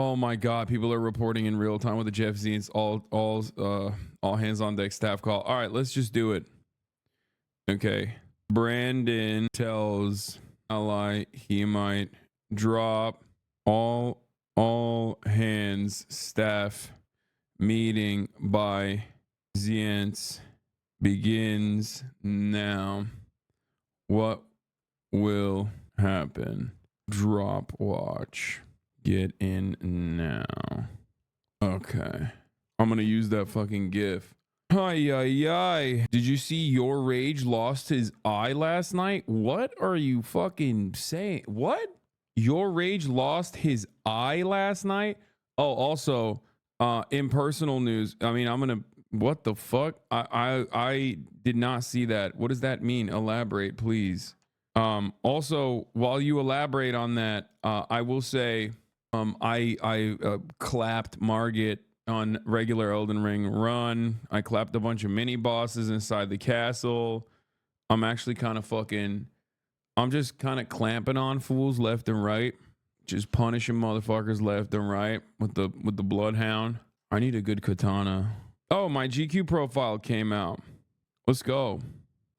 Oh my God, people are reporting in real time with the Jeff Zines. All hands on deck staff call. All right, let's just do it. Okay. Brandon tells Ally he might drop all hands staff meeting by Zients begins now. What will happen? Drop watch. Get in now. Okay. I'm gonna use that fucking GIF. Ay. Did you see Your Rage lost his eye last night? What are you fucking saying? What? Your Rage lost his eye last night? Oh, also, in personal news, I mean, what the fuck? I did not see that. What does that mean? Elaborate, please. Also, while you elaborate on that, I will say, I clapped Margit on regular Elden Ring run. I clapped a bunch of mini bosses inside the castle. I'm actually I'm just kind of clamping on fools left and right, just punishing motherfuckers left and right with the bloodhound. I need a good katana. Oh, my GQ profile came out. Let's go.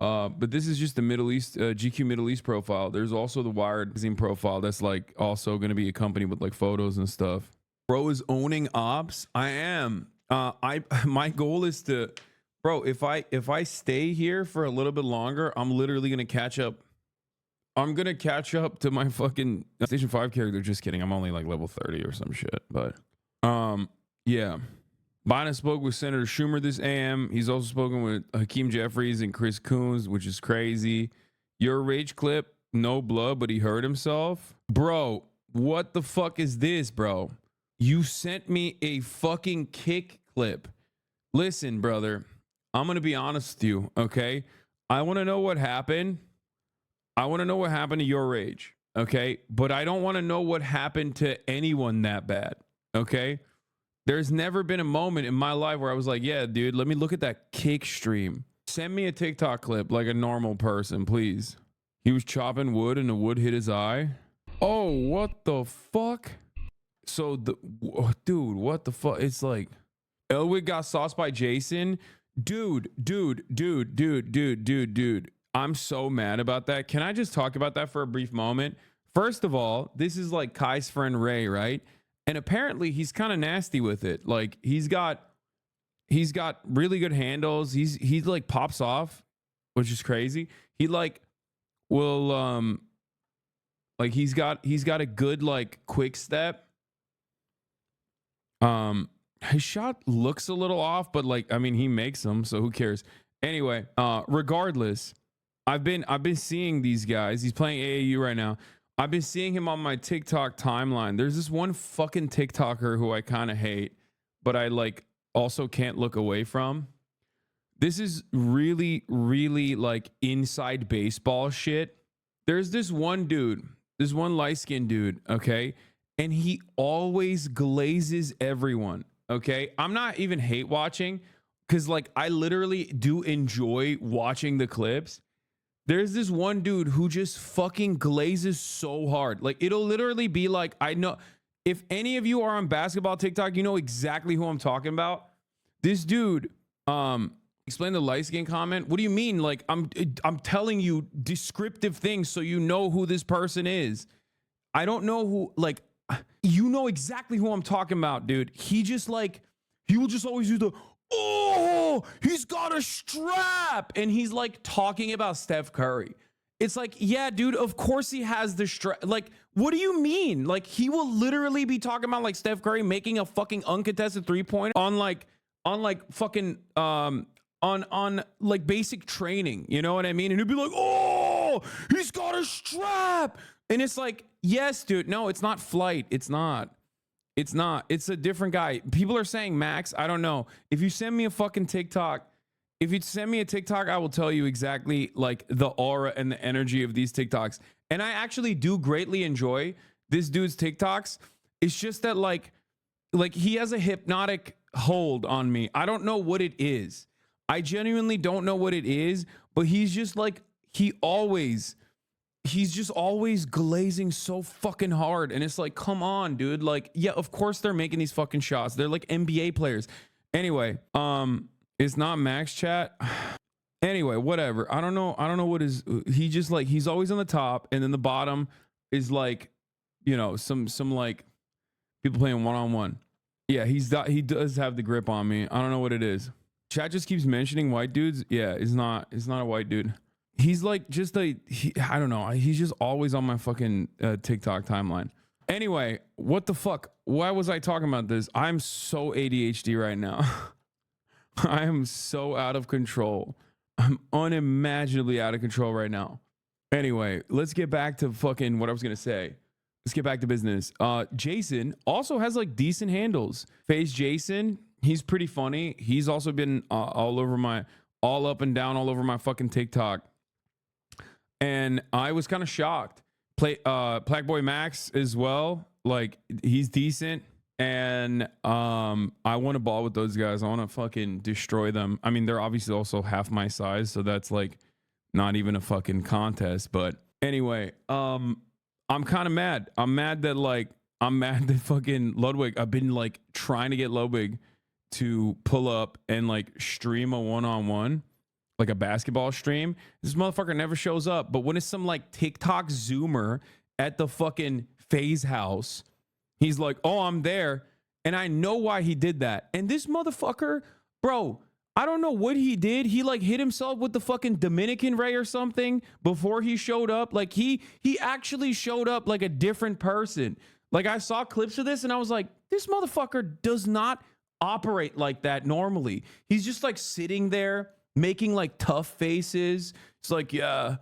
But this is just the Middle East GQ Middle East profile. There's also the Wired magazine profile that's like also going to be accompanied with like photos and stuff. Bro is owning ops. I am. My goal is to, bro. If I stay here for a little bit longer, I'm literally gonna catch up. I'm gonna catch up to my fucking Station 5 character. Just kidding. I'm only like level 30 or some shit. But yeah. Biden spoke with Senator Schumer this AM. He's also spoken with Hakeem Jeffries and Chris Coons, which is crazy. Your Rage clip, no blood, but he hurt himself. Bro, what the fuck is this, bro? You sent me a fucking kick clip. Listen, brother, I'm going to be honest with you, okay? I want to know what happened. I want to know what happened to Your Rage, okay? But I don't want to know what happened to anyone that bad, okay? There's never been a moment in my life where I was like, yeah, dude, let me look at that kick stream. Send me a TikTok clip like a normal person, please. He was chopping wood and the wood hit his eye. Oh, what the fuck? So, dude, what the fuck? It's like, Elwig got sauced by Jason. Dude. I'm so mad about that. Can I just talk about that for a brief moment? First of all, this is like Kai's friend Ray, right? And apparently he's kind of nasty with it. Like he's got really good handles. He's like pops off, which is crazy. He like will like he's got a good like quick step. His shot looks a little off, but like I mean he makes them, so who cares? Anyway, regardless, I've been seeing these guys. He's playing AAU right now. I've been seeing him on my TikTok timeline. There's this one fucking TikToker who I kind of hate, but I like also can't look away from. This is really, really like inside baseball shit. There's this one dude, this one light-skinned dude, okay? And he always glazes everyone, okay? I'm not even hate watching because like I literally do enjoy watching the clips. There's this one dude who just fucking glazes so hard. Like it'll literally be like, I know if any of you are on basketball TikTok, you know exactly who I'm talking about. This dude, explain the light skin comment. What do you mean? Like I'm telling you descriptive things so you know who this person is. I don't know who, like, you know exactly who I'm talking about, dude. He just like, he will just always do the, oh, he's got a strap. And he's like talking about Steph Curry. It's like, yeah, dude, of course he has the strap. Like, what do you mean? Like, he will literally be talking about like Steph Curry making a fucking uncontested 3-pointer on fucking, on like basic training. You know what I mean? And he'd be like, oh, he's got a strap. And it's like, yes, dude. No, it's not Flight. It's not. It's a different guy. People are saying Max. I don't know. If you send me a fucking TikTok, I will tell you exactly like the aura and the energy of these TikToks. And I actually do greatly enjoy this dude's TikToks. It's just that like he has a hypnotic hold on me. I don't know what it is. I genuinely don't know what it is, but he's just like, he always he's just always glazing so fucking hard. And it's like, come on, dude. Like, yeah, of course they're making these fucking shots. They're like NBA players. Anyway, it's not Max Chat. Anyway, whatever. I don't know what is. He just like, he's always on the top, and then the bottom is like, you know, some like people playing one-on-one. Yeah, he does have the grip on me. I don't know what it is. Chat just keeps mentioning white dudes. Yeah, it's not a white dude. He's like just I don't know. He's just always on my fucking TikTok timeline. Anyway, what the fuck? Why was I talking about this? I'm so ADHD right now. I am so out of control. I'm unimaginably out of control right now. Anyway, let's get back to fucking what I was going to say. Let's get back to business. Jason also has like decent handles. Face Jason, he's pretty funny. He's also been all up and down all over my fucking TikTok. And I was kind of shocked. Black Boy Max as well. Like, he's decent. And I want to ball with those guys. I want to fucking destroy them. I mean, they're obviously also half my size, so that's like not even a fucking contest. But anyway, I'm kind of mad. I'm mad that fucking Ludwig, I've been like trying to get Ludwig to pull up and like stream a one-on-one, like a basketball stream. This motherfucker never shows up. But when it's some like TikTok Zoomer at the fucking FaZe house, he's like, oh, I'm there. And I know why he did that. And this motherfucker, bro, I don't know what he did. He like hit himself with the fucking Dominican ray or something before he showed up. Like he actually showed up like a different person. Like I saw clips of this and I was like, this motherfucker does not operate like that normally. He's just like sitting there making like tough faces. It's like, yeah,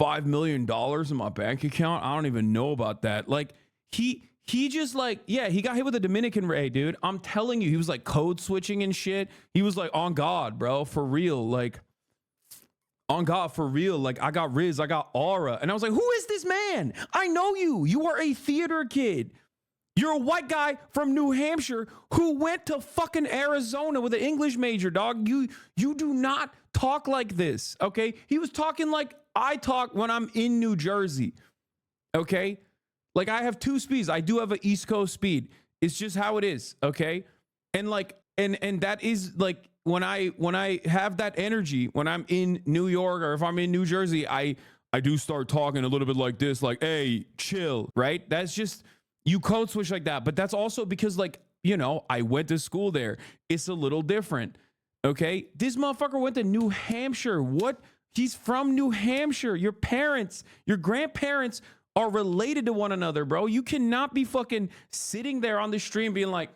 $5 million in my bank account. I don't even know about that. Like he just like, yeah, he got hit with a Dominican ray, dude. I'm telling you, he was like code switching and shit. He was like, on God, bro, for real. Like, on God, for real. Like, I got Riz, I got Aura. And I was like, who is this man? I know you. You are a theater kid. You're a white guy from New Hampshire who went to fucking Arizona with an English major, dog. You do not talk like this, okay? He was talking like I talk when I'm in New Jersey, okay? Like I have two speeds. I do have an East Coast speed. It's just how it is, okay? And like, and that is like when I have that energy when I'm in New York or if I'm in New Jersey, I do start talking a little bit like this, like, hey, chill, right? That's just, you code switch like that. But that's also because like, you know, I went to school there. It's a little different, okay? This motherfucker went to New Hampshire. What? He's from New Hampshire. Your parents, your grandparents are related to one another, bro. You cannot be fucking sitting there on the stream being like,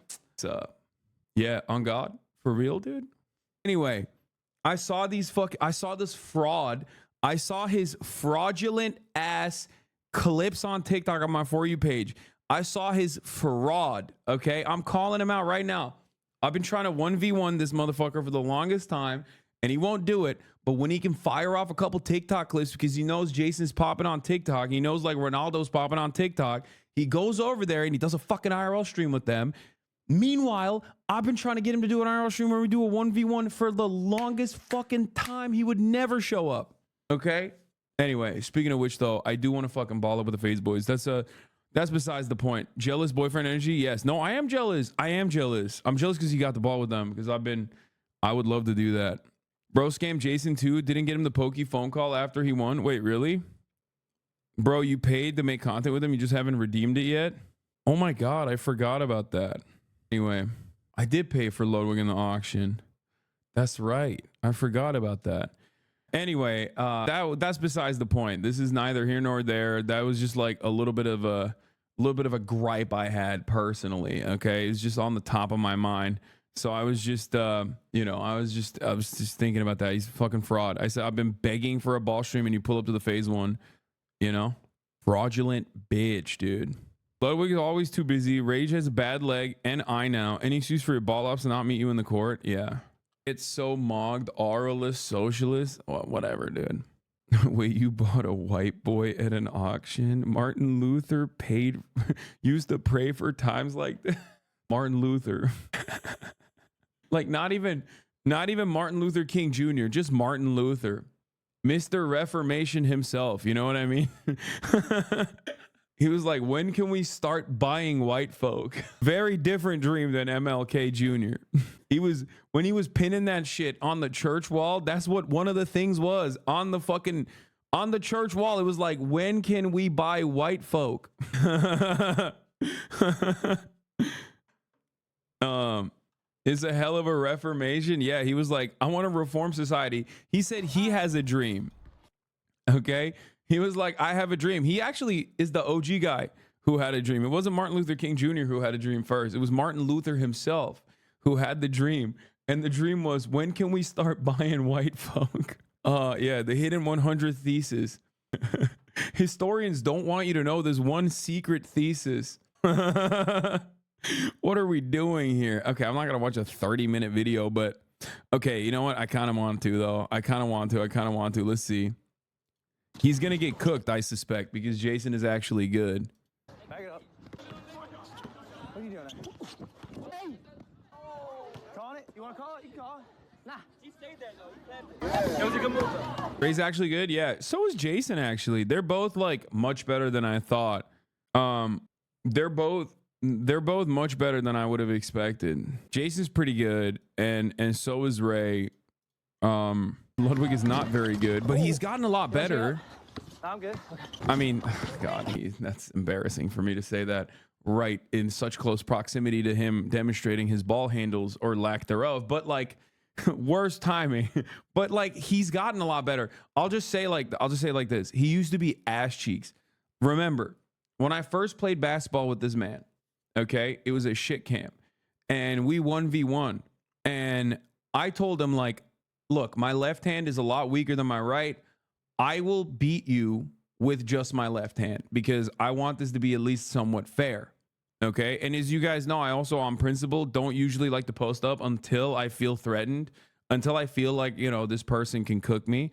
yeah, on God, for real, dude. Anyway, I saw this fraud. I saw his fraudulent ass clips on TikTok on my For You page. I saw his fraud, okay? I'm calling him out right now. I've been trying to 1v1 this motherfucker for the longest time, and he won't do it. But when he can fire off a couple TikTok clips because he knows Jason's popping on TikTok, he knows like Ronaldo's popping on TikTok, he goes over there and he does a fucking IRL stream with them. Meanwhile, I've been trying to get him to do an IRL stream where we do a 1v1 for the longest fucking time. He would never show up, okay? Anyway, speaking of which, though, I do want to fucking ball up with the FaZe boys. That's besides the point. Jealous boyfriend energy? Yes. No, I am jealous. I'm jealous because he got the ball with them because I would love to do that. Bro scammed Jason too. Didn't get him the pokey phone call after he won. Wait, really? Bro, you paid to make content with him. You just haven't redeemed it yet? Oh my God, I forgot about that. Anyway, I did pay for Ludwig in the auction. That's right. I forgot about that. Anyway, that's besides the point. This is neither here nor there. That was just like a little bit of a gripe I had personally. Okay, it's just on the top of my mind. So I was just, you know, I was just thinking about that. He's a fucking fraud. I said I've been begging for a ball stream, and you pull up to the FaZe one. You know, fraudulent bitch, dude. Ludwig is always too busy. Rage has a bad leg and eye now. Any excuse for your ball ups to not meet you in the court? Yeah. It's so mogged, auralist, socialist. Well, whatever, dude. Wait, you bought a white boy at an auction? Martin Luther used to pray for times like this. Martin Luther. Like not even Martin Luther King Jr., just Martin Luther. Mr. Reformation himself. You know what I mean? He was like, when can we start buying white folk? Very different dream than MLK Jr. When he was pinning that shit on the church wall, that's what one of the things was on the church wall. It was like, when can we buy white folk? It's a hell of a reformation. Yeah, he was like, I want to reform society. He said he has a dream. Okay. He was like, I have a dream. He actually is the OG guy who had a dream. It wasn't Martin Luther King Jr. who had a dream first. It was Martin Luther himself who had the dream. And the dream was, when can we start buying white folk? Yeah, the hidden 100 thesis. Historians don't want you to know there's one secret thesis. What are we doing here? Okay, I'm not going to watch a 30-minute video, but okay, you know what? I kind of want to, though. I kind of want to. Let's see. He's going to get cooked, I suspect, because Jason is actually good. Back it up. What are you doing? Hey! Calling it? You want to call it? You can call it. Nah. He stayed there, though. That was a good move, though. Ray's actually good. Yeah. So is Jason, actually. They're both, like, much better than I thought. They're both much better than I would have expected. Jason's pretty good, and so is Ray. Ludwig is not very good, but he's gotten a lot better. I'm good. I mean, God, that's embarrassing for me to say that right in such close proximity to him demonstrating his ball handles or lack thereof. But like, worst timing. But like, he's gotten a lot better. I'll just say like this. He used to be ass cheeks. Remember, when I first played basketball with this man, okay, it was a shit camp, and we 1v1, and I told him like, look, my left hand is a lot weaker than my right. I will beat you with just my left hand because I want this to be at least somewhat fair. Okay. And as you guys know, I also on principle don't usually like to post up until I feel threatened, until I feel like, you know, this person can cook me.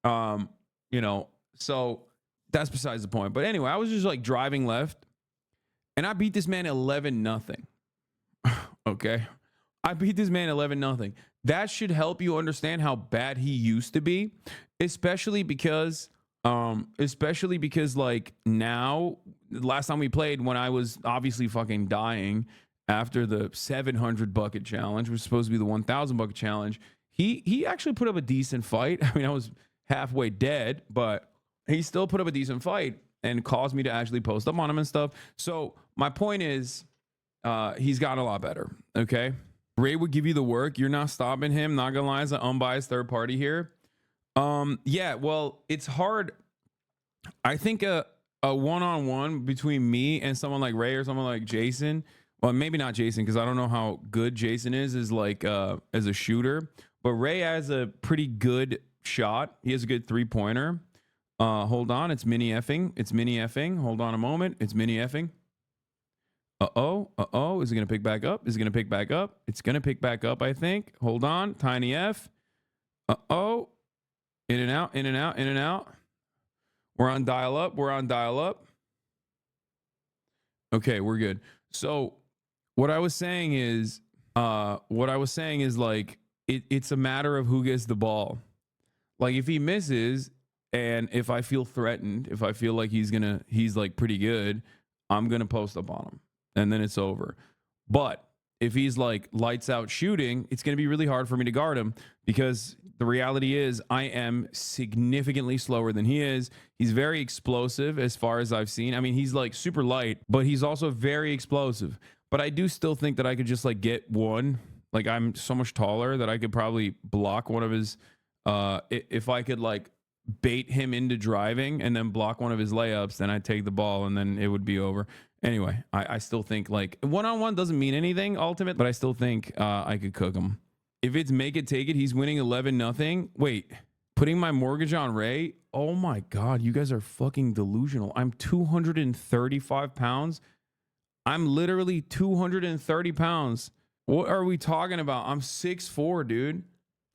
You know, so that's besides the point. But anyway, I was just like driving left and I beat this man 11-0. Okay. I beat this man 11-0. That should help you understand how bad he used to be, especially because like now, last time we played, when I was obviously fucking dying after the 700 bucket challenge, which was supposed to be the 1,000 bucket challenge, he actually put up a decent fight. I mean, I was halfway dead, but he still put up a decent fight and caused me to actually post up on him and stuff. So my point is, he's gotten a lot better. Okay. Ray would give you the work. You're not stopping him. Not gonna lie, as an unbiased third party here. Yeah, well, it's hard. I think a one-on-one between me and someone like Ray or someone like Jason. Well, maybe not Jason, because I don't know how good Jason is like as a shooter. But Ray has a pretty good shot. He has a good three-pointer. Hold on, it's mini effing. It's mini effing. Hold on a moment. It's mini effing. Uh-oh. Is it going to pick back up? Is it going to pick back up? It's going to pick back up, I think. Hold on. Tiny F. Uh-oh. In and out, in and out, in and out. We're on dial up. We're on dial up. Okay, we're good. So what I was saying is like, it's a matter of who gets the ball. Like if he misses and if I feel threatened, if I feel like he's like pretty good, I'm going to post up on him. And then it's over. But if he's like lights out shooting, it's going to be really hard for me to guard him because the reality is I am significantly slower than he is. He's very explosive as far as I've seen. I mean, he's like super light, but he's also very explosive. But I do still think that I could just like get one. Like I'm so much taller that I could probably block one of his, if I could like bait him into driving and then block one of his layups, then I'd take the ball and then it would be over. Anyway, I still think like one-on-one doesn't mean anything ultimate, but I still think I could cook him. If it's make it, take it, he's winning 11-0. Wait, putting my mortgage on Ray? Oh my God, you guys are fucking delusional. I'm 235 pounds. I'm literally 230 pounds. What are we talking about? I'm 6'4", dude.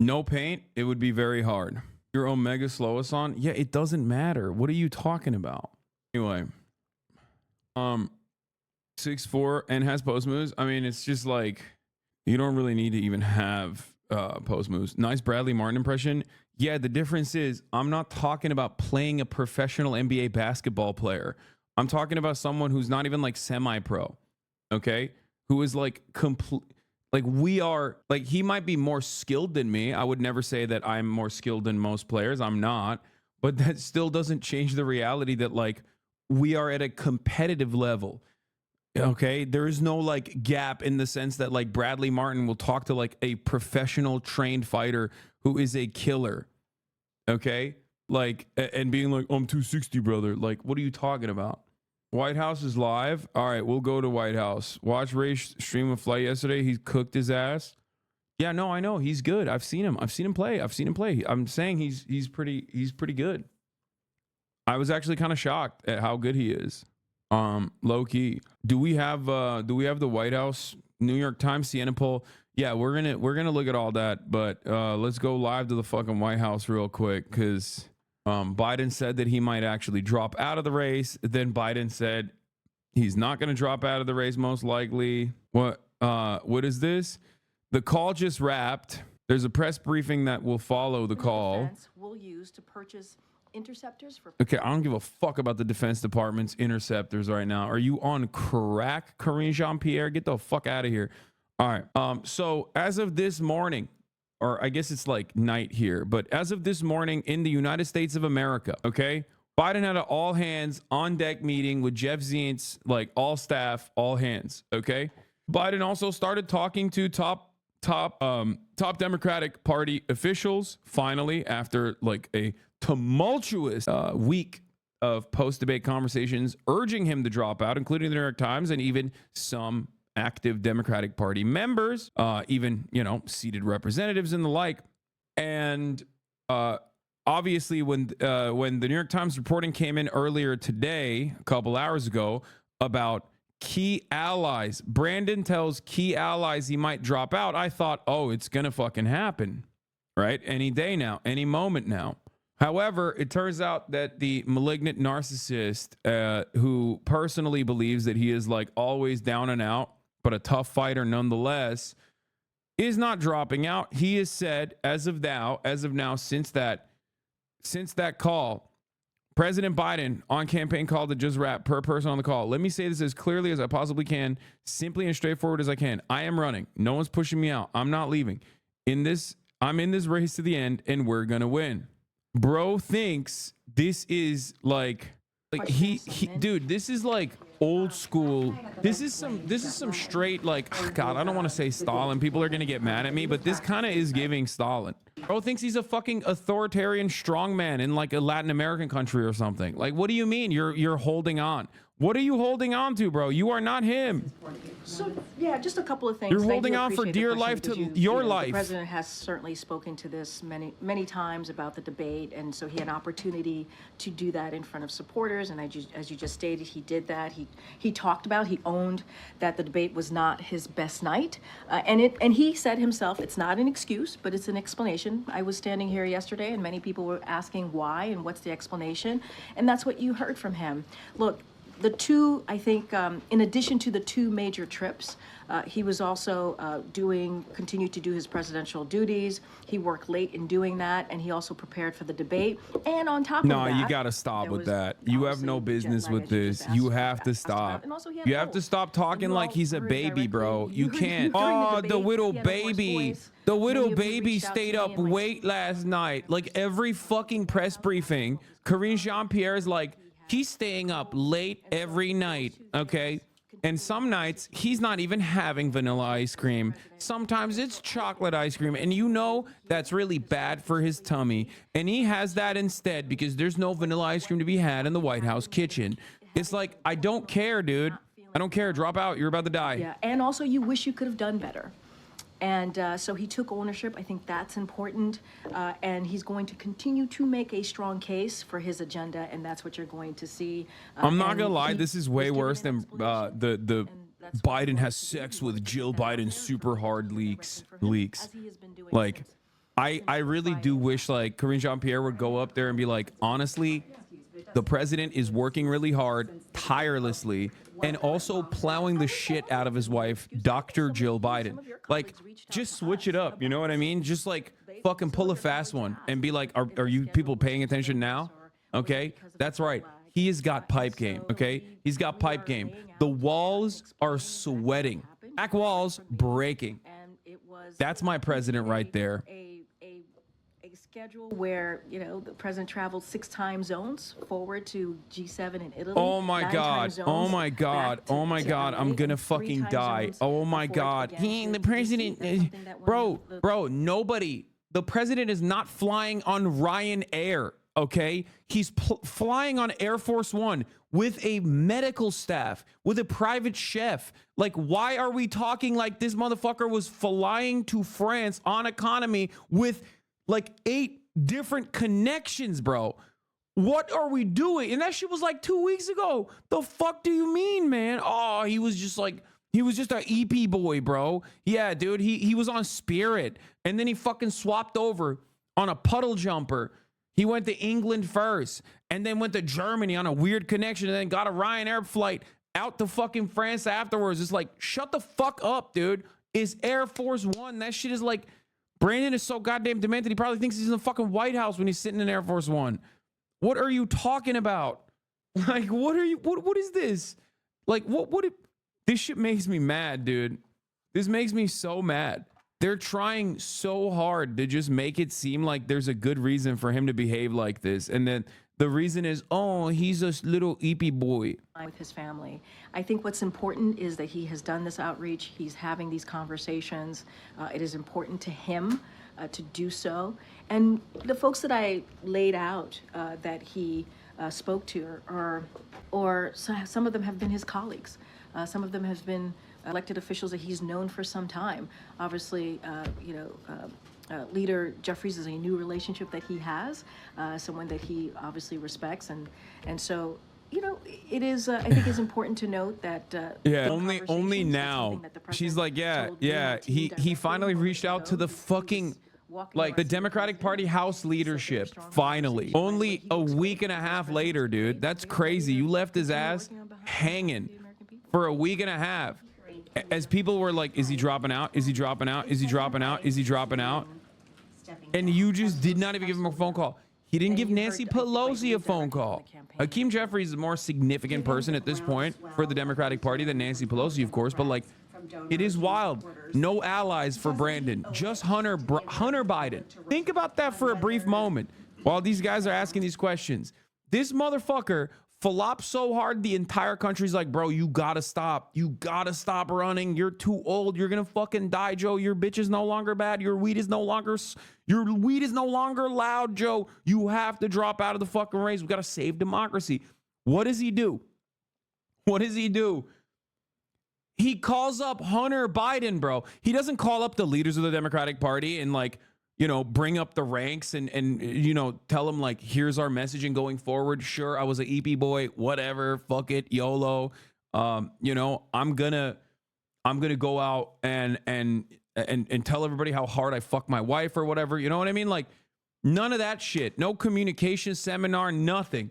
No paint, it would be very hard. Your Omega slowest on? Yeah, it doesn't matter. What are you talking about? Anyway, 6'4" and has post moves. I mean, it's just like you don't really need to even have post moves. Nice Bradley Martin impression. Yeah, the difference is I'm not talking about playing a professional NBA basketball player. I'm talking about someone who's not even like semi-pro, okay? Who is like complete, like we are, like he might be more skilled than me. I would never say that I'm more skilled than most players. I'm not, but that still doesn't change the reality that like we are at a competitive level. Okay, there is no like gap in the sense that like Bradley Martin will talk to like a professional trained fighter who is a killer. Okay, like and being like, I'm 260, brother. Like, what are you talking about? White House is live. All right, we'll go to White House. Watch Ray stream a flight yesterday. He cooked his ass. Yeah, no, I know he's good. I've seen him. I've seen him play. I'm saying he's pretty good. I was actually kind of shocked at how good he is. Low key. Do we have the White House New York Times Siena poll? Yeah, we're gonna look at all that, but let's go live to the fucking White House real quick because Biden said that he might actually drop out of the race. Then Biden said he's not gonna drop out of the race most likely. What is this? The call just wrapped. There's a press briefing that will follow the call. We'll use to purchase interceptors for. Okay, I don't give a fuck about the Defense Department's interceptors right now. Are you on crack, Karine Jean-Pierre? Get the fuck out of here. All right. So as of this morning, or I guess it's like night here, but as of this morning in the United States of America, okay, Biden had an all hands on deck meeting with Jeff Zients, like all staff, all hands. Okay. Biden also started talking to top Democratic Party officials finally after like a tumultuous week of post-debate conversations urging him to drop out, including the New York Times and even some active Democratic Party members, even, seated representatives and the like. And obviously when the New York Times reporting came in earlier today, a couple hours ago, about key allies, Brandon tells key allies he might drop out, I thought, oh, it's gonna fucking happen, right? Any day now, any moment now. However, it turns out that the malignant narcissist who personally believes that he is like always down and out, but a tough fighter nonetheless, is not dropping out. He has said as of now, since that call, President Biden on campaign call to just wrap per person on the call. Let me say this as clearly as I possibly can, simply and straightforward as I can. I am running. No one's pushing me out. I'm not leaving. I'm in this race to the end, and we're gonna win. Bro thinks this is like he dude, this is like old school. This is some straight like, God, I don't want to say Stalin. People are gonna get mad at me, but this kind of is giving Stalin. Bro thinks he's a fucking authoritarian strongman in like a Latin American country or something. Like, what do you mean you're holding on? What are you holding on to, bro? You are not him. So, yeah, just a couple of things. You're holding on for dear life to your life. The president has certainly spoken to this many times about the debate, and so he had an opportunity to do that in front of supporters, and as you just stated, he did that. He talked about, he owned that the debate was not his best night, and he said himself, it's not an excuse, but it's an explanation. I was standing here yesterday, and many people were asking why and what's the explanation, and that's what you heard from him. Look, the two, I think, in addition to the two major trips, he was also continued to do his presidential duties. He worked late in doing that, and he also prepared for the debate. And on top of that, no, you got to stop with that. You have no business with this. You have to stop. You have to stop talking like he's a baby, bro. You can't. Oh, the little baby. The little baby stayed up late last night. Like every fucking press briefing, Karine Jean-Pierre is like, he's staying up late every night, okay? And some nights, he's not even having vanilla ice cream. Sometimes it's chocolate ice cream. And you know that's really bad for his tummy. And he has that instead because there's no vanilla ice cream to be had in the White House kitchen. It's like, I don't care, dude. I don't care. Drop out. You're about to die. Yeah, and also you wish you could have done better. And so he took ownership. I think that's important. And he's going to continue to make a strong case for his agenda. And that's what you're going to see. I'm not going to lie. This is way worse than the Biden has sex with Jill Biden super hard leaks. Like, I really do wish like Karine Jean-Pierre would go up there and be like, honestly, the president is working really hard, tirelessly, and also plowing the shit out of his wife, Dr. Jill Biden. Like, just switch it up. You know what I mean? Just like fucking pull a fast one and be like, are you people paying attention now? Okay, that's right. He has got pipe game. Okay, he's got pipe game. The walls are sweating. Back walls breaking. That's my president right there. A schedule where, you know, the president traveled 6 time zones forward to G7 in Italy. Oh my God. Oh my God. Oh my God. I'm gonna fucking die. Oh my God. The president, bro, nobody. The president is not flying on Ryanair. Okay, he's flying on Air Force One with a medical staff, with a private chef. Like, why are we talking like this motherfucker was flying to France on economy with like 8 different connections, bro? What are we doing? And that shit was like 2 weeks ago. The fuck do you mean, man? Oh, he was just an EP boy, bro. Yeah, dude, he was on Spirit, and then he fucking swapped over on a puddle jumper. He went to England first and then went to Germany on a weird connection and then got a Ryanair flight out to fucking France afterwards. It's like, shut the fuck up, dude. It's Air Force One. That shit is like, Brandon is so goddamn demented. He probably thinks he's in the fucking White House when he's sitting in Air Force One. What are you talking about? Like, what is this? Like, this shit makes me mad, dude. This makes me so mad. They're trying so hard to just make it seem like there's a good reason for him to behave like this. And then the reason is, oh, he's a little EP boy. With his family. I think what's important is that he has done this outreach. He's having these conversations. It is important to him to do so. And the folks that I laid out that he spoke to or some of them have been his colleagues. Some of them have been elected officials that he's known for some time. Obviously, Leader Jeffries is a new relationship that he has, someone that he obviously respects, and so, you know, it is. I think it's important to note that. Yeah, only now. She's like, yeah. He finally reached out to the fucking, like, the Democratic Party House leadership. Finally, only a week and a half later, dude. That's crazy. You left his ass hanging for a week and a half. As people were like, is he dropping out? Is he dropping out? Is he dropping out? Is he dropping out? And you just did not even give him a phone call. He didn't give Nancy Pelosi a phone call. Hakeem Jeffries is a more significant person at this point for the Democratic Party than Nancy Pelosi, of course. But like, it is wild. No allies for Brandon. Just Hunter Biden. Think about that for a brief moment while these guys are asking these questions. This motherfucker flopped so hard, the entire country's like, bro, you gotta stop. You gotta stop running. You're too old. You're gonna fucking die, Joe. Your bitch is no longer bad. Your weed is no longer loud, Joe. You have to drop out of the fucking race. We gotta save democracy. What does he do? What does he do? He calls up Hunter Biden, bro. He doesn't call up the leaders of the Democratic Party and like, you know, bring up the ranks and you know, tell them like, here's our messaging going forward. Sure, I was an EP boy, whatever, fuck it, YOLO. You know, I'm gonna go out and tell everybody how hard I fuck my wife or whatever. You know what I mean? Like, none of that shit. No communication seminar, nothing.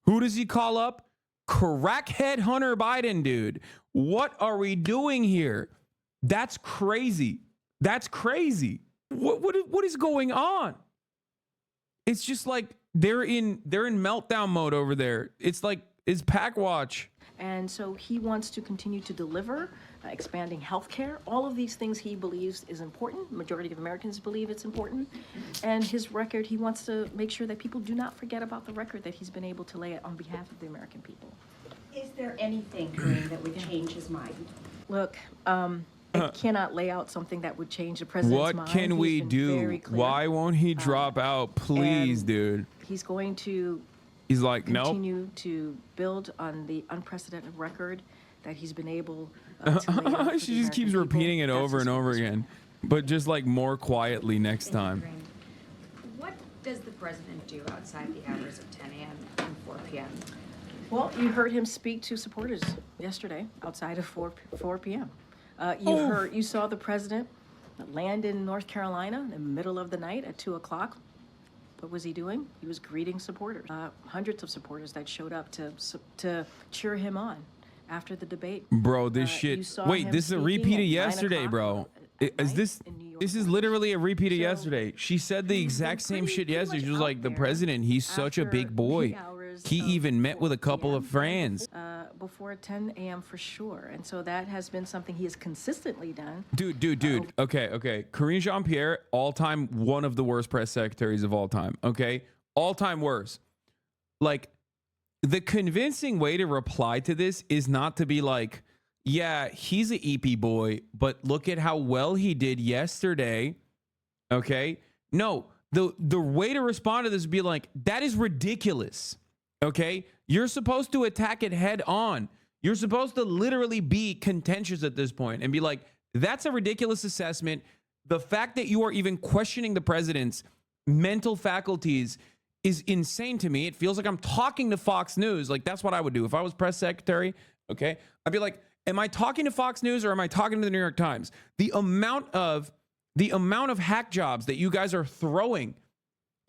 Who does he call up? Crackhead Hunter Biden, dude. What are we doing here? That's crazy. That's crazy. What is going on? It's just like they're in meltdown mode over there. It's like, it's pack watch. And so he wants to continue to deliver, expanding healthcare. All of these things he believes is important. Majority of Americans believe it's important. And his record, he wants to make sure that people do not forget about the record that he's been able to lay on behalf of the American people. Is there anything, Corinne, that would change his mind? Look, I cannot lay out something that would change the president's mind. What can we do? Why won't he drop out? Please, dude. He's going to He's like, no. Continue to build on the unprecedented record that he's been able to lay out for She the just keeps American repeating people. it That's over his and over focus. again, but just like more quietly next time. What does the president do outside the hours of 10 a.m. and 4 p.m.? Well, you heard him speak to supporters yesterday outside of 4 p.m. You saw the president land in North Carolina in the middle of the night at 2 o'clock. What was he doing? He was greeting supporters. Hundreds of supporters that showed up to cheer him on after the debate. Bro, this shit. You saw Wait, him this is a speaking repeat at of 9 yesterday, o'clock bro. at Is night this? in New York. This is literally a repeat of yesterday. She said the exact same shit yesterday. She was like, the president, he's such a big boy. He even met with a couple of friends. Before 10 a.m. for sure. And so that has been something he has consistently done. Dude. Okay. Karine Jean-Pierre, all-time one of the worst press secretaries of all time. Okay? All-time worst. Like, the convincing way to reply to this is not to be like, yeah, he's an EP boy, but look at how well he did yesterday. Okay? No, the way to respond to this would be like, that is ridiculous. Okay? You're supposed to attack it head on. You're supposed to literally be contentious at this point and be like, that's a ridiculous assessment. The fact that you are even questioning the president's mental faculties is insane to me. It feels like I'm talking to Fox News. Like, that's what I would do if I was press secretary. Okay? I'd be like, am I talking to Fox News or am I talking to the New York Times? The amount of hack jobs that you guys are throwing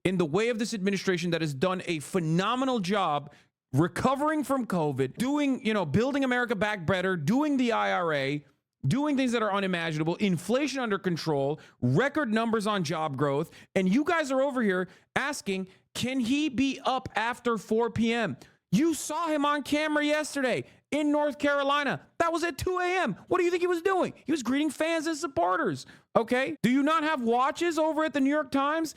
in the way of this administration that has done a phenomenal job recovering from COVID, doing, building America back better, doing the IRA, doing things that are unimaginable, inflation under control, record numbers on job growth. And you guys are over here asking, can he be up after 4 p.m.? You saw him on camera yesterday in North Carolina. That was at 2 a.m. What do you think he was doing? He was greeting fans and supporters. Okay. Do you not have watches over at the New York Times?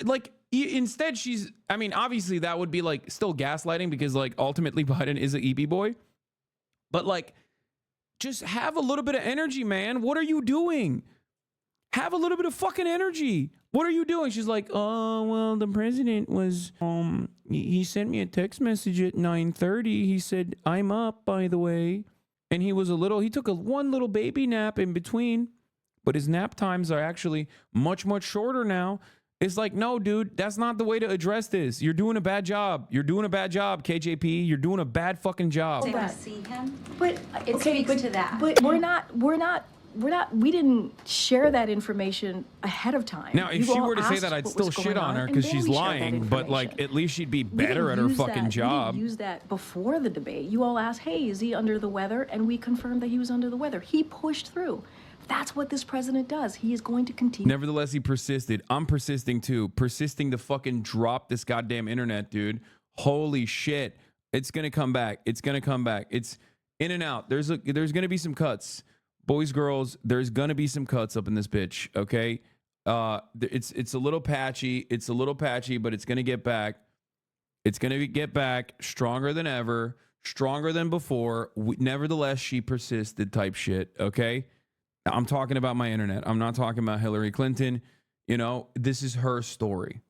Like, instead, obviously that would be like still gaslighting because like ultimately Biden is an EP boy. But like, just have a little bit of energy, man. What are you doing? Have a little bit of fucking energy. What are you doing? She's like, oh, well, the president was, he sent me a text message at 9:30. He said, I'm up, by the way. And he took one little baby nap in between, but his nap times are actually much, much shorter now. It's like, no, dude, that's not the way to address this. You're doing a bad job. You're doing a bad job, KJP. You're doing a bad fucking job. They want to see him. But It speaks to that. But we didn't share that information ahead of time. Now, if You she all were to say asked that, I'd what still was shit going on her and because then she's we shared that lying. But like, information. at least she'd be We better at didn't her use fucking that. job. We didn't use that before the debate. You all asked, hey, is he under the weather? And we confirmed that he was under the weather. He pushed through. That's what this president does. He is going to continue. Nevertheless, he persisted. I'm persisting too. Persisting to fucking drop this goddamn internet, dude. Holy shit. It's going to come back. It's going to come back. It's in and out. There's going to be some cuts. Boys, girls, there's going to be some cuts up in this bitch, okay? It's a little patchy. It's a little patchy, but it's going to get back. It's going to get back stronger than ever, stronger than before. Nevertheless, she persisted type shit, okay? I'm talking about my internet. I'm not talking about Hillary Clinton. This is her story.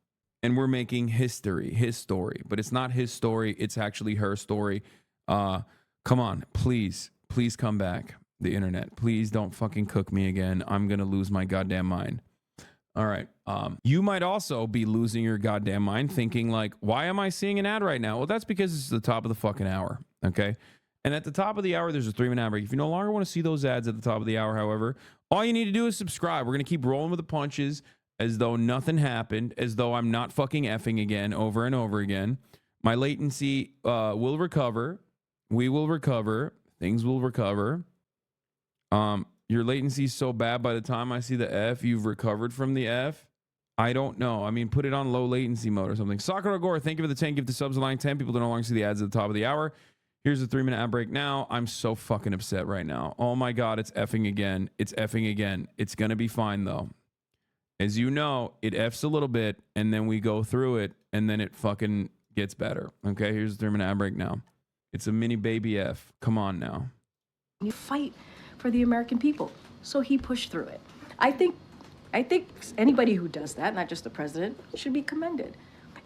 And we're making his story. But it's not his story. It's actually her story. Come on, please come back. The internet. Please don't fucking cook me again. I'm going to lose my goddamn mind. All right. You might also be losing your goddamn mind thinking like, why am I seeing an ad right now? Well, that's because it's the top of the fucking hour. Okay. And at the top of the hour, there's a 3-minute ad break. If you no longer want to see those ads at the top of the hour, however, all you need to do is subscribe. We're going to keep rolling with the punches as though nothing happened, as though I'm not fucking effing again over and over again. My latency will recover. We will recover. Things will recover. Your latency is so bad by the time I see the F, you've recovered from the F. I don't know. I mean, put it on low latency mode or something. Sakura Gore, thank you for the 10 gift to subs line 10 people to no longer see the ads at the top of the hour. Here's a 3-minute ad break now. I'm so fucking upset right now. Oh my God, it's effing again. It's effing again. It's going to be fine though. As you know, it F's a little bit and then we go through it and then it fucking gets better. Okay, here's a 3-minute ad break now. It's a mini baby F. Come on now. You fight for the American people. So he pushed through it. I think anybody who does that, not just the president, should be commended.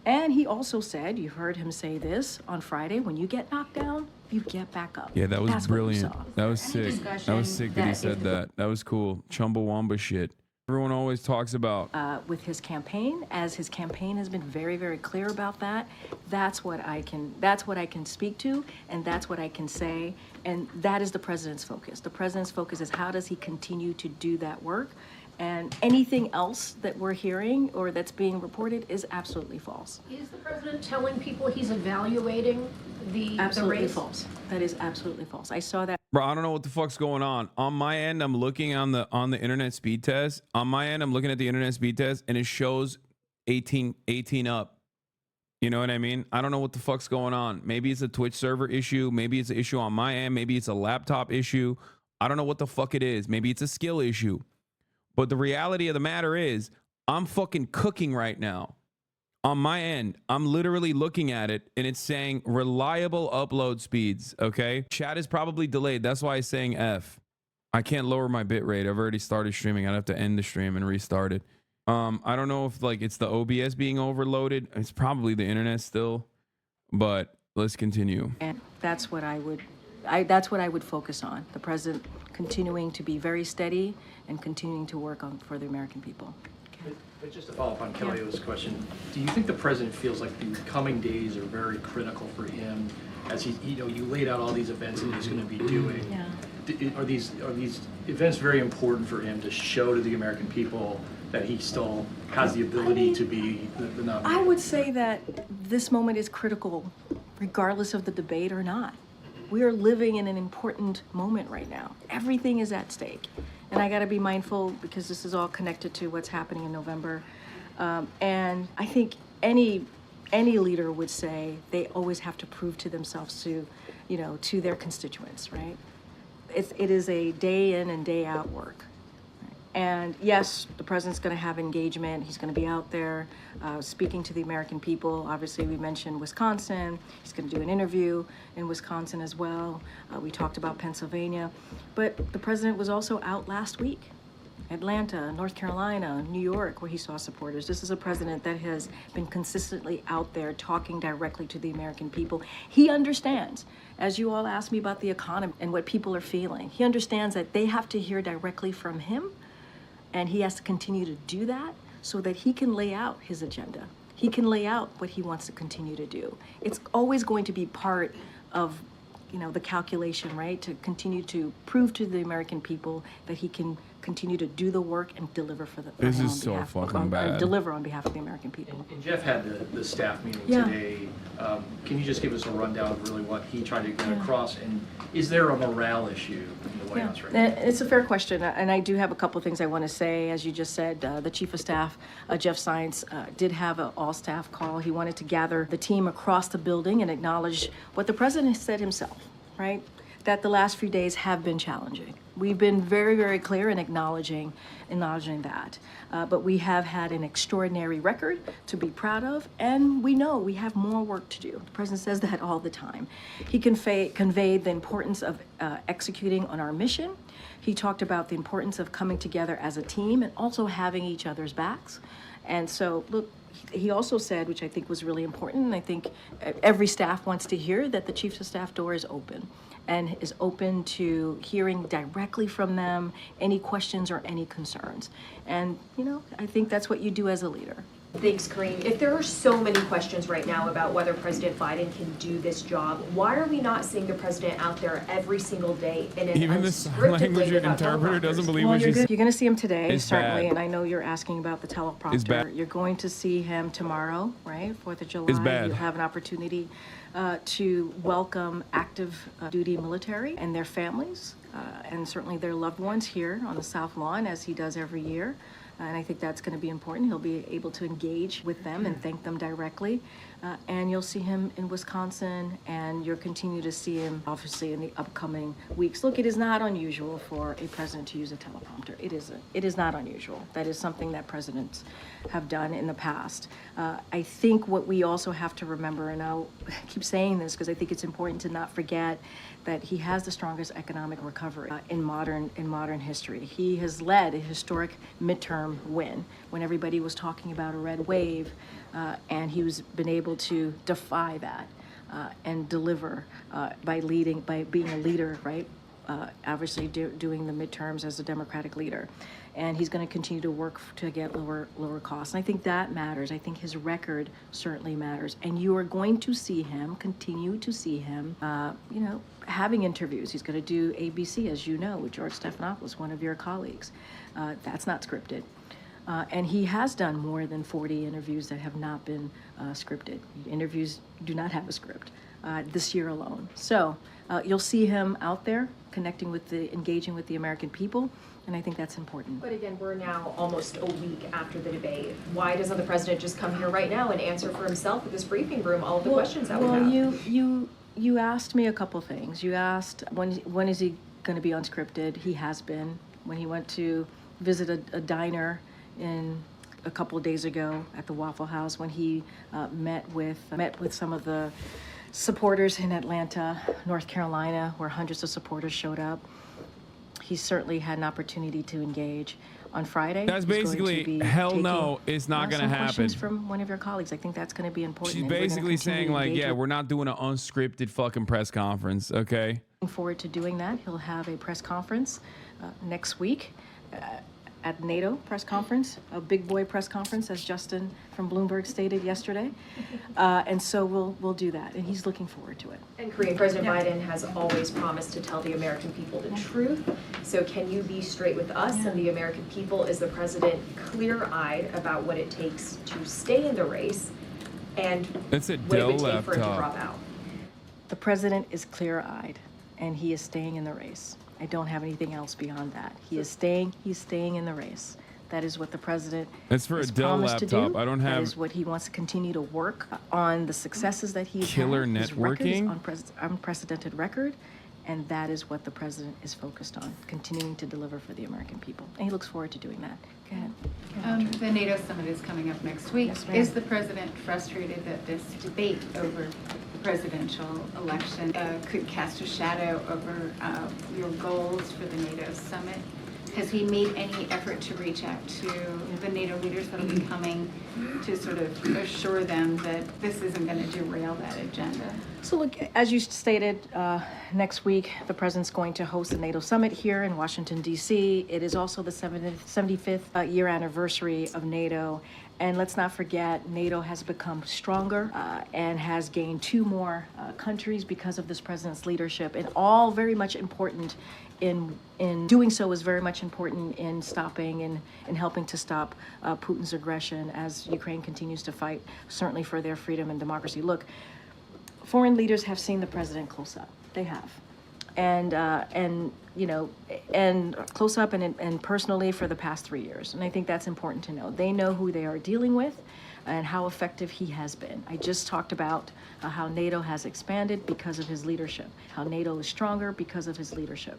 And he also said, you heard him say this on Friday, when you get knocked down, you get back up. Yeah, that was That's what you brilliant. saw. That was sick. That was sick that he said that. That was cool. Chumbawamba shit. Everyone always talks about with his campaign, as his campaign has been very, very clear about that. That's what I can speak to, and that's what I can say, and that is the president's focus. The president's focus is how does he continue to do that work, and anything else that we're hearing or that's being reported is absolutely false. Is the president telling people he's evaluating the Absolutely race? false. That is absolutely false. I saw that. Bro, I don't know what the fuck's going on. On my end, I'm looking on the internet speed test. On my end, I'm looking at the internet speed test and it shows 18 up. You know what I mean? I don't know what the fuck's going on. Maybe it's a Twitch server issue. Maybe it's an issue on my end. Maybe it's a laptop issue. I don't know what the fuck it is. Maybe it's a skill issue. But the reality of the matter is, I'm fucking cooking right now. On my end, I'm literally looking at it and it's saying reliable upload speeds, okay? Chat is probably delayed. That's why it's saying F. I can't lower my bit rate. I've already started streaming. I'd have to end the stream and restart it. I don't know if like it's the OBS being overloaded. It's probably the internet still, but let's continue. And that's what that's what I would focus on. The president continuing to be very steady and continuing to work on for the American people. But just to follow up on Kelly's question, do you think the president feels like the coming days are very critical for him as he, you laid out all these events that he's going to be doing? Yeah. Are these events very important for him to show to the American people that he still has the ability to be the nominee? I would say that this moment is critical, regardless of the debate or not. We are living in an important moment right now. Everything is at stake. And I got to be mindful because this is all connected to what's happening in November. And I think any leader would say they always have to prove to themselves to their constituents, right? It is a day in and day out work. And yes, the president's going to have engagement. He's going to be out there speaking to the American people. Obviously, we mentioned Wisconsin. He's going to do an interview in Wisconsin as well. We talked about Pennsylvania. But the president was also out last week. Atlanta, North Carolina, New York, where he saw supporters. This is a president that has been consistently out there talking directly to the American people. He understands, as you all asked me about the economy and what people are feeling, he understands that they have to hear directly from him. And he has to continue to do that so that he can lay out his agenda. He can lay out what he wants to continue to do. It's always going to be part of, the calculation, right? To continue to prove to the American people that he can continue to do the work and deliver for This is so fucking bad. Deliver on behalf of the American people. And Jeff had the staff meeting today. Can you just give us a rundown of really what he tried to get across? And is there a morale issue in the White House right now? It's a fair question, and I do have a couple of things I want to say. As you just said, the Chief of Staff, Jeff Zients, did have an all-staff call. He wanted to gather the team across the building and acknowledge what the president said himself, right? That the last few days have been challenging. We've been very, very clear in acknowledging that. But we have had an extraordinary record to be proud of, and we know we have more work to do. The president says that all the time. He conveyed the importance of executing on our mission. He talked about the importance of coming together as a team and also having each other's backs. And so, look, he also said, which I think was really important, and I think every staff wants to hear, that the Chief of Staff door is open and is open to hearing directly from them any questions or any concerns. And, I think that's what you do as a leader. Thanks, Kareem. If there are so many questions right now about whether President Biden can do this job, why are we not seeing the president out there every single day in an Even the sign unscripted language way without interpreter doesn't teleprompters? believe Well, what you're she's going to see him today, It's certainly, bad. and I know you're asking about the teleprompter. bad. You're going to see him tomorrow, right? 4th of July. It's bad. You'll have an opportunity to welcome active duty military and their families, and certainly their loved ones here on the South Lawn, as he does every year. And I think that's going to be important. He'll be able to engage with them and thank them directly. And you'll see him in Wisconsin, and you'll continue to see him, obviously, in the upcoming weeks. Look, it is not unusual for a president to use a teleprompter. It isn't. It is not unusual. That is something that presidents have done in the past. I think what we also have to remember, and I'll keep saying this because I think it's important to not forget, that he has the strongest economic recovery in modern history. He has led a historic midterm win when everybody was talking about a red wave, and he's been able to defy that and deliver by being a leader, right? Obviously doing the midterms as a Democratic leader. And he's going to continue to work to get lower costs. And I think that matters. I think his record certainly matters. And you are going to continue to see him, having interviews. He's going to do ABC, as you know, with George Stephanopoulos, one of your colleagues. That's not scripted. And he has done more than 40 interviews that have not been scripted. Interviews do not have a script. this year alone. So you'll see him out there engaging with the American people, and I think that's important. But again, we're now almost a week after the debate. Why doesn't the president just come here right now and answer for himself at this briefing room all of the questions that we have? Well, you asked me a couple things. You asked when is he going to be unscripted? He has been. When he went to visit a diner a couple of days ago at the Waffle House, when he met with some of the supporters in Atlanta, North Carolina, where hundreds of supporters showed up. He certainly had an opportunity to engage. On Friday, That's basically hell no, it's not going to happen. Questions from one of your colleagues. I think that's going to be important. She's basically saying like, yeah, we're not doing an unscripted fucking press conference, okay? Looking forward to doing that. He'll have a press conference next week at NATO press conference, a big boy press conference, as Justin from Bloomberg stated yesterday. And so we'll do that, and he's looking forward to it. And Korean President Biden has always promised to tell the American people the truth. So can you be straight with us and the American people? Is the president clear-eyed about what it takes to stay in the race, and That's a what it would Dell take for him to laptop. drop out? The president is clear-eyed, and he is staying in the race. I don't have anything else beyond that. He's staying in the race. That is what the president That's for a has Dell promised to laptop. do. I don't That have is what he wants to continue to work on, the successes that he's Killer had. His record is networking? unprecedented record, and that is what the president is focused on, continuing to deliver for the American people. And he looks forward to doing that. Go ahead. The NATO summit is coming up next week. Yes, ma'am. Is the president frustrated that this debate over the presidential election could cast a shadow over your goals for the NATO summit? Has he made any effort to reach out to the NATO leaders that will be coming to sort of assure them that this isn't going to derail that agenda? So look, as you stated, next week, the president's going to host the NATO summit here in Washington, D.C. It is also the 75th year anniversary of NATO. And let's not forget, NATO has become stronger and has gained 2 more countries because of this president's leadership, and all very much important in doing so is very much important in stopping and helping to stop Putin's aggression as Ukraine continues to fight, certainly for their freedom and democracy. Look, foreign leaders have seen the president close up. They have. And you know, and close up and personally for the past 3 years. And I think that's important to know. They know who they are dealing with and how effective he has been. I just talked about how NATO has expanded because of his leadership, how NATO is stronger because of his leadership.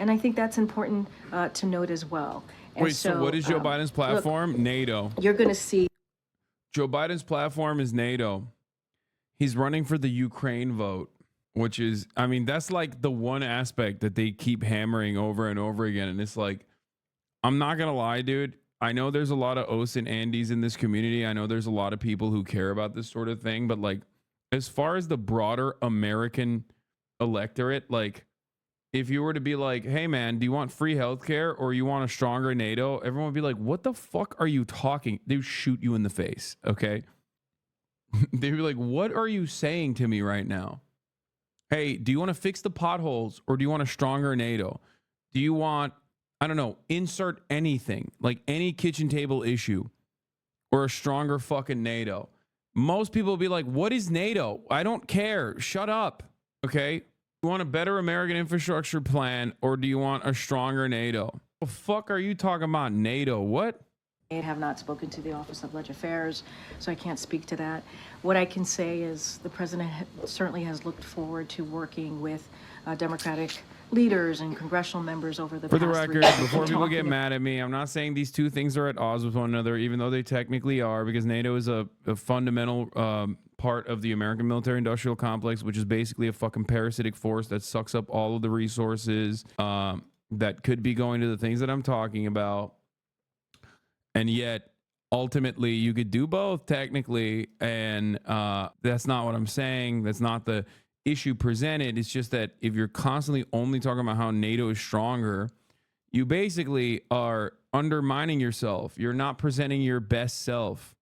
And I think that's important to note as well. And Wait, so what is Joe Biden's platform? Look, NATO. you're going to see. Joe Biden's platform is NATO. He's running for the Ukraine vote, which is, I mean, that's like the one aspect that they keep hammering over and over again. And it's like, I'm not going to lie, dude. I know there's a lot of Os and Andes in this community. I know there's a lot of people who care about this sort of thing. But like, as far as the broader American electorate, like, if you were to be like, hey, man, do you want free healthcare or you want a stronger NATO? Everyone would be like, what the fuck are you talking? They would shoot you in the face. Okay. They'd be like, what are you saying to me right now? Hey, do you want to fix the potholes or do you want a stronger NATO? Do you want, I don't know, insert anything, like any kitchen table issue or a stronger fucking NATO? Most people will be like, what is NATO? I don't care. Shut up. Okay. You want a better American infrastructure plan or do you want a stronger NATO? The fuck are you talking about NATO? What? I have not spoken to the Office of Legislative Affairs, so I can't speak to that. What I can say is the president certainly has looked forward to working with Democratic leaders and congressional members over the For past the 3 record, years. before people get Talking- mad at me, I'm not saying these two things are at odds with one another, even though they technically are, because NATO is a fundamental part of the American military-industrial complex, which is basically a fucking parasitic force that sucks up all of the resources that could be going to the things that I'm talking about. And yet, ultimately, you could do both technically, and that's not what I'm saying. That's not the issue presented. It's just that if you're constantly only talking about how NATO is stronger, you basically are undermining yourself. You're not presenting your best self.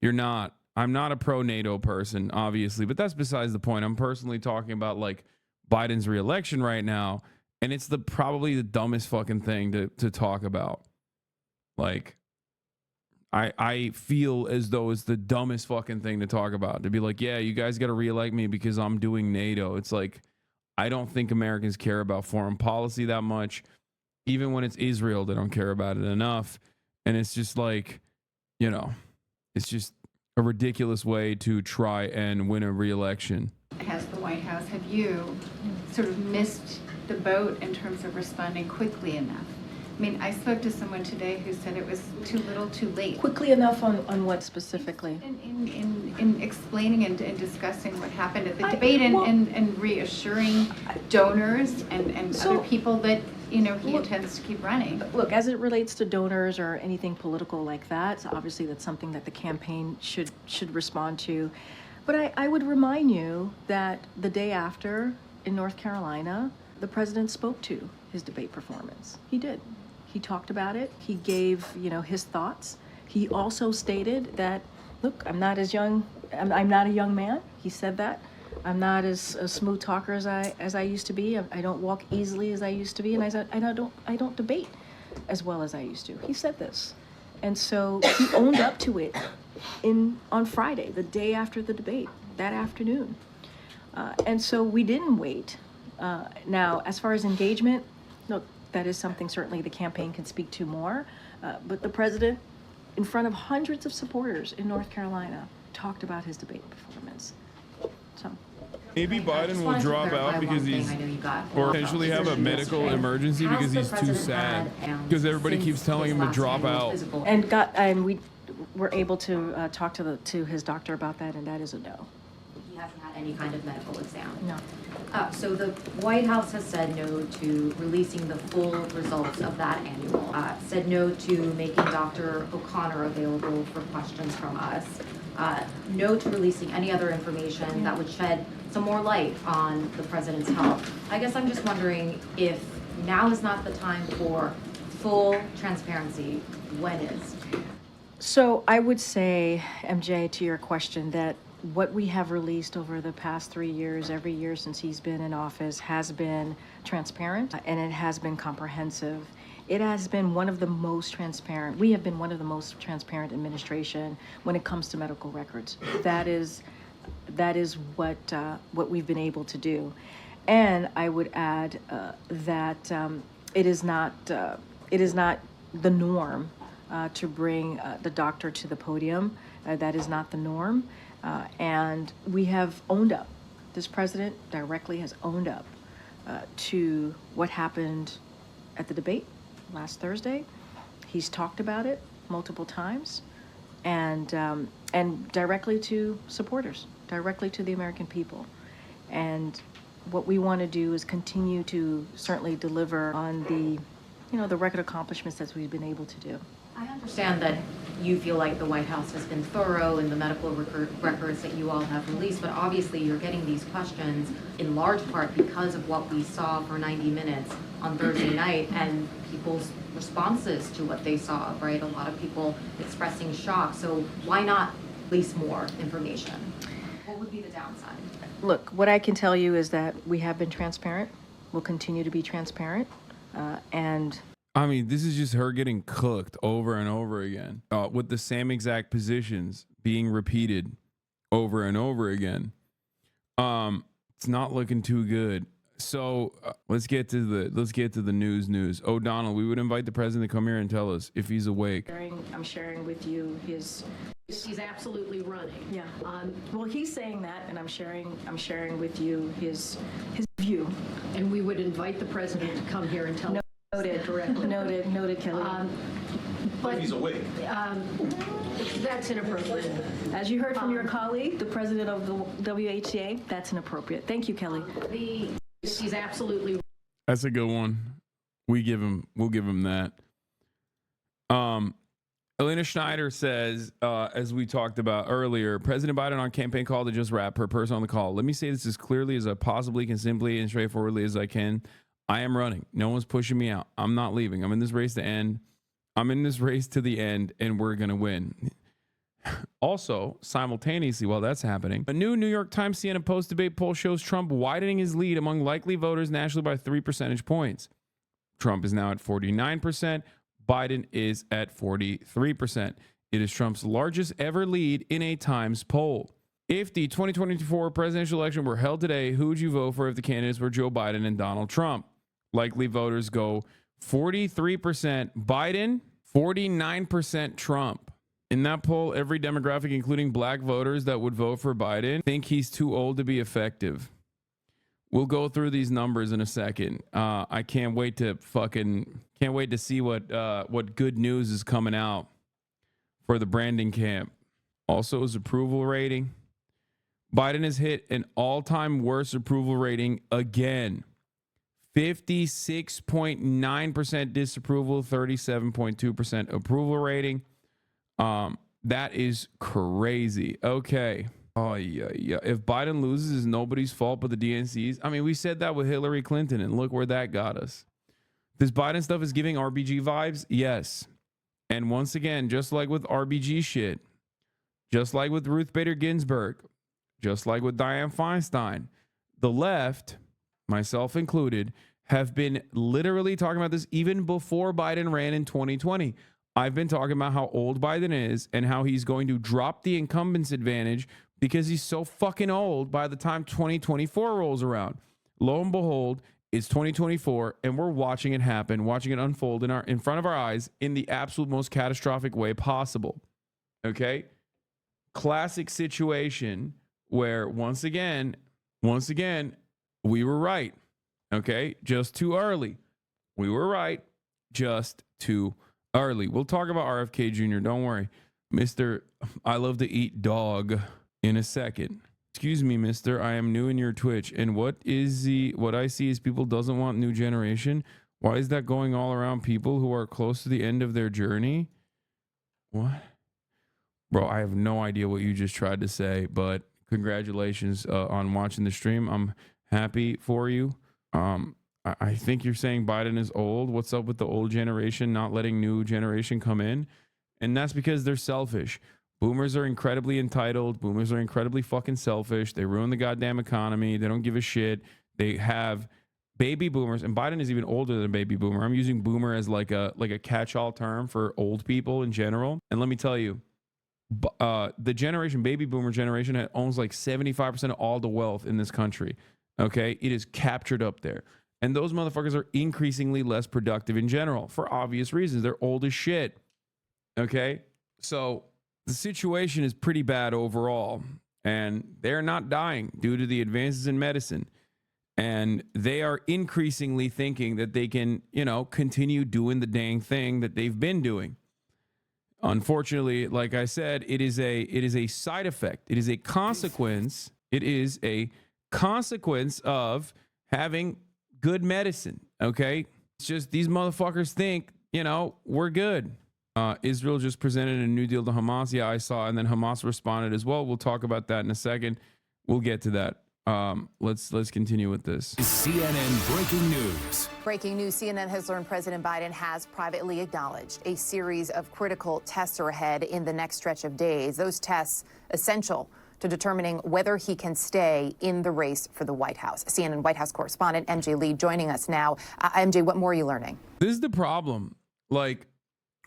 You're not. I'm not a pro-NATO person, obviously, but that's besides the point. I'm personally talking about like Biden's reelection right now, and it's probably the dumbest fucking thing to talk about. Like, I feel as though it's the dumbest fucking thing to talk about. To be like, yeah, you guys got to reelect me because I'm doing NATO. It's like, I don't think Americans care about foreign policy that much. Even when it's Israel, they don't care about it enough. And it's just like, you know, it's just a ridiculous way to try and win a reelection. Has the White House, have you sort of missed the boat in terms of responding quickly enough? I mean, I spoke to someone today who said it was too little too late. Quickly enough on what specifically? In explaining and discussing what happened at the debate well- and reassuring donors and So- other people that, you know, he intends to keep running. Look, as it relates to donors or anything political like that, so obviously that's something that the campaign should respond to. But I would remind you that the day after in North Carolina, the president spoke to his debate performance. He did. He talked about it. He gave, you know, his thoughts. He also stated that, look, I'm not as young. I'm not a young man. He said that. I'm not as a smooth talker as I used to be. I don't walk easily as I used to be, and I said I don't debate as well as I used to. He said this, and so he owned up to it on Friday, the day after the debate, that afternoon. And so we didn't wait. Now, as far as engagement, look, that is something certainly the campaign can speak to more. But the president, in front of hundreds of supporters in North Carolina, talked about his debate performance. So. Maybe Biden will drop out because he's, or potentially have a medical emergency because he's too sad. Because everybody keeps telling him to drop out. And we were able to talk to his doctor about that, and that is a no. He hasn't had any kind of medical exam. No. So the White House has said no to releasing the full results of that annual, said no to making Dr. O'Connor available for questions from us, no to releasing any other information that would shed some more light on the president's health. I guess I'm just wondering if now is not the time for full transparency. When is? So I would say, MJ, to your question, that what we have released over the past 3 years, every year since he's been in office, has been transparent and it has been comprehensive. It has been one of the most transparent. We have been one of the most transparent administration when it comes to medical records. That is what we've been able to do. And I would add that it is not the norm to bring the doctor to the podium. That is not the norm. And we have owned up. This president directly has owned up to what happened at the debate last Thursday. He's talked about it multiple times, and directly to supporters, directly to the American people. And what we want to do is continue to certainly deliver on the record accomplishments that we've been able to do. I understand that you feel like the White House has been thorough in the medical records that you all have released, but obviously you're getting these questions in large part because of what we saw for 90 minutes on Thursday night and people's responses to what they saw, right? A lot of people expressing shock. So why not release more information? What would be the downside? Look, what I can tell you is that we have been transparent. We'll continue to be transparent. And I mean, this is just her getting cooked over and over again with the same exact positions being repeated over and over again. It's not looking too good. So let's get to the news. O'Donnell, we would invite the president to come here and tell us if he's awake. I'm sharing with you his. He's absolutely running. Yeah. Well, he's saying that, and I'm sharing with you his view. And we would invite the president to come here and tell us correctly. Noted, Kelly. But he's awake. That's inappropriate. As you heard from your colleague, the president of the WHCA, that's inappropriate. Thank you, Kelly. He's absolutely. That's a good one. We'll give him that. Elena Schneider says, as we talked about earlier, President Biden on campaign call to just wrap per person on the call. Let me say this as clearly as I possibly can, simply and straightforwardly as I can. I am running. No one's pushing me out. I'm not leaving. I'm in this race to end. I'm in this race to the end, and we're going to win. Also, simultaneously, while that's happening, a new New York Times CNN post-debate poll shows Trump widening his lead among likely voters nationally by 3 percentage points. Trump is now at 49%. Biden is at 43%. It is Trump's largest ever lead in a Times poll. If the 2024 presidential election were held today, who would you vote for if the candidates were Joe Biden and Donald Trump? Likely voters go 43% Biden, 49% Trump. In that poll, every demographic, including black voters that would vote for Biden, think he's too old to be effective. We'll go through these numbers in a second. I can't wait to see what good news is coming out for the Brandon camp. Also, his approval rating. Biden has hit an all-time worst approval rating again. 56.9% disapproval, 37.2% approval rating. That is crazy. Okay. Oh, yeah. If Biden loses, it's nobody's fault but the DNC's. I mean, we said that with Hillary Clinton, and look where that got us. This Biden stuff is giving RBG vibes? Yes. And once again, just like with RBG shit, just like with Ruth Bader Ginsburg, just like with Dianne Feinstein, the left, myself included, have been literally talking about this even before Biden ran in 2020. I've been talking about how old Biden is and how he's going to drop the incumbents advantage because he's so fucking old by the time 2024 rolls around. Lo and behold, it's 2024 and we're watching it happen, watching it unfold in front of our eyes in the absolute most catastrophic way possible. Okay? Classic situation where once again, we were right. Okay? Just too early. We were right. Just too early. We'll talk about RFK Jr. Don't worry. Mr. I love to eat dog in a second. Excuse me, mister. I am new in your Twitch. And what I see is people doesn't want new generation. Why is that going all around people who are close to the end of their journey? What? Bro, I have no idea what you just tried to say, but congratulations on watching the stream. I'm happy for you. I think you're saying Biden is old. What's up with the old generation not letting new generation come in? And that's because they're selfish. Boomers are incredibly entitled. Boomers are incredibly fucking selfish. They ruin the goddamn economy. They don't give a shit. They have baby boomers, and Biden is even older than a baby boomer. I'm using boomer as like a catch-all term for old people in general. And let me tell you, the generation, baby boomer generation, owns like 75% of all the wealth in this country. Okay? It is captured up there. And those motherfuckers are increasingly less productive in general for obvious reasons. They're old as shit. Okay? So the situation is pretty bad overall, and they're not dying due to the advances in medicine. And they are increasingly thinking that they can, continue doing the dang thing that they've been doing. Unfortunately, like I said, it is a side effect. It is a consequence. It is a consequence of having good medicine. Okay? It's just these motherfuckers think, we're good. Israel just presented a new deal to Hamas. Yeah, I saw. And then Hamas responded as well. We'll talk about that in a second. We'll get to that. Let's continue with this. CNN breaking news. Breaking news, CNN has learned President Biden has privately acknowledged a series of critical tests are ahead in the next stretch of days. Those tests essential to determining whether he can stay in the race for the White House. CNN White House correspondent MJ Lee joining us now. MJ, what more are you learning? This is the problem. Like,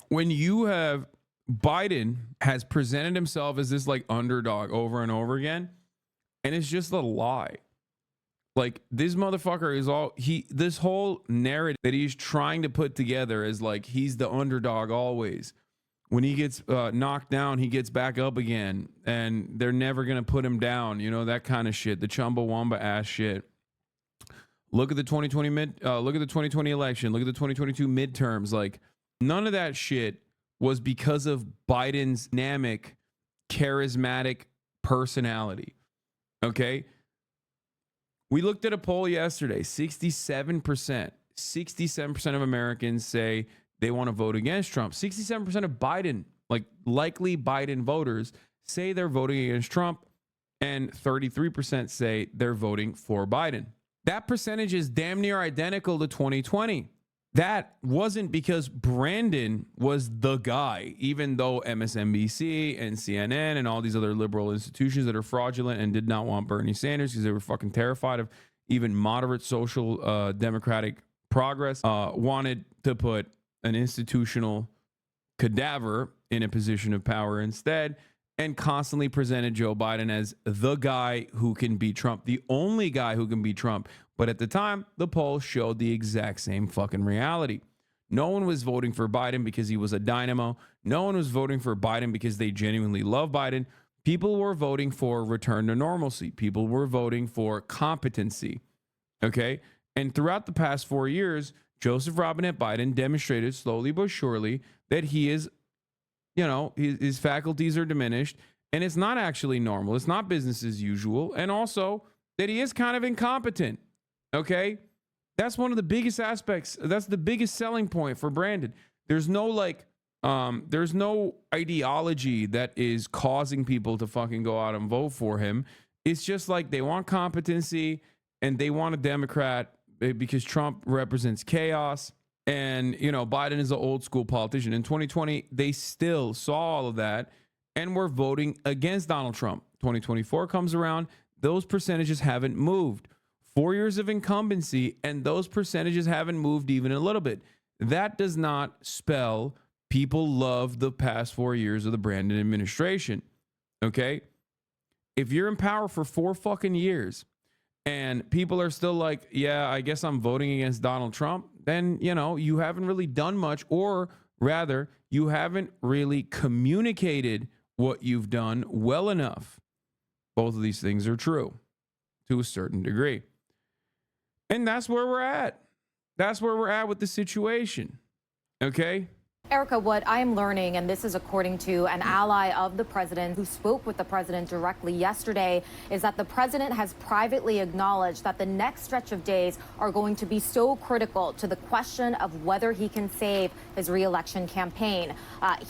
when you have Biden has presented himself as this like underdog over and over again, and it's just a lie. Like, this motherfucker is this whole narrative that he's trying to put together is like he's the underdog always. When he gets knocked down, he gets back up again, and they're never gonna put him down. That kind of shit, the Chumbawamba ass shit. Look at the 2020 look at the 2020 election. Look at the 2022 midterms. Like, none of that shit was because of Biden's dynamic, charismatic personality. Okay? We looked at a poll yesterday. 67% of Americans say they want to vote against Trump. 67% of Biden, likely Biden voters, say they're voting against Trump, and 33% say they're voting for Biden. That percentage is damn near identical to 2020. That wasn't because Brandon was the guy, even though MSNBC and CNN and all these other liberal institutions that are fraudulent and did not want Bernie Sanders because they were fucking terrified of even moderate social democratic progress, wanted to put an institutional cadaver in a position of power instead, and constantly presented Joe Biden as the guy who can beat Trump, the only guy who can beat Trump. But at the time, the polls showed the exact same fucking reality. No one was voting for Biden because he was a dynamo. No one was voting for Biden because they genuinely love Biden. People were voting for return to normalcy. People were voting for competency. Okay. And throughout the past 4 years, Joseph Robinette Biden demonstrated slowly but surely that he is, you know, his faculties are diminished and it's not actually normal. It's not business as usual. And also that he is kind of incompetent. Okay. That's one of the biggest aspects. That's the biggest selling point for Brandon. There's no there's no ideology that is causing people to fucking go out and vote for him. It's just like they want competency and they want a Democrat because Trump represents chaos. And, you know, Biden is an old school politician. In 2020, they still saw all of that and were voting against Donald Trump. 2024 comes around. Those percentages haven't moved. 4 years of incumbency, and those percentages haven't moved even a little bit. That does not spell people love the past 4 years of the Brandon administration. Okay? If you're in power for 4 fucking years and people are still like, yeah, I guess I'm voting against Donald Trump, then, you know, you haven't really done much, or rather, you haven't really communicated what you've done well enough. Both of these things are true to a certain degree. And that's where we're at. That's where we're at with the situation. Okay? Erica, what I'm learning, and this is according to an ally of the president who spoke with the president directly yesterday, is that the president has privately acknowledged that the next stretch of days are going to be so critical to the question of whether he can save his re-election campaign.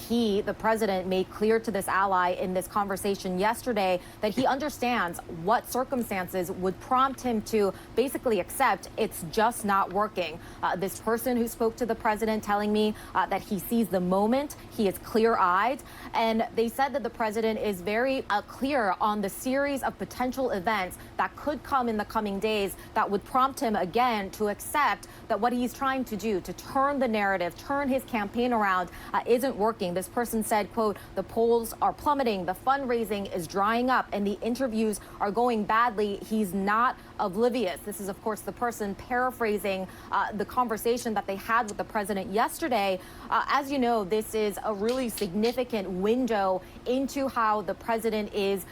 The president, made clear to this ally in this conversation yesterday that he understands what circumstances would prompt him to basically accept it's just not working. This person who spoke to the president telling me that he sees the moment, he is clear-eyed, and they said that the president is very clear on the series of potential events that could come in the coming days that would prompt him again to accept that what he's trying to do to turn the narrative, turn his campaign around, isn't working. This person said, quote, the polls are plummeting, the fundraising is drying up, and the interviews are going badly. He's not oblivious. This is, of course, the person paraphrasing the conversation that they had with the president yesterday. As you know, this is a really significant window into how the president is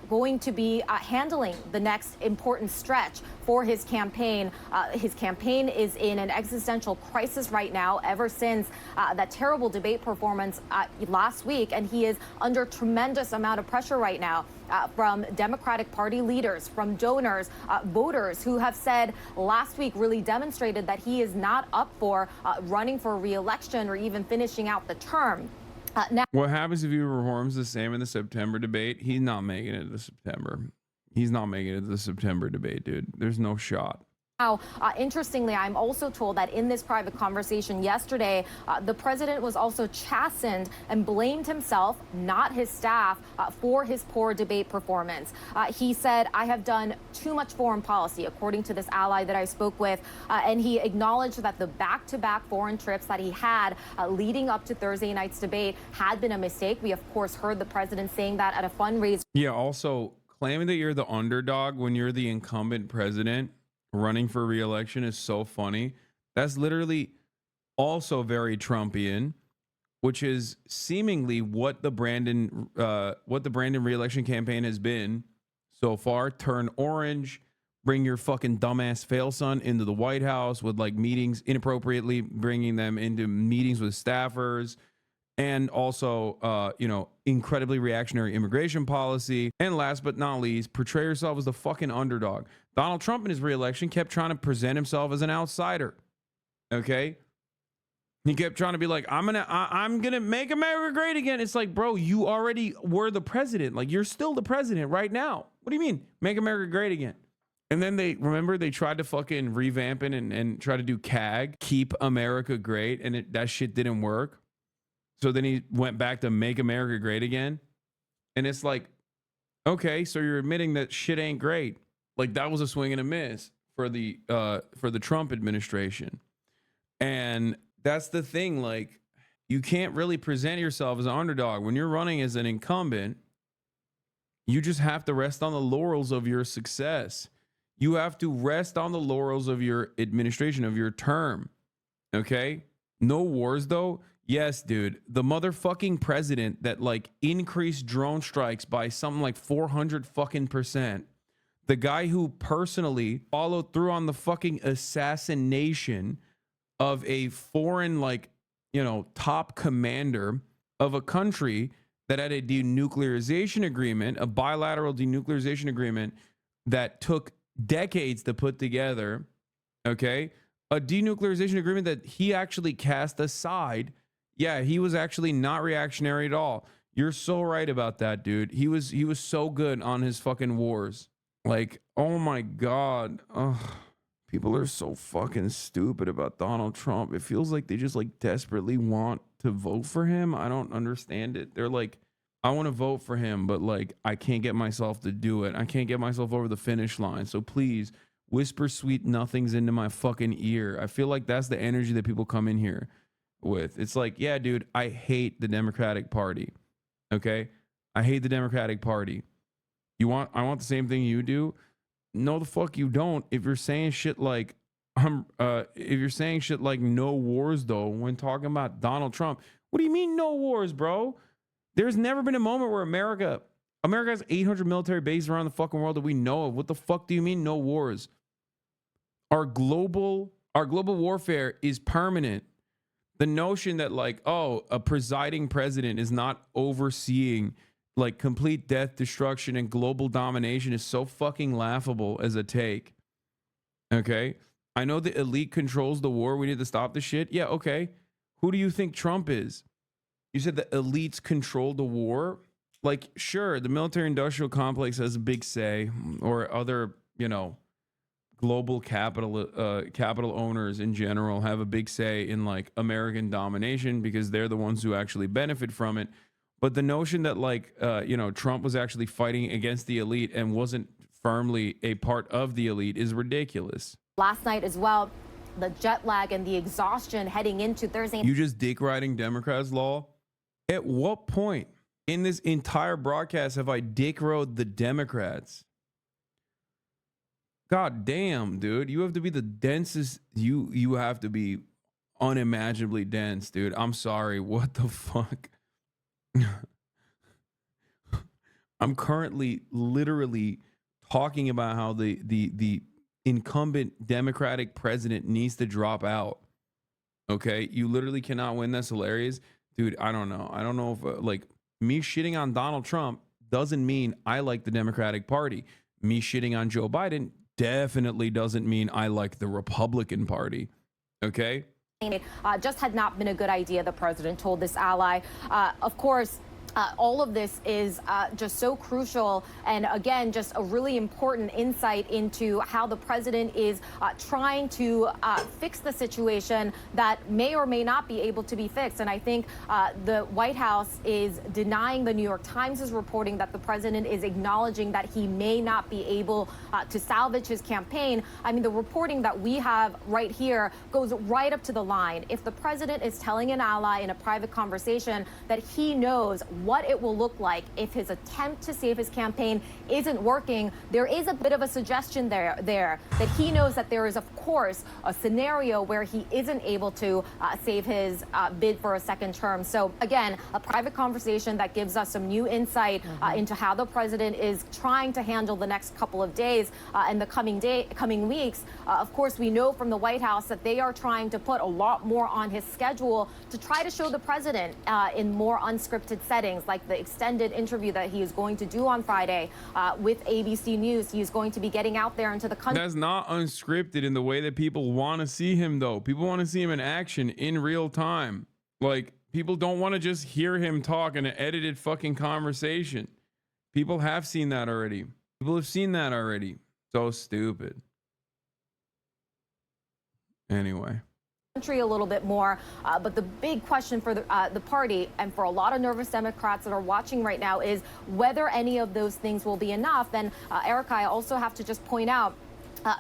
going to be handling the next important stretch for his campaign. His campaign is in an existential crisis right now ever since that terrible debate performance last week, and he is under tremendous amount of pressure right now from Democratic Party leaders, from donors, voters who have said last week, really demonstrated that he is not up for running for re-election or even finishing out the term. Now, what happens if he performs the same in the September debate? He's not making it to September. He's not making it to the September debate, dude. There's no shot. Now, interestingly, I'm also told that in this private conversation yesterday, the president was also chastened and blamed himself, not his staff, for his poor debate performance. He said, I have done too much foreign policy, according to this ally that I spoke with, and he acknowledged that the back-to-back foreign trips that he had leading up to Thursday night's debate had been a mistake. We, of course, heard the president saying that at a fundraiser. Yeah, also claiming that you're the underdog when you're the incumbent president running for re-election is so funny. That's literally also very Trumpian, which is seemingly what the Brandon re-election campaign has been so far. Turn orange, bring your fucking dumbass fail son into the White House with like meetings, inappropriately bringing them into meetings with staffers, and also incredibly reactionary immigration policy. And last but not least, portray yourself as the fucking underdog. Donald Trump in his re-election kept trying to present himself as an outsider. Okay? He kept trying to be like, I'm gonna make America great again. It's like, bro, you already were the president. Like, you're still the president right now. What do you mean? Make America great again. And then they tried to fucking revamp it and try to do CAG, keep America great, and that shit didn't work. So then he went back to make America great again. And it's like, okay, so you're admitting that shit ain't great. Like, that was a swing and a miss for the Trump administration. And that's the thing. Like, you can't really present yourself as an underdog. When you're running as an incumbent, you just have to rest on the laurels of your success. You have to rest on the laurels of your administration, of your term. Okay? No wars, though. Yes, dude. The motherfucking president that like increased drone strikes by something like 400%. The guy who personally followed through on the fucking assassination of a foreign, like, you know, top commander of a country that had a denuclearization agreement, a bilateral denuclearization agreement that took decades to put together. Okay? A denuclearization agreement that he actually cast aside. Yeah, he was actually not reactionary at all. You're so right about that, dude. He was so good on his fucking wars. Like, oh my God. Ugh. People are so fucking stupid about Donald Trump. It feels like they just like desperately want to vote for him. I don't understand it. They're like, I want to vote for him, but like, I can't get myself to do it. I can't get myself over the finish line. So please whisper sweet nothings into my fucking ear. I feel like that's the energy that people come in here with. It's like, yeah, dude, I hate the Democratic Party. Okay? I hate the Democratic Party. I want the same thing you do. No, the fuck you don't. If you're saying shit like if you're saying shit like no wars though when talking about Donald Trump, what do you mean no wars, bro? There's never been a moment where America has 800 military bases around the fucking world that we know of. What the fuck do you mean no wars? Our global warfare is permanent. The notion that like, oh, a presiding president is not overseeing like complete death, destruction, and global domination is so fucking laughable as a take. Okay? I know the elite controls the war. We need to stop the shit. Yeah, okay. Who do you think Trump is? You said the elites control the war? Like, sure, the military-industrial complex has a big say, or other, you know, global capital owners in general have a big say in like American domination because they're the ones who actually benefit from it. But the notion that like, you know, Trump was actually fighting against the elite and wasn't firmly a part of the elite is ridiculous. Last night as well, the jet lag and the exhaustion heading into Thursday. You just dick riding Democrats, law? At what point in this entire broadcast have I dick rode the Democrats? God damn, dude. You have to be the densest. You have to be unimaginably dense, dude. I'm sorry. What the fuck? I'm currently literally talking about how the incumbent Democratic president needs to drop out. Okay? You literally cannot win. That's hilarious. Dude, I don't know. I don't know if like me shitting on Donald Trump doesn't mean I like the Democratic Party. Me shitting on Joe Biden definitely doesn't mean I like the Republican Party. Okay? Just had not been a good idea, the president told this ally. Of course, all of this is just so crucial, and again, just a really important insight into how the president is trying to fix the situation that may or may not be able to be fixed. And I think the White House is denying the New York Times' reporting that the president is acknowledging that he may not be able to salvage his campaign. I mean, the reporting that we have right here goes right up to the line. If the president is telling an ally in a private conversation that he knows what it will look like if his attempt to save his campaign isn't working, there is a bit of a suggestion there that he knows that there is, of course, a scenario where he isn't able to save his bid for a second term. So again, a private conversation that gives us some new insight into how the president is trying to handle the next couple of days and the coming weeks. Of course, we know from the White House that they are trying to put a lot more on his schedule to try to show the president in more unscripted settings, like the extended interview that he is going to do on Friday with ABC News. He is going to be getting out there into the country. That's not unscripted in the way that people want to see him, though. People want to see him in action in real time. Like, people don't want to just hear him talk in an edited fucking conversation. People have seen that already. People have seen that already. So stupid. Anyway. Country a little bit more, but the big question for the party and for a lot of nervous Democrats that are watching right now is whether any of those things will be enough. And Erica, I also have to just point out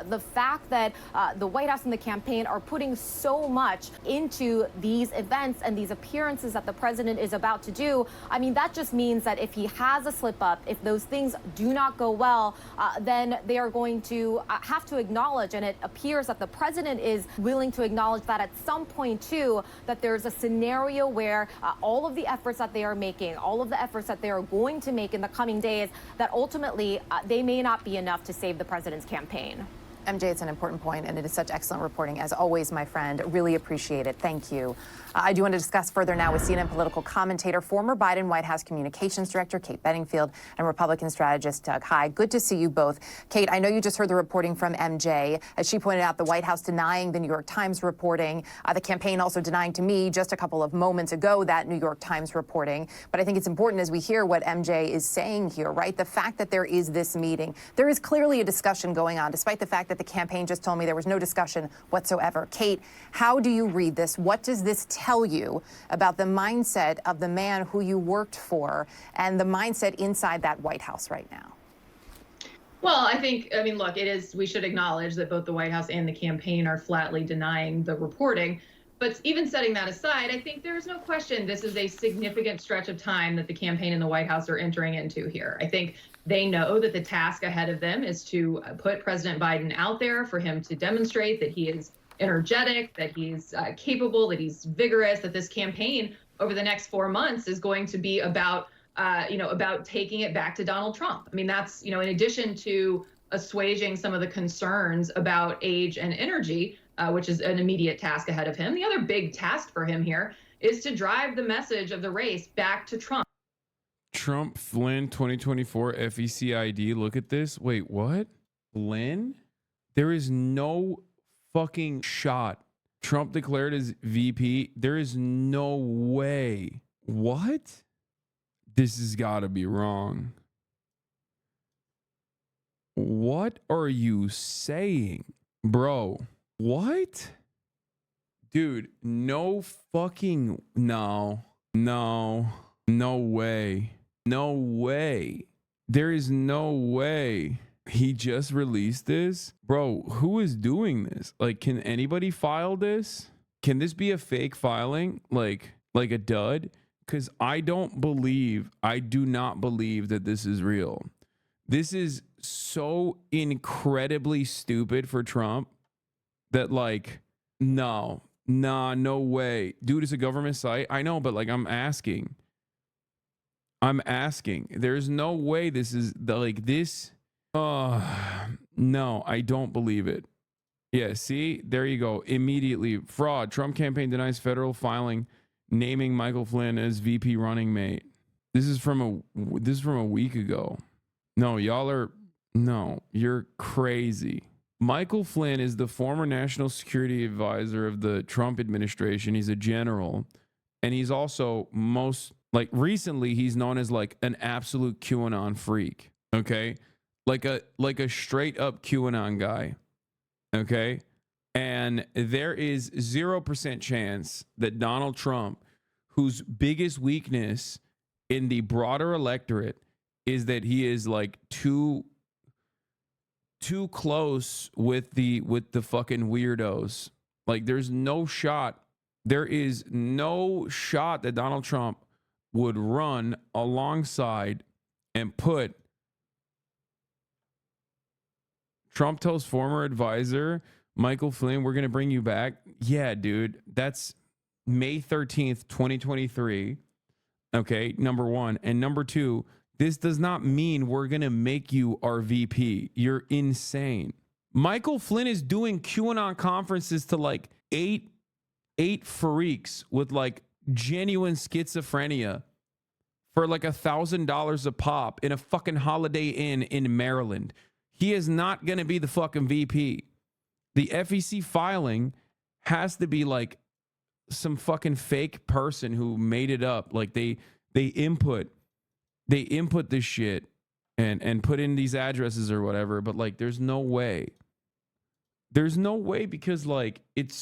The fact that the White House and the campaign are putting so much into these events and these appearances that the president is about to do, I mean, that just means that if he has a slip up, if those things do not go well, then they are going to have to acknowledge, and it appears that the president is willing to acknowledge that at some point, too, that there's a scenario where all of the efforts that they are making, all of the efforts that they are going to make in the coming days, that ultimately they may not be enough to save the president's campaign. MJ, it's an important point, and it is such excellent reporting, as always, my friend. Really appreciate it. Thank you. I do want to discuss further now with CNN political commentator, former Biden White House Communications Director Kate Bedingfield, and Republican strategist Doug Heye. Good to see you both. Kate, I know you just heard the reporting from MJ. As she pointed out, the White House denying the New York Times reporting, the campaign also denying to me just a couple of moments ago that New York Times reporting. But I think it's important as we hear what MJ is saying here, right? The fact that there is this meeting, there is clearly a discussion going on, despite the fact that the campaign just told me there was no discussion whatsoever. Kate, how do you read this? What does this tell you about the mindset of the man who you worked for and the mindset inside that White House right now? Well, I mean, look, we should acknowledge that both the White House and the campaign are flatly denying the reporting. But even setting that aside, I think there is no question this is a significant stretch of time that the campaign and the White House are entering into here. I think they know that the task ahead of them is to put President Biden out there for him to demonstrate that he is energetic, that he's capable, that he's vigorous, that this campaign over the next 4 months is going to be about, about taking it back to Donald Trump. I mean, that's, in addition to assuaging some of the concerns about age and energy, which is an immediate task ahead of him. The other big task for him here is to drive the message of the race back to Trump. Trump, Flynn, 2024 FEC ID. Look at this. Wait, what? Flynn? There is no fucking shot. Trump declared as VP. There is no way. What? This has got to be wrong. What are you saying? Bro, what? Dude, no fucking, no way. No way. There is no way. He just released this? Bro, who is doing this? Like, can anybody file this? Can this be a fake filing? Like a dud? Because I do not believe that this is real. This is so incredibly stupid for Trump that, like, no way. Dude, it's a government site. I know, but like, I'm asking. There's no way this is this. No, I don't believe it. Yeah, see, there you go. Immediately, fraud. Trump campaign denies federal filing naming Michael Flynn as VP running mate. This is from a week ago. No, you're crazy. Michael Flynn is the former national security advisor of the Trump administration. He's a general, and he's also recently he's known as like an absolute QAnon freak. Okay. Like a straight up QAnon guy. Okay. And there is 0% chance that Donald Trump, whose biggest weakness in the broader electorate is that he is like too close with the fucking weirdos. Like, there's no shot. There is no shot that Donald Trump would run alongside and put Trump tells former advisor Michael Flynn, we're going to bring you back. Yeah, dude, that's May 13th, 2023. Okay, number one. And number two, this does not mean we're going to make you our VP. You're insane. Michael Flynn is doing QAnon conferences to like eight freaks with like genuine schizophrenia for like $1,000 a pop in a fucking Holiday Inn in Maryland. He is not going to be the fucking VP. The FEC filing has to be like some fucking fake person who made it up. Like they input this shit and put in these addresses or whatever. But like, there's no way. There's no way, because like it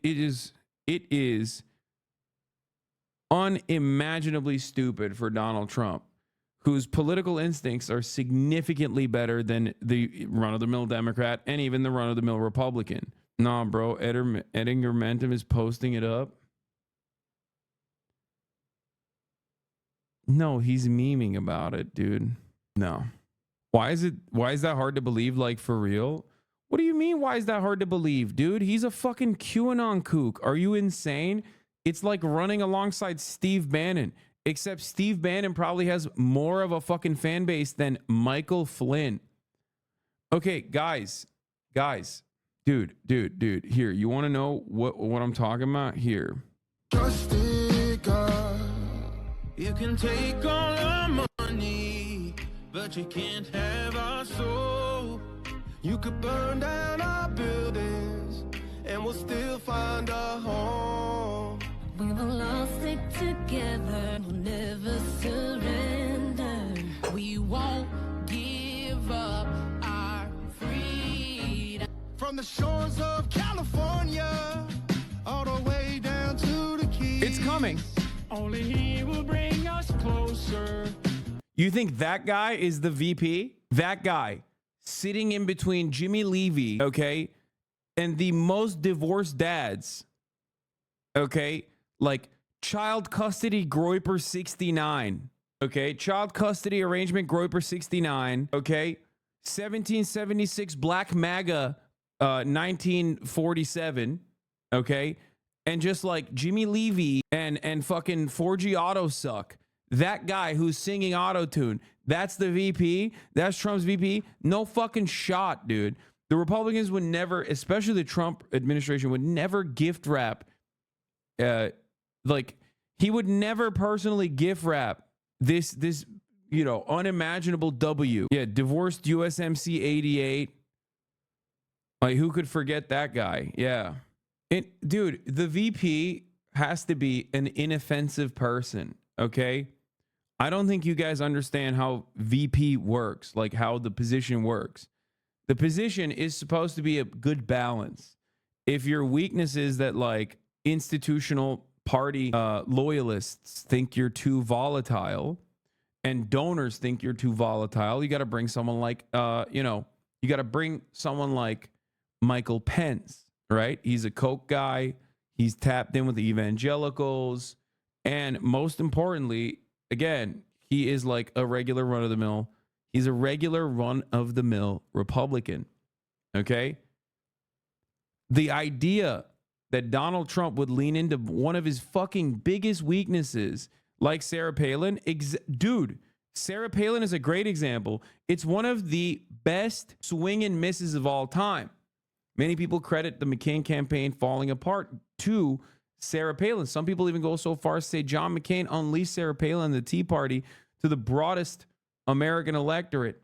is unimaginably stupid for Donald Trump, whose political instincts are significantly better than the run-of-the-mill Democrat and even the run-of-the-mill Republican. Nah, bro, Edinger Mentum is posting it up. No, he's memeing about it, dude. No. Why is that hard to believe? Like, for real? What do you mean, why is that hard to believe, dude? He's a fucking QAnon kook. Are you insane? It's like running alongside Steve Bannon, except Steve Bannon probably has more of a fucking fan base than Michael Flynn. Okay, guys, dude, here, you want to know what I'm talking about? Here. You can take all our money, but you can't have our soul. You could burn down our buildings, and we'll still find a home. We will all stick together, we'll never surrender. We won't give up our freedom. From the shores of California, all the way down to the Keys. It's coming. Only he will bring us closer. You think that guy is the VP? That guy sitting in between Jimmy Levy, okay, and the most divorced dads, okay, like child custody Groyper 69, okay, child custody arrangement Groyper 69, okay, 1776 Black MAGA 1947, okay, and just like Jimmy Levy and fucking 4G Auto Suck, that guy who's singing auto-tune, that's the VP, that's Trump's VP. No fucking shot, dude. The Republicans would never, especially the Trump administration, would never gift wrap, like he would never personally gift wrap this you know, unimaginable W. Yeah, divorced USMC 88. Like, who could forget that guy? Yeah. Dude, the VP has to be an inoffensive person, okay? I don't think you guys understand how VP works, like how the position works. The position is supposed to be a good balance. If your weakness is that, like, institutional party loyalists think you're too volatile and donors think you're too volatile, you got to bring someone like, you got to bring someone like Michael Pence. Right? He's a Coke guy. He's tapped in with the evangelicals. And most importantly, again, he is like a regular run-of-the-mill. He's a regular run-of-the-mill Republican. Okay? The idea that Donald Trump would lean into one of his fucking biggest weaknesses, like Sarah Palin. Dude, Sarah Palin is a great example. It's one of the best swing and misses of all time. Many people credit the McCain campaign falling apart to Sarah Palin. Some people even go so far as to say John McCain unleashed Sarah Palin and the Tea Party to the broadest American electorate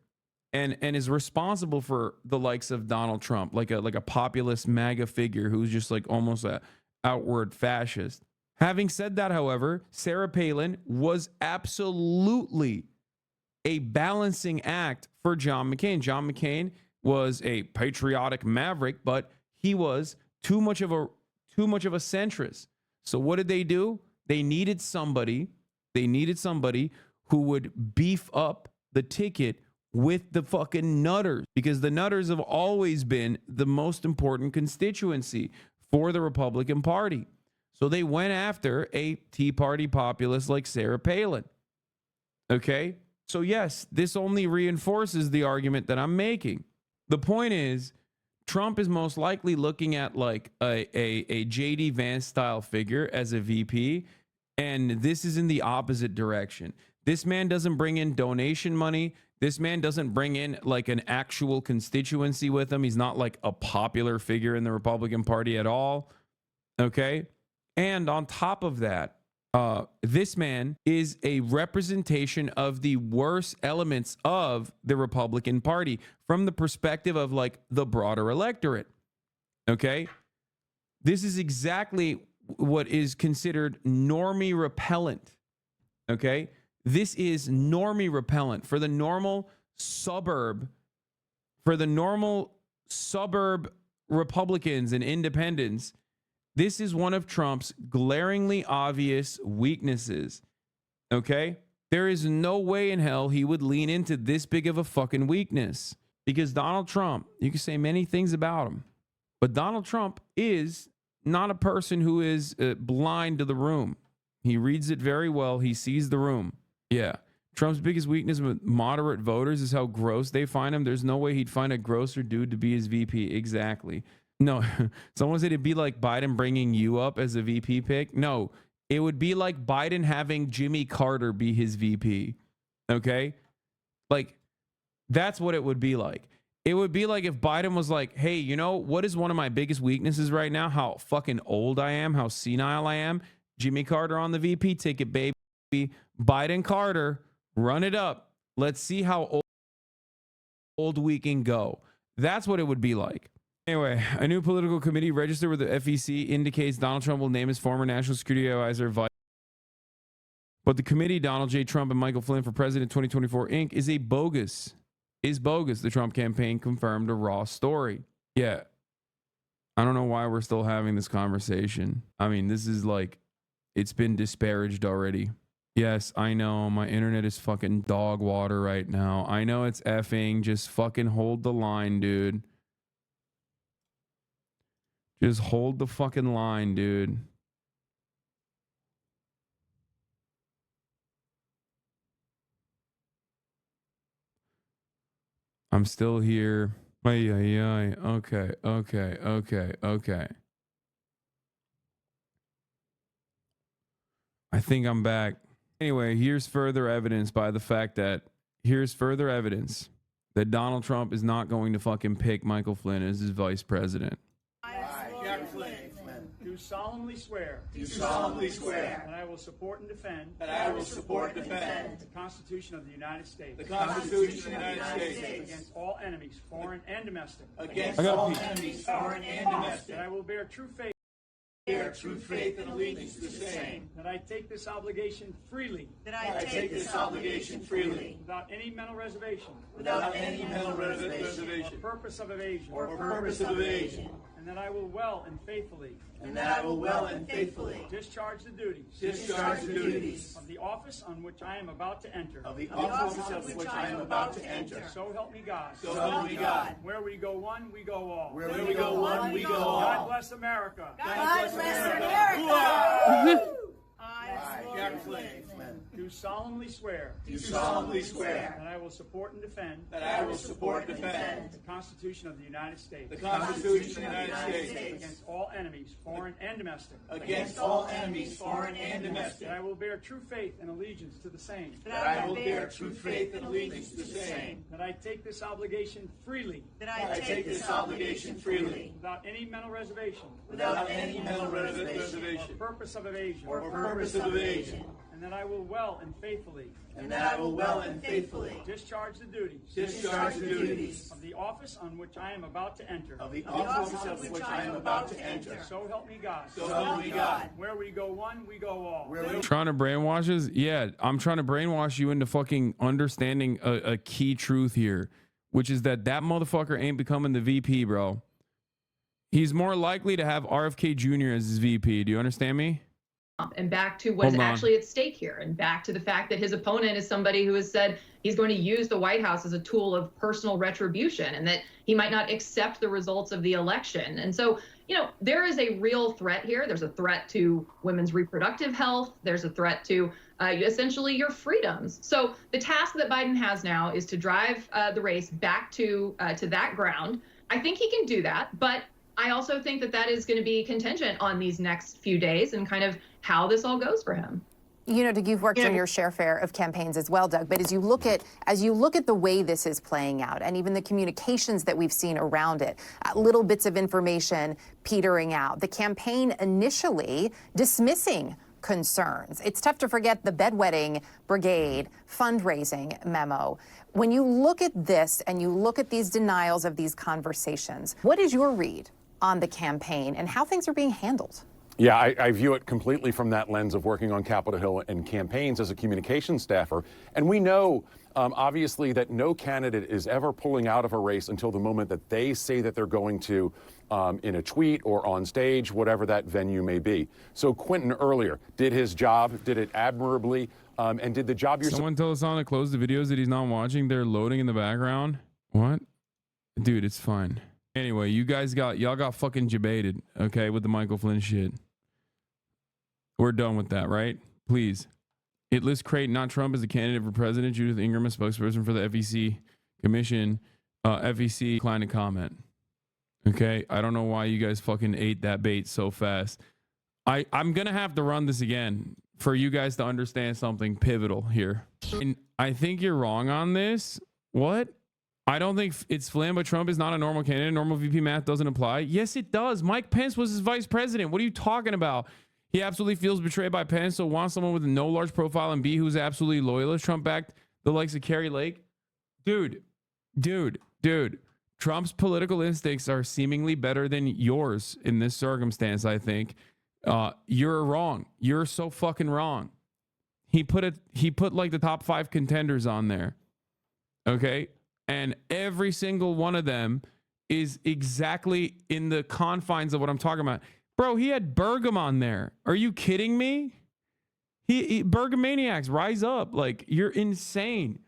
and is responsible for the likes of Donald Trump, like a populist MAGA figure who's just like almost a outward fascist. Having said that, however, Sarah Palin was absolutely a balancing act for John McCain. John McCain was a patriotic maverick, but he was too much of a centrist. So what did they do? They needed somebody who would beef up the ticket with the fucking nutters, because the nutters have always been the most important constituency for the Republican Party. So they went after a Tea Party populist like Sarah Palin. Okay? So yes, this only reinforces the argument that I'm making. The point is, Trump is most likely looking at like a JD Vance style figure as a VP, and this is in the opposite direction. This man doesn't bring in donation money. This man doesn't bring in like an actual constituency with him. He's not like a popular figure in the Republican Party at all. Okay? And on top of that, this man is a representation of the worst elements of the Republican Party from the perspective of like the broader electorate. Okay? This is exactly what is considered normie repellent. Okay? This is normie repellent for the normal suburb Republicans and independents. This is one of Trump's glaringly obvious weaknesses. Okay? There is no way in hell he would lean into this big of a fucking weakness. Because Donald Trump, you can say many things about him, but Donald Trump is not a person who is blind to the room. He reads it very well. He sees the room. Yeah. Trump's biggest weakness with moderate voters is how gross they find him. There's no way he'd find a grosser dude to be his VP. Exactly. No, someone said it'd be like Biden bringing you up as a VP pick. No, it would be like Biden having Jimmy Carter be his VP. Okay? Like, that's what it would be like. It would be like if Biden was like, hey, you know, what is one of my biggest weaknesses right now? How fucking old I am, how senile I am. Jimmy Carter on the VP ticket, baby. Biden Carter, run it up. Let's see how old we can go. That's what it would be like. Anyway, a new political committee registered with the FEC indicates Donald Trump will name his former national security advisor vice. But the committee, Donald J. Trump and Michael Flynn for President 2024 Inc., is bogus. The Trump campaign confirmed a raw story. Yeah. I don't know why we're still having this conversation. I mean, this is like, it's been disparaged already. Yes, I know. My internet is fucking dog water right now. I know it's effing. Just fucking hold the line, dude. Just hold the fucking line, dude. I'm still here. Ay, ay, ay. Okay. I think I'm back. Anyway, here's further evidence that Donald Trump is not going to fucking pick Michael Flynn as his vice president. Do solemnly swear. Do solemnly swear. That I will support and defend. That I will support and defend. The Constitution of the United States. The Constitution of the United States. Against all enemies, foreign and domestic. Against all enemies, foreign and domestic. That I will bear true faith. True faith and allegiance to the same. That I take this obligation freely. That I take this obligation freely. Without any mental reservation. Without any mental reservation. Or purpose of evasion. Or purpose of evasion. And that I will well and faithfully. And that I will well and faithfully. Discharge the duties. Discharge the duties. Of the office on which I am about to enter. Of the office of which I am about to enter. So help me God. So help me God. Where we go one, we go all. Where we go one, we go all. God bless America. God bless America. I, do solemnly swear. Do solemnly swear. That I will support and defend. That I will support and defend. The Constitution of the United States. The Constitution of the United States. Against all enemies, foreign and domestic. Against all enemies, foreign and domestic. That I will bear true faith and allegiance to the same. That I will bear true faith and allegiance to the same. That I take this obligation freely. That I take this obligation freely. Without any mental reservation. Without any mental reservation. Or purpose of evasion. Or purpose of evasion. And that I will well and faithfully. And that I will well and faithfully. Discharge the duties. Discharge the duties. Of the office on which I am about to enter. Of the office of which I am about to enter. So help me God. So help me God. Where we go one, we go all. Trying to brainwash us? Yeah, I'm trying to brainwash you into fucking understanding a key truth here, which is that motherfucker ain't becoming the VP, bro. He's more likely to have RFK Jr. as his VP. Do you understand me? And back to what is actually at stake here, and back to the fact that his opponent is somebody who has said he's going to use the White House as a tool of personal retribution, and that he might not accept the results of the election. And so, you know, there is a real threat here. There's a threat to women's reproductive health. There's a threat to essentially your freedoms. So the task that Biden has now is to drive the race back to that ground. I think he can do that, but I also think that is going to be contingent on these next few days and kind of how this all goes for him. You know, Doug, you've worked in your share of campaigns as well, Doug. But as you look at the way this is playing out, and even the communications that we've seen around it, little bits of information petering out, the campaign initially dismissing concerns. It's tough to forget the bedwetting brigade fundraising memo. When you look at this and you look at these denials of these conversations, what is your read on the campaign and how things are being handled? Yeah, I view it completely from that lens of working on Capitol Hill and campaigns as a communications staffer. And we know, obviously, that no candidate is ever pulling out of a race until the moment that they say that they're going to in a tweet or on stage, whatever that venue may be. So Quentin earlier did his job, did it admirably, and did the job you're... Someone tell Hassan to close the videos that he's not watching. They're loading in the background. What? Dude, it's fine. Anyway, y'all got fucking debated, okay, with the Michael Flynn shit. We're done with that, right? Please. It lists Creighton, not Trump, as a candidate for president. Judith Ingram, a spokesperson for the FEC commission. FEC declined to comment. Okay, I don't know why you guys fucking ate that bait so fast. I'm gonna have to run this again for you guys to understand something pivotal here. And I think you're wrong on this. What? I don't think it's Flynn, but Trump is not a normal candidate. Normal VP math doesn't apply. Yes, it does. Mike Pence was his vice president. What are you talking about? He absolutely feels betrayed by Pence, so wants someone with no large profile and B who's absolutely loyalist. Trump backed the likes of Carrie Lake. Dude. Trump's political instincts are seemingly better than yours in this circumstance, I think. You're wrong. You're so fucking wrong. He put like the top 5 contenders on there. Okay? And every single one of them is exactly in the confines of what I'm talking about. Bro, he had Burgum on there. Are you kidding me? Burgomaniacs, rise up. Like, you're insane.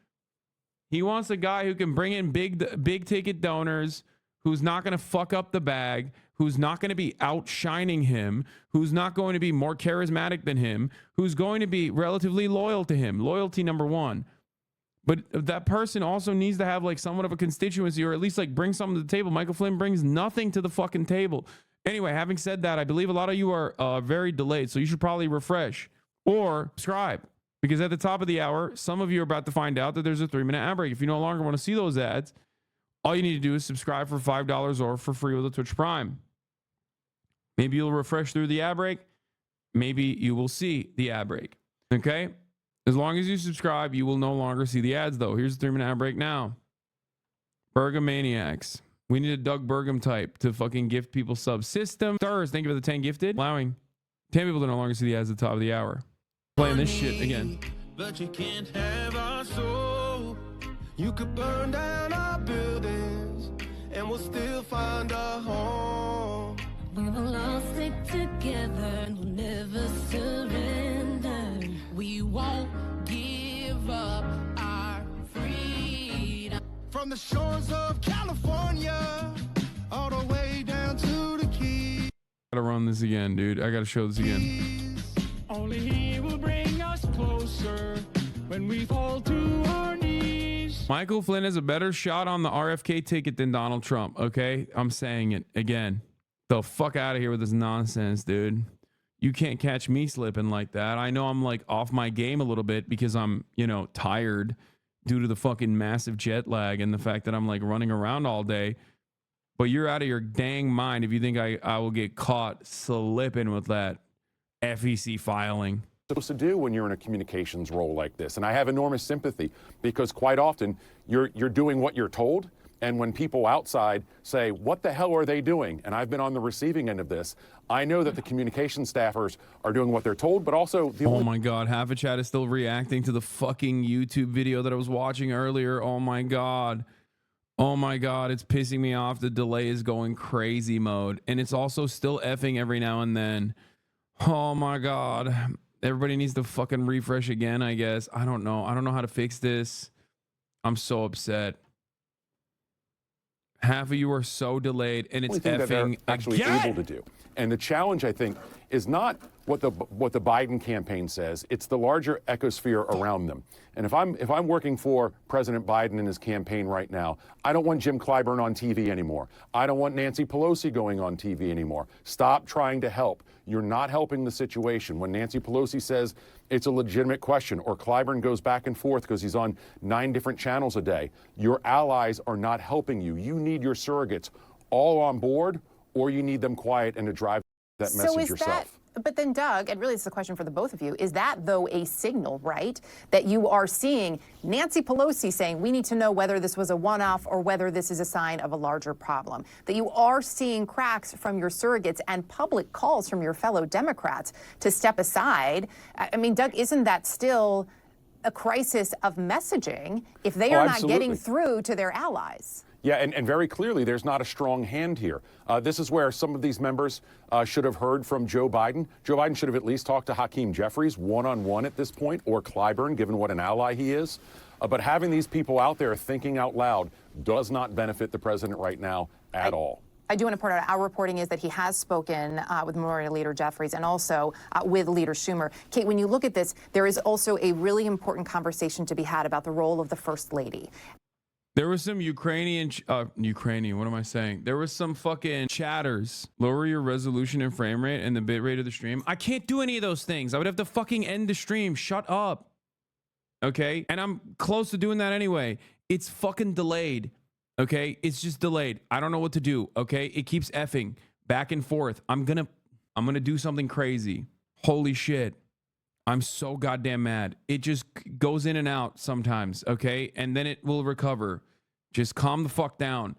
He wants a guy who can bring in big ticket donors, who's not going to fuck up the bag, who's not going to be outshining him, who's not going to be more charismatic than him, who's going to be relatively loyal to him. Loyalty number one. But that person also needs to have like somewhat of a constituency, or at least like bring something to the table. Michael Flynn brings nothing to the fucking table. Anyway, having said that, I believe a lot of you are very delayed, so you should probably refresh or subscribe, because at the top of the hour, some of you are about to find out that there's a 3-minute ad break. If you no longer want to see those ads, all you need to do is subscribe for $5 or for free with a Twitch Prime. Maybe you'll refresh through the ad break. Maybe you will see the ad break. Okay? As long as you subscribe, you will no longer see the ads, though. Here's the 3-minute ad break now. Burgomaniacs. We need a Doug Burgum type to fucking gift people subs. System stars. Thank you for the 10 gifted. Allowing 10 people to no longer see the ads at the top of the hour. Playing this shit again. But you can't have our soul. You could burn down our buildings and we'll still find a home. We will all stick together and we'll never surrender. We won't give up our freedom. From the shores of California all the way down to the Keys. Gotta run this again, dude. I gotta show this again. Only he will bring us closer when we fall to our knees. Michael Flynn has a better shot on the RFK ticket than Donald Trump. Okay, I'm saying it again. The fuck out of here with this nonsense, dude. You can't catch me slipping like that. I know I'm like off my game a little bit because I'm, tired due to the fucking massive jet lag and the fact that I'm like running around all day. But you're out of your dang mind if you think I will get caught slipping with that FEC filing. Supposed to do when you're in a communications role like this. And I have enormous sympathy because quite often you're doing what you're told. And when people outside say, what the hell are they doing? And I've been on the receiving end of this. I know that the communication staffers are doing what they're told, but also... Oh my God, half a chat is still reacting to the fucking YouTube video that I was watching earlier. Oh my God. Oh my God, it's pissing me off. The delay is going crazy mode. And it's also still effing every now and then. Oh my God. Everybody needs to fucking refresh again, I guess. I don't know. I don't know how to fix this. I'm so upset. Half of you are so delayed, and it's effing that they're actually able to do. And the challenge, I think, is not what the Biden campaign says. It's the larger ecosphere around them. And if I'm working for President Biden and his campaign right now, I don't want Jim Clyburn on TV anymore. I don't want Nancy Pelosi going on TV anymore. Stop trying to help. You're not helping the situation. When Nancy Pelosi says it's a legitimate question, or Clyburn goes back and forth because he's on 9 different channels a day, your allies are not helping you. You need your surrogates all on board, or you need them quiet and to drive that message yourself. But then, Doug, and really it's a question for the both of you, is that, though, a signal, right, that you are seeing Nancy Pelosi saying we need to know whether this was a one-off or whether this is a sign of a larger problem, that you are seeing cracks from your surrogates and public calls from your fellow Democrats to step aside? I mean, Doug, isn't that still a crisis of messaging if they are not getting through to their allies? Yeah, and very clearly, there's not a strong hand here. This is where some of these members should have heard from Joe Biden. Joe Biden should have at least talked to Hakeem Jeffries one-on-one at this point, or Clyburn, given what an ally he is. But having these people out there thinking out loud does not benefit the president right now at all. I do want to point out our reporting is that he has spoken with Minority Leader Jeffries and also with Leader Schumer. Kate, when you look at this, there is also a really important conversation to be had about the role of the First Lady. There was some Ukrainian, what am I saying? There was some fucking chatters. Lower your resolution and frame rate and the bit rate of the stream. I can't do any of those things. I would have to fucking end the stream. Shut up. Okay? And I'm close to doing that anyway. It's fucking delayed. Okay? It's just delayed. I don't know what to do. Okay? It keeps effing back and forth. I'm gonna do something crazy. Holy shit. I'm so goddamn mad. It just goes in and out sometimes, okay? And then it will recover. Just calm the fuck down.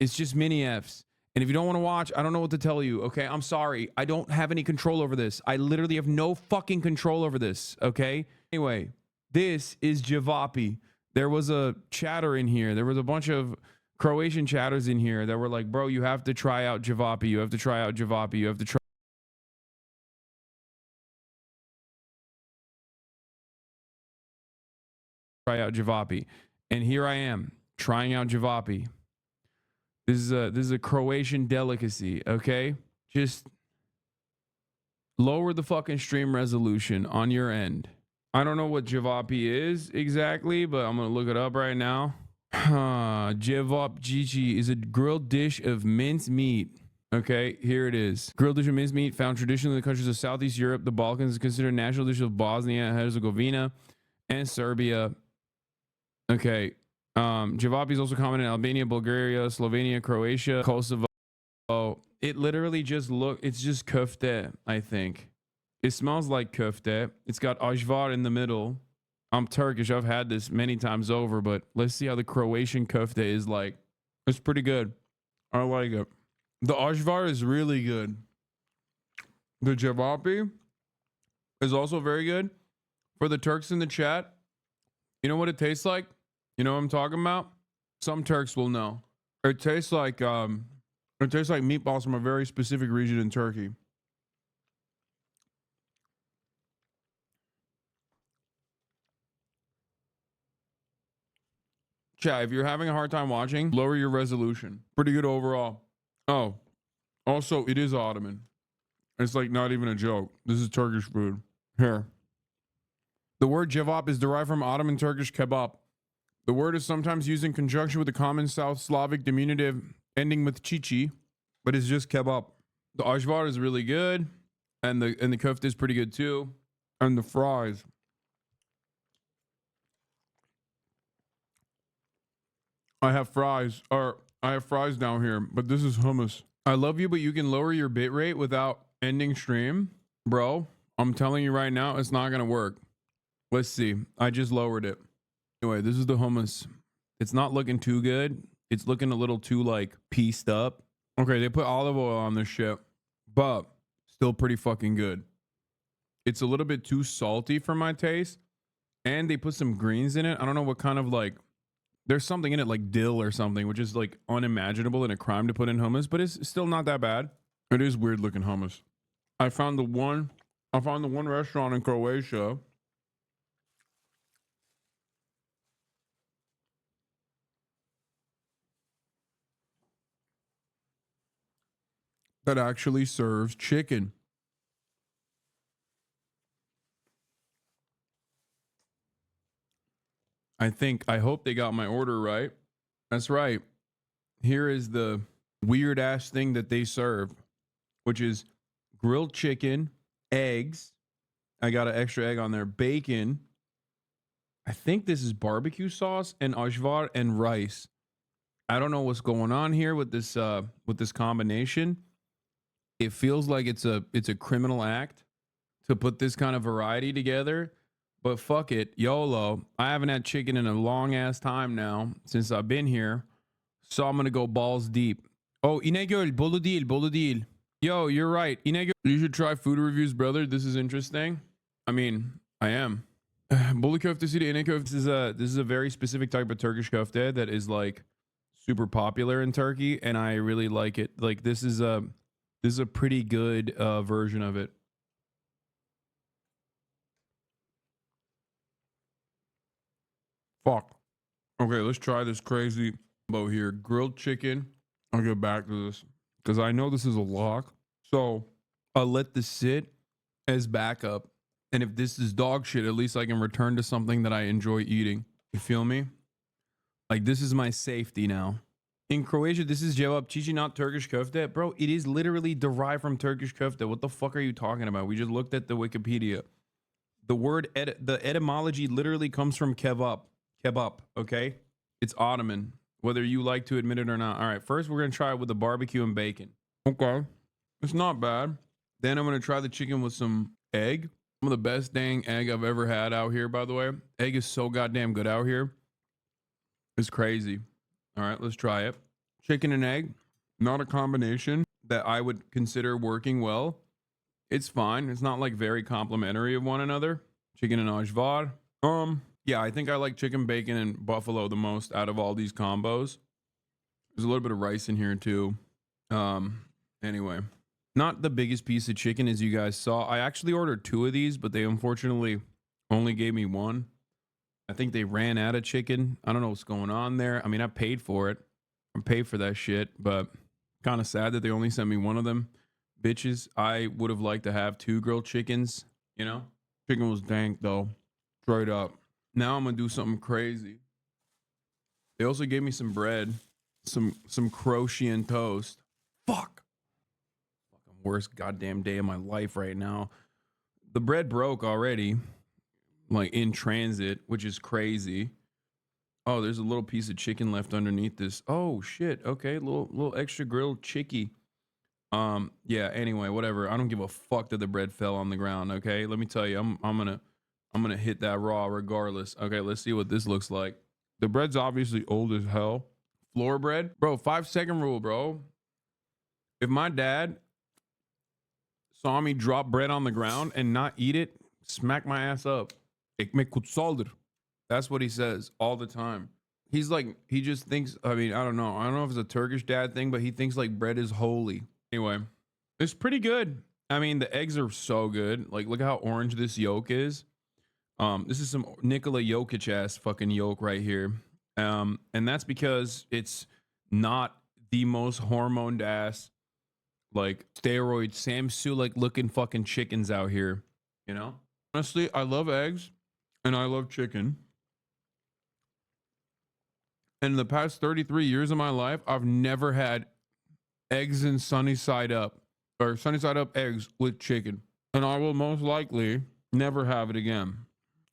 It's just mini Fs. And if you don't want to watch, I don't know what to tell you, okay? I'm sorry. I don't have any control over this. I literally have no fucking control over this, okay? Anyway, this is Javapi. There was a chatter in here. There was a bunch of Croatian chatters in here that were like, bro, you have to try out Javapi. You have to try out Javapi. You have to try out Javapi. And here I am trying out Javapi. This is a Croatian delicacy, okay? Just lower the fucking stream resolution on your end. I don't know what Javapi is exactly, but I'm gonna look it up right now. Javapjichi is a grilled dish of minced meat. Okay, here it is. Grilled dish of minced meat found traditionally in the countries of Southeast Europe. The Balkans is considered a national dish of Bosnia and Herzegovina and Serbia. Okay. Javapi is also common in Albania, Bulgaria, Slovenia, Croatia, Kosovo. It literally just it's just köfte, I think. It smells like köfte. It's got ajvar in the middle. I'm Turkish. I've had this many times over, but let's see how the Croatian köfte is like. It's pretty good. I like it. The ajvar is really good. The Javapi is also very good. For the Turks in the chat, you know what it tastes like? You know what I'm talking about? Some Turks will know. It tastes like meatballs from a very specific region in Turkey. Chat, if you're having a hard time watching, lower your resolution. Pretty good overall. Oh, also, it is Ottoman. It's like not even a joke. This is Turkish food. Here. The word javap is derived from Ottoman Turkish kebab. The word is sometimes used in conjunction with the common South Slavic diminutive ending with chichi, but it's just kebab. The ajvar is really good, and the köfte is pretty good too, and the fries. I have fries down here, but this is hummus. I love you, but you can lower your bit rate without ending stream, bro. I'm telling you right now, it's not gonna work. Let's see. I just lowered it. Anyway, this is the hummus. It's not looking too good. It's looking a little too like pieced up. Okay, they put olive oil on this shit, but still pretty fucking good. It's a little bit too salty for my taste, and they put some greens in it. I don't know what kind of like, there's something in it like dill or something, which is like unimaginable and a crime to put in hummus, but it's still not that bad. It is weird looking hummus. I found the one restaurant in Croatia that actually serves chicken. I hope they got my order right. That's right. Here is the weird ass thing that they serve, which is grilled chicken, eggs. I got an extra egg on there, bacon. I think this is barbecue sauce and ajvar and rice. I don't know what's going on here with this combination. it feels like it's a criminal act to put this kind of variety together. But fuck it, YOLO. I haven't had chicken in a long ass time now since I've been here. So I'm gonna go balls deep. Oh, İnegöl, Bolu değil, Bolu değil. Yo, you're right. İnegöl. You should try food reviews, brother. This is interesting. I mean, I am. Bolu köftesi de İnegöl. This is a very specific type of Turkish köfte that is like super popular in Turkey, and I really like it. Like this is a pretty good version of it. Fuck. Okay, let's try this crazy combo here. Grilled chicken. I'll get back to this because I know this is a lock. So I'll let this sit as backup. And if this is dog shit, at least I can return to something that I enjoy eating. You feel me? Like this is my safety now. In Croatia, this is cevap cici, not Turkish köfte. Bro, it is literally derived from Turkish köfte. What the fuck are you talking about? We just looked at the Wikipedia. The word, the etymology literally comes from kebab. Kebab, okay? It's Ottoman, whether you like to admit it or not. All right, first we're going to try it with the barbecue and bacon. Okay. It's not bad. Then I'm going to try the chicken with some egg. Some of the best dang egg I've ever had out here, by the way. Egg is so goddamn good out here. It's crazy. All right, let's try it. Chicken and egg, not a combination that I would consider working well. It's fine. It's not like very complimentary of one another. Chicken and ajvar. Yeah, I think I like chicken, bacon, and buffalo the most out of all these combos. There's a little bit of rice in here too. Anyway, not the biggest piece of chicken as you guys saw. I actually ordered 2 of these, but they unfortunately only gave me 1. I think they ran out of chicken. I don't know what's going on there. I mean, I paid for it. I paid for that shit, but kind of sad that they only sent me 1 of them. Bitches, I would have liked to have 2 grilled chickens, you know? Chicken was dank though, straight up. Now I'm gonna do something crazy. They also gave me some bread, some Croatian toast. Fuck. Fucking worst goddamn day of my life right now. The bread broke already, like in transit, which is crazy. Oh, there's a little piece of chicken left underneath this. Oh shit. Okay, little extra grilled chickie. Yeah, anyway, whatever. I don't give a fuck that the bread fell on the ground, okay? Let me tell you, I'm gonna hit that raw regardless. Okay, let's see what this looks like. The bread's obviously old as hell. Floor bread. Bro, 5-second rule, bro. If my dad saw me drop bread on the ground and not eat it, smack my ass up. Ekmek kutsaldır. That's what he says all the time. He's like, he just thinks, I mean, I don't know if it's a Turkish dad thing, but he thinks like bread is holy. Anyway, it's pretty good. I mean, the eggs are so good. Like, look at how orange this yolk is. This is some Nikola Jokic ass fucking yolk right here. And that's because it's not the most hormoned ass, like steroid Samsu like looking fucking chickens out here, you know? Honestly, I love eggs and I love chicken. And in the past 33 years of my life, I've never had eggs and sunny side up or sunny side up eggs with chicken. And I will most likely never have it again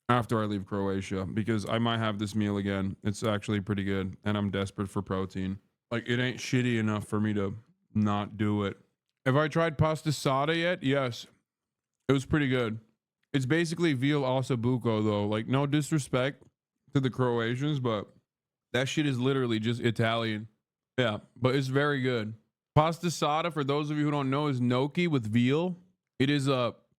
after I leave Croatia because I might have this meal again. It's actually pretty good and I'm desperate for protein. Like it ain't shitty enough for me to not do it. Have I tried pasta sada yet? Yes. It was pretty good. It's basically veal ossobuco though. Like no disrespect to the Croatians, but that shit is literally just Italian. Yeah, but it's very good. Pasta sada, for those of you who don't know, is gnocchi with veal. It is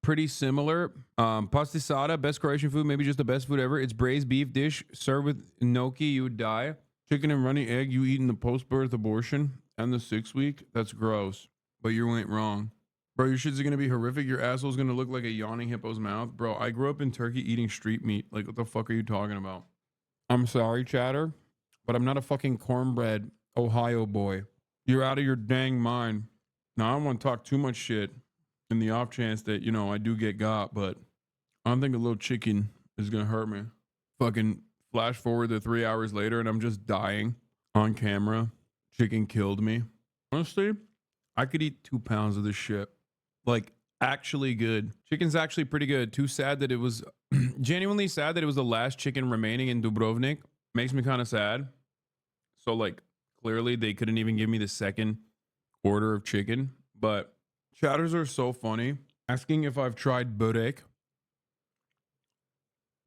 pretty similar. Pasta sada, best Croatian food, maybe just the best food ever. It's braised beef dish served with gnocchi. You would die. Chicken and runny egg you eat in the post-birth abortion and the 6th week. That's gross, but you ain't wrong. Bro, your shit's gonna be horrific. Your asshole's gonna look like a yawning hippo's mouth. Bro, I grew up in Turkey eating street meat. Like, what the fuck are you talking about? I'm sorry, chatter, but I'm not a fucking cornbread Ohio boy. You're out of your dang mind. Now, I don't want to talk too much shit in the off chance that, you know, I do get got, but I don't think a little chicken is going to hurt me. Fucking flash forward to 3 hours later and I'm just dying on camera. Chicken killed me. Honestly, I could eat 2 pounds of this shit. Like, actually good. Chicken's actually pretty good. Too sad that it was, genuinely sad that it was the last chicken remaining in Dubrovnik. Makes me kind of sad. So, like, clearly they couldn't even give me the second order of chicken. But Chatters are so funny. Asking if I've tried börek.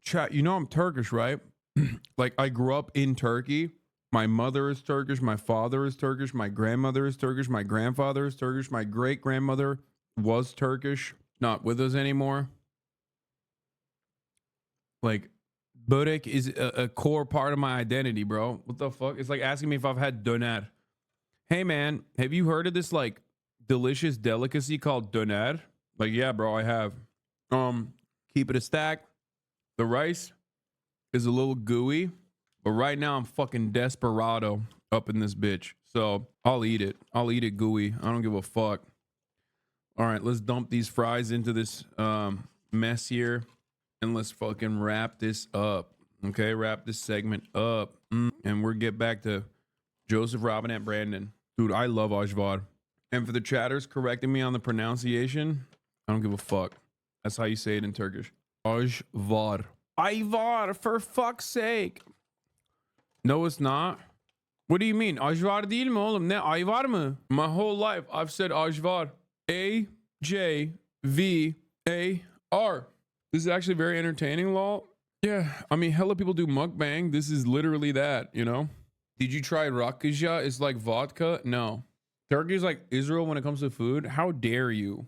Chat, you know I'm Turkish, right? Like, I grew up in Turkey. My mother is Turkish. My father is Turkish. My grandmother is Turkish. My grandfather is Turkish. My great-grandmother was Turkish. Not with us anymore. Like, börek is a core part of my identity, bro. What the fuck? It's like asking me if I've had döner. Hey, man, have you heard of this, like, delicious delicacy called döner? Like, yeah, bro, I have. Keep it a stack. The rice is a little gooey, but right now I'm fucking desperado up in this bitch. So I'll eat it. I'll eat it gooey. I don't give a fuck. All right, let's dump these fries into this mess here, and let's fucking wrap this up. Okay, wrap this segment up, and we'll get back to Joseph Robinette Brandon. Dude, I love Ajvar. And for the chatters correcting me on the pronunciation, I don't give a fuck. That's how you say it in Turkish. Ajvar. Ayvar, for fuck's sake. No, it's not. What do you mean? Ajvar değil mi oğlum? Ne? Ayvar mı? My whole life I've said Ajvar. A-J-V-A-R. This is actually very entertaining, lol. Yeah, I mean, hella people do mukbang. This is literally that, you know? Did you try rakıja? It's like vodka? No. Turkey is like Israel when it comes to food. How dare you?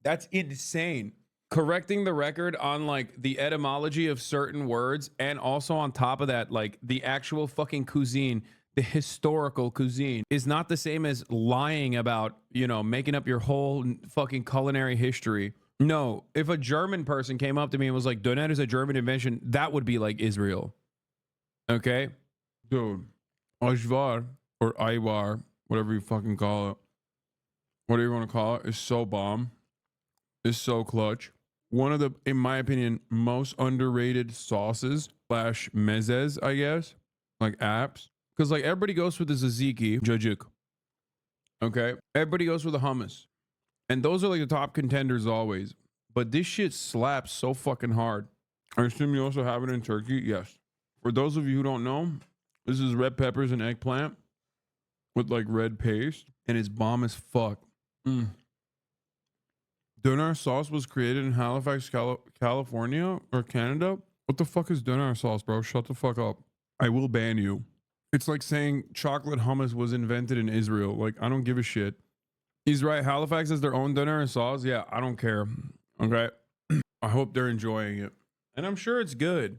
That's insane. Correcting the record on like the etymology of certain words, and also on top of that, like the actual fucking cuisine, the historical cuisine is not the same as lying about, you know, making up your whole fucking culinary history. No, if a German person came up to me and was like, Donut is a German invention, that would be like Israel. Okay? Dude, Ajvar or Ayvar, whatever you fucking call it, whatever you want to call it, is so bomb. It's so clutch. One of the, in my opinion, most underrated sauces / mezes, I guess, like apps. Because like everybody goes for the tzatziki, jajik. Okay? Everybody goes for the hummus. And those are like the top contenders always. But this shit slaps so fucking hard. I assume you also have it in Turkey? Yes. For those of you who don't know, this is red peppers and eggplant with like red paste. And it's bomb as fuck. Doner sauce was created in Halifax, California or Canada. What the fuck is doner sauce, bro? Shut the fuck up. I will ban you. It's like saying chocolate hummus was invented in Israel. Like, I don't give a shit. He's right. Halifax has their own doner sauce. Yeah, I don't care. Okay. I hope they're enjoying it. And I'm sure it's good.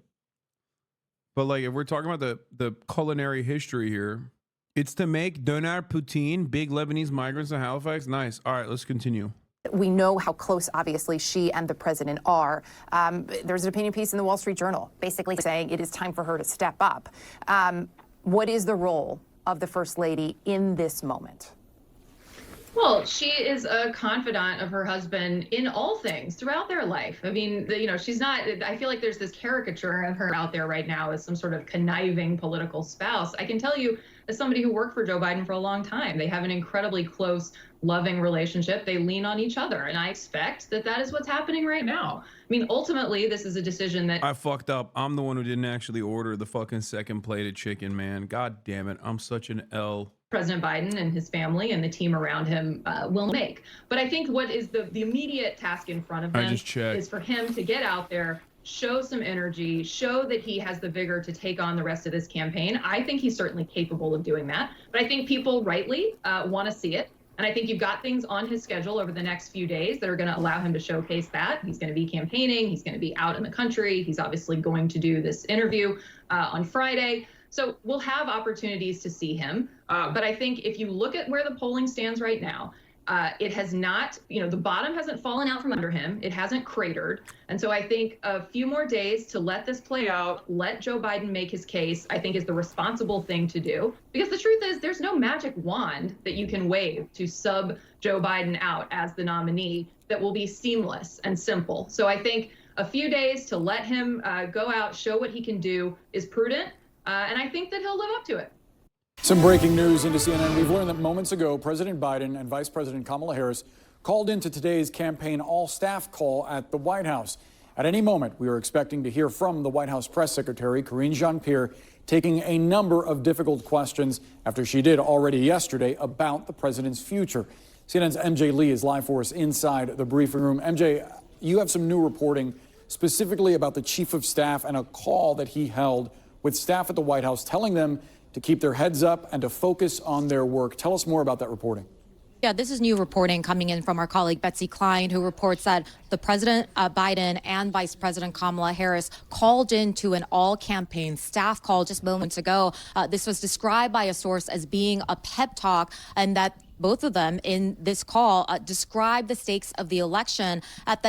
But like, if we're talking about the culinary history here, it's to make doner poutine, big Lebanese migrants in Halifax. Nice. All right, let's continue. We know how close, obviously, she and the president are. There's an opinion piece in the Wall Street Journal basically saying it is time for her to step up. What is the role of the First Lady in this moment? Well, she is a confidant of her husband in all things throughout their life. I mean, you know, she's not, I feel like there's this caricature of her out there right now as some sort of conniving political spouse. I can tell you, as somebody who worked for Joe Biden for a long time, they have an incredibly close, loving relationship. They lean on each other. And I expect that that is what's happening right now. I mean, ultimately, this is a decision that I fucked up. I'm the one who didn't actually order the fucking second plate of chicken, man. God damn it. I'm such an L. President Biden and his family and the team around him will make. But I think what is the immediate task in front of them is for him to get out there, show some energy, show that he has the vigor to take on the rest of this campaign. I think he's certainly capable of doing that. But I think people rightly want to see it. And I think you've got things on his schedule over the next few days that are going to allow him to showcase that. He's going to be campaigning. He's going to be out in the country. He's obviously going to do this interview on Friday. So we'll have opportunities to see him. But I think if you look at where the polling stands right now, it has not, you know, the bottom hasn't fallen out from under him. It hasn't cratered. And so I think a few more days to let this play out, let Joe Biden make his case, I think is the responsible thing to do. Because the truth is there's no magic wand that you can wave to sub Joe Biden out as the nominee that will be seamless and simple. So I think a few days to let him go out, show what he can do is prudent. And I think that he'll live up to it. Some breaking news into CNN. We've learned that moments ago, President Biden and Vice President Kamala Harris called into today's campaign all-staff call at the White House. At any moment, we are expecting to hear from the White House Press Secretary, Karine Jean-Pierre, taking a number of difficult questions after she did already yesterday about the president's future. CNN's MJ Lee is live for us inside the briefing room. MJ, you have some new reporting specifically about the chief of staff and a call that he held with staff at the White House telling them to keep their heads up and to focus on their work. Tell us more about that reporting. Yeah, this is new reporting coming in from our colleague Betsy Klein, who reports that the President Biden and Vice President Kamala Harris called into an all-campaign staff call just moments ago. This was described by a source as being a pep talk, and that both of them in this call described the stakes of the election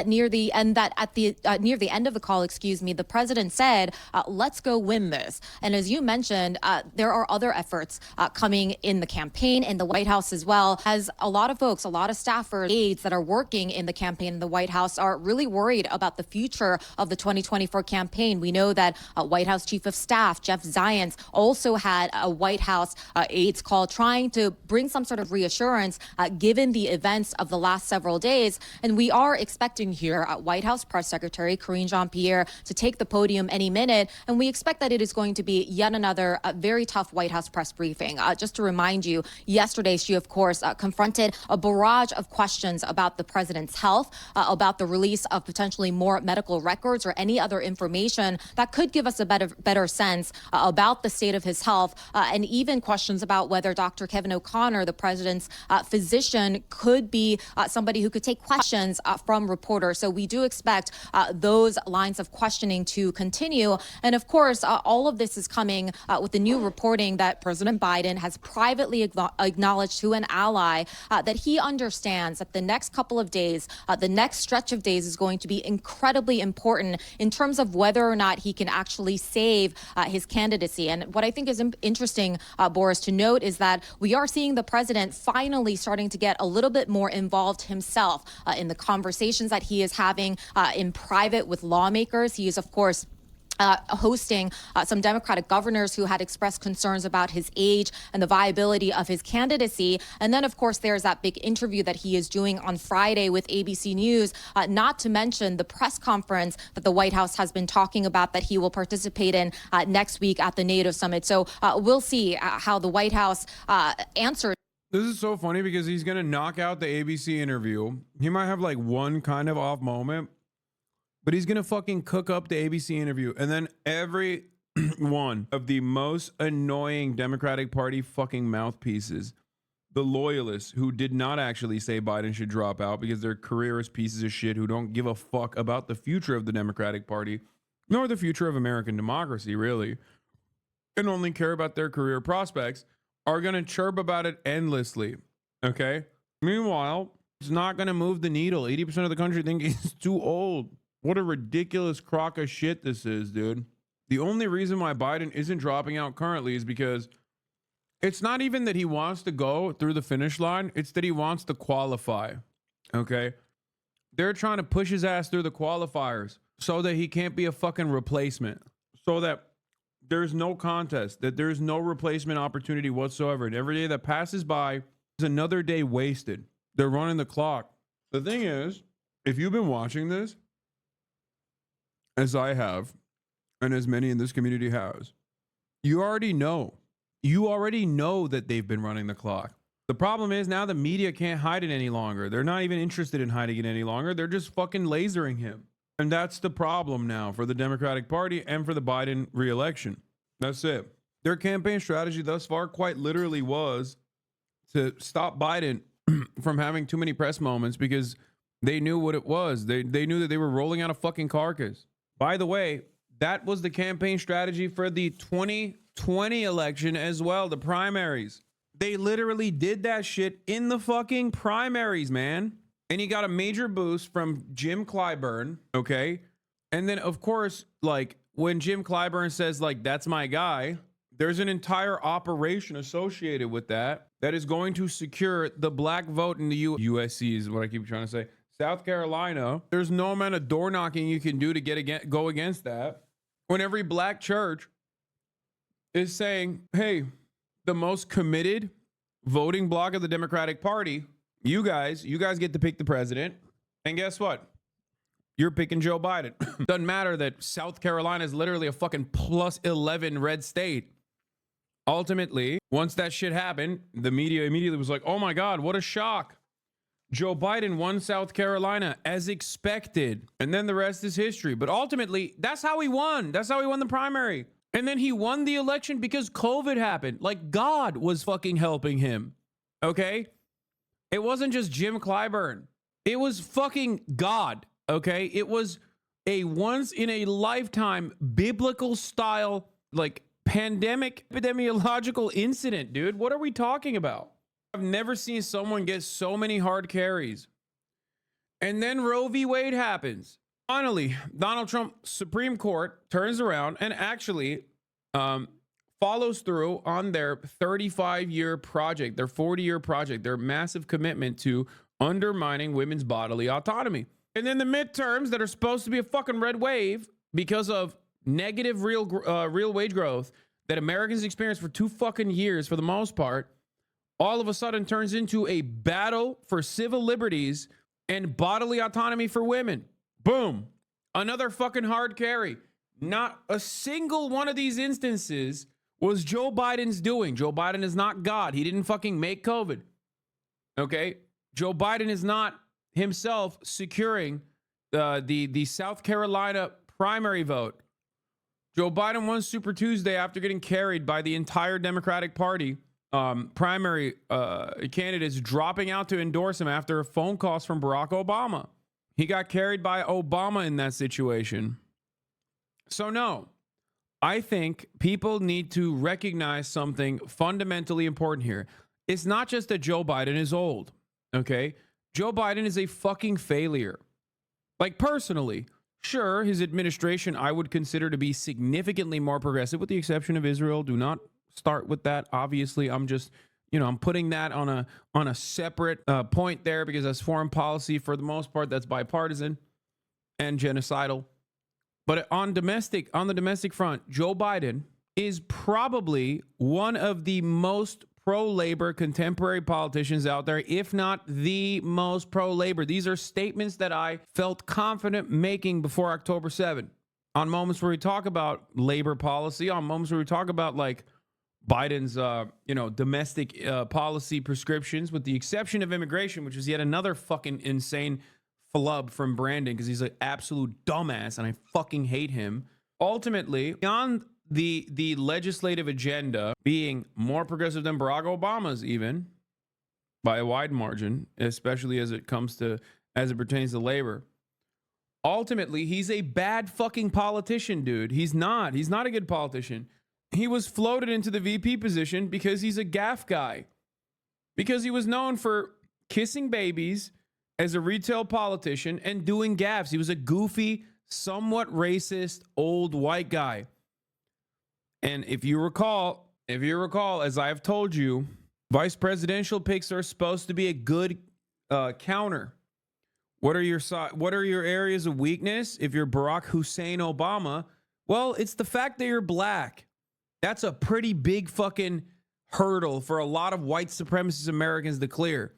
near the end of the call, the president said, let's go win this. And as you mentioned, there are other efforts coming in the campaign, in the White House as well, as a lot of folks, a lot of staffers, aides that are working in the campaign in the White House are really worried about the future of the 2024 campaign. We know that White House Chief of Staff Jeff Zients also had a White House aides call trying to bring some sort of reassurance given the events of the last several days. And we are expecting here White House Press Secretary Karine Jean-Pierre to take the podium any minute. And we expect that it is going to be yet another very tough White House press briefing. Just to remind you, yesterday she, of course, confronted a barrage of questions about the president's health, about the release of potentially more medical records or any other information that could give us a better sense about the state of his health, and even questions about whether Dr. Kevin O'Connor, the president's physician, could be somebody who could take questions from reporters. So we do expect those lines of questioning to continue. And of course, all of this is coming with the new reporting that President Biden has privately acknowledged to an ally that he understands that the next couple of days, the next stretch of days is going to be incredibly important in terms of whether or not he can actually save his candidacy. And what I think is interesting, Boris, to note is that we are seeing the president finally starting to get a little bit more involved himself in the conversations that he is having in private with lawmakers. He is, of course, hosting some Democratic governors who had expressed concerns about his age and the viability of his candidacy. And then, of course, there's that big interview that he is doing on Friday with ABC News, not to mention the press conference that the White House has been talking about that he will participate in next week at the NATO summit. So we'll see how the White House answers. This is so funny because he's going to knock out the ABC interview. He might have like one kind of off moment, but he's going to fucking cook up the ABC interview. And then every one of the most annoying Democratic Party fucking mouthpieces, the loyalists who did not actually say Biden should drop out because they're careerist pieces of shit who don't give a fuck about the future of the Democratic Party, nor the future of American democracy, really, and only care about their career prospects, are going to chirp about it endlessly, okay? Meanwhile, it's not going to move the needle. 80% of the country think he's too old. What a ridiculous crock of shit this is, dude. The only reason why Biden isn't dropping out currently is because it's not even that he wants to go through the finish line. It's that he wants to qualify, okay? They're trying to push his ass through the qualifiers so that he can't be a fucking replacement, so that there's no contest, that there's no replacement opportunity whatsoever. And every day that passes by is another day wasted. They're running the clock. The thing is, if you've been watching this, as I have, and as many in this community has, you already know. You already know that they've been running the clock. The problem is now the media can't hide it any longer. They're not even interested in hiding it any longer. They're just fucking lasering him. And that's the problem now for the Democratic Party and for the Biden re-election. That's it. Their campaign strategy thus far quite literally was to stop Biden from having too many press moments because they knew what it was. They knew that they were rolling out a fucking carcass. By the way, that was the campaign strategy for the 2020 election as well, the primaries. They literally did that shit in the fucking primaries, man. And he got a major boost from Jim Clyburn, okay? And then, of course, like, when Jim Clyburn says, like, that's my guy, there's an entire operation associated with that that is going to secure the black vote in the USC is what I keep trying to say. South Carolina, there's no amount of door knocking you can do to go against that. When every black church is saying, hey, the most committed voting bloc of the Democratic Party, you guys get to pick the president. And guess what? You're picking Joe Biden. Doesn't matter that South Carolina is literally a fucking plus 11 red state. Ultimately, once that shit happened, the media immediately was like, oh my God, what a shock. Joe Biden won South Carolina as expected, and then the rest is history. But ultimately, that's how he won. That's how he won the primary. And then he won the election because COVID happened. Like, God was fucking helping him. Okay? It wasn't just Jim Clyburn. It was fucking God. Okay? It was a once in a lifetime biblical style, like, pandemic epidemiological incident, dude. What are we talking about? I've never seen someone get so many hard carries. And then Roe v. Wade happens. Finally, Donald Trump Supreme Court turns around and actually follows through on their 35-year project, their 40-year project, their massive commitment to undermining women's bodily autonomy. And then the midterms that are supposed to be a fucking red wave because of negative real wage growth that Americans experienced for 2 fucking years for the most part, all of a sudden turns into a battle for civil liberties and bodily autonomy for women. Boom. Another fucking hard carry. Not a single one of these instances was Joe Biden's doing. Joe Biden is not God. He didn't fucking make COVID. Okay? Joe Biden is not himself securing the South Carolina primary vote. Joe Biden won Super Tuesday after getting carried by the entire Democratic Party. Primary candidates dropping out to endorse him after phone calls from Barack Obama. He got carried by Obama in that situation. So no, I think people need to recognize something fundamentally important here. It's not just that Joe Biden is old, okay? Joe Biden is a fucking failure. Like, personally, sure, his administration I would consider to be significantly more progressive, with the exception of Israel. Do not start with that. Obviously, I'm just, I'm putting that on a separate point there because that's foreign policy for the most part. That's bipartisan and genocidal. But on the domestic front, Joe Biden is probably one of the most pro-labor contemporary politicians out there, if not the most pro-labor. These are statements that I felt confident making before October 7. On moments where we talk about labor policy, on moments where we talk about like Biden's, domestic policy prescriptions, with the exception of immigration, which is yet another fucking insane flub from Brandon because he's an absolute dumbass and I fucking hate him. Ultimately, beyond the legislative agenda being more progressive than Barack Obama's, even by a wide margin, especially as it pertains to labor. Ultimately, he's a bad fucking politician, dude. He's not a good politician. He was floated into the VP position because he's a gaffe guy. Because he was known for kissing babies as a retail politician and doing gaffes. He was a goofy, somewhat racist, old white guy. And if you recall, as I have told you, vice presidential picks are supposed to be a good counter. What are your areas of weakness? If you're Barack Hussein Obama, well, it's the fact that you're black. That's a pretty big fucking hurdle for a lot of white supremacist Americans to clear.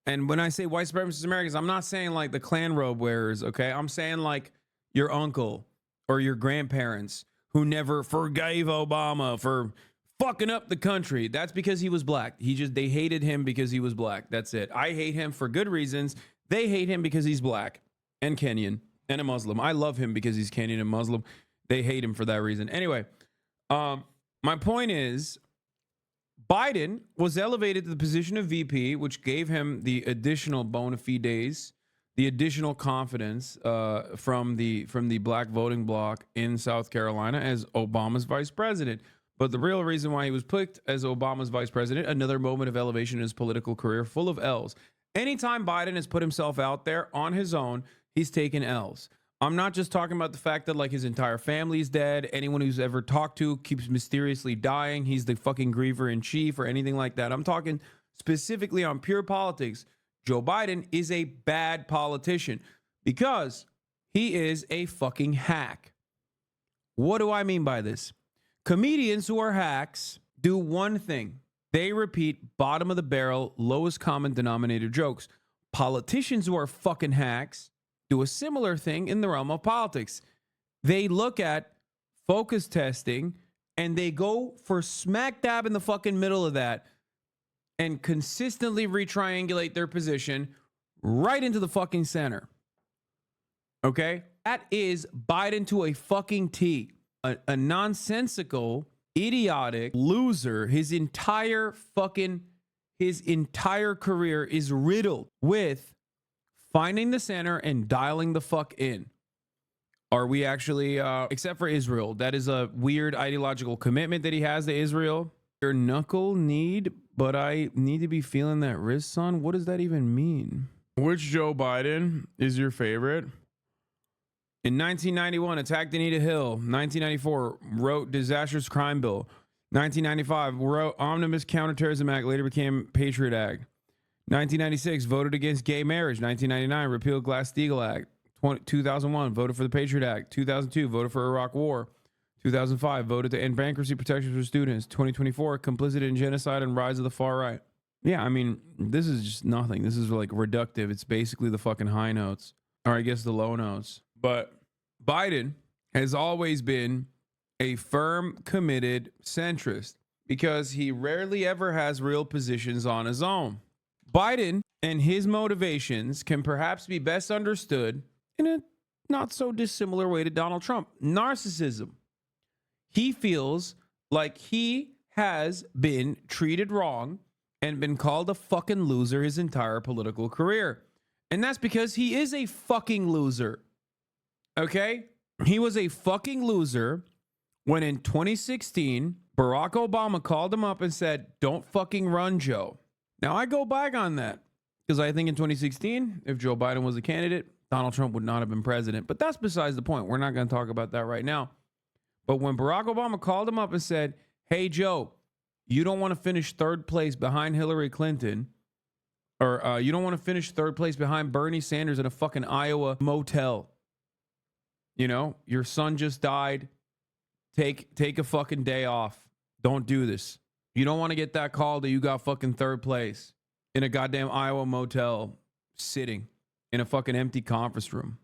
And when I say white supremacist Americans, I'm not saying like the Klan robe wearers, okay? I'm saying like your uncle or your grandparents who never forgave Obama for fucking up the country. That's because he was black. They hated him because he was black. That's it. I hate him for good reasons. They hate him because he's black and Kenyan and a Muslim. I love him because he's Kenyan and Muslim. They hate him for that reason. Anyway, my point is, Biden was elevated to the position of VP, which gave him the additional bona fides, the additional confidence from the black voting bloc in South Carolina as Obama's vice president. But the real reason why he was picked as Obama's vice president, another moment of elevation in his political career, full of L's. Anytime Biden has put himself out there on his own, he's taken L's. I'm not just talking about the fact that like his entire family's dead. Anyone who's ever talked to keeps mysteriously dying. He's the fucking griever in chief or anything like that. I'm talking specifically on pure politics. Joe Biden is a bad politician because he is a fucking hack. What do I mean by this? Comedians who are hacks do one thing. They repeat bottom of the barrel, lowest common denominator jokes. Politicians who are fucking hacks do a similar thing in the realm of politics. They look at focus testing and they go for smack dab in the fucking middle of that and consistently retriangulate their position right into the fucking center. Okay? That is Biden to a fucking T. A nonsensical, idiotic loser. His entire career is riddled with finding the center and dialing the fuck in. Are we actually, except for Israel, that is a weird ideological commitment that he has to Israel. Your knuckle need, but I need to be feeling that wrist, son. What does that even mean? Which Joe Biden is your favorite? In 1991, attacked Anita Hill. 1994, wrote disastrous crime bill. 1995, wrote Omnibus Counterterrorism Act, later became Patriot Act. 1996, voted against gay marriage. 1999, repealed Glass-Steagall Act. 2001, voted for the Patriot Act. 2002, voted for Iraq War. 2005, voted to end bankruptcy protections for students. 2024, complicit in genocide and rise of the far right. Yeah, I mean, this is just nothing. This is like reductive. It's basically the fucking high notes, or I guess the low notes. But Biden has always been a firm, committed centrist because he rarely ever has real positions on his own. Biden and his motivations can perhaps be best understood in a not so dissimilar way to Donald Trump. Narcissism. He feels like he has been treated wrong and been called a fucking loser his entire political career. And that's because he is a fucking loser. Okay? He was a fucking loser when in 2016, Barack Obama called him up and said, "Don't fucking run, Joe." Now, I go back on that because I think in 2016, if Joe Biden was a candidate, Donald Trump would not have been president. But that's besides the point. We're not going to talk about that right now. But when Barack Obama called him up and said, "Hey, Joe, you don't want to finish third place behind Hillary Clinton, or you don't want to finish third place behind Bernie Sanders in a fucking Iowa motel. You know, your son just died. Take a fucking day off. Don't do this. You don't want to get that call that you got fucking third place in a goddamn Iowa motel sitting in a fucking empty conference room."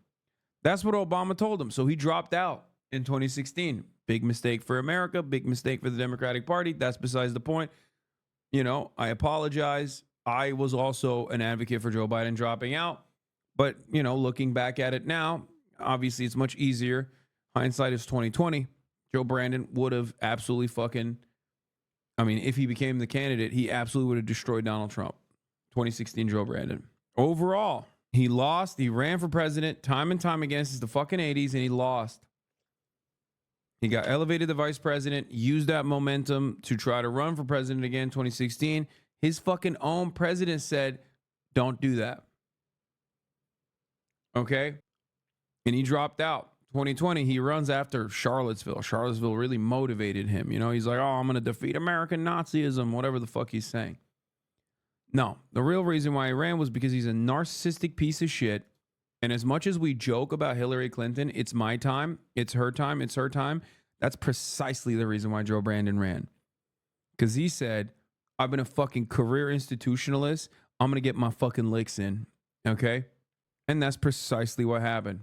That's what Obama told him. So he dropped out in 2016. Big mistake for America. Big mistake for the Democratic Party. That's besides the point. You know, I apologize. I was also an advocate for Joe Biden dropping out. But, you know, looking back at it now, obviously it's much easier. Hindsight is 2020. Joe Brandon would have absolutely fucking, I mean, if he became the candidate, he absolutely would have destroyed Donald Trump. 2016 Joe Brandon. Overall, he lost. He ran for president time and time again since the fucking 80s, and he lost. He got elevated to vice president, used that momentum to try to run for president again in 2016. His fucking own president said, "Don't do that." Okay? And he dropped out. 2020, he runs after Charlottesville. Charlottesville really motivated him. You know, he's like, "Oh, I'm going to defeat American Nazism," whatever the fuck he's saying. No, the real reason why he ran was because he's a narcissistic piece of shit. And as much as we joke about Hillary Clinton, it's my time, it's her time, it's her time. That's precisely the reason why Joe Brandon ran. Because he said, "I've been a fucking career institutionalist. I'm going to get my fucking licks in." Okay? And that's precisely what happened.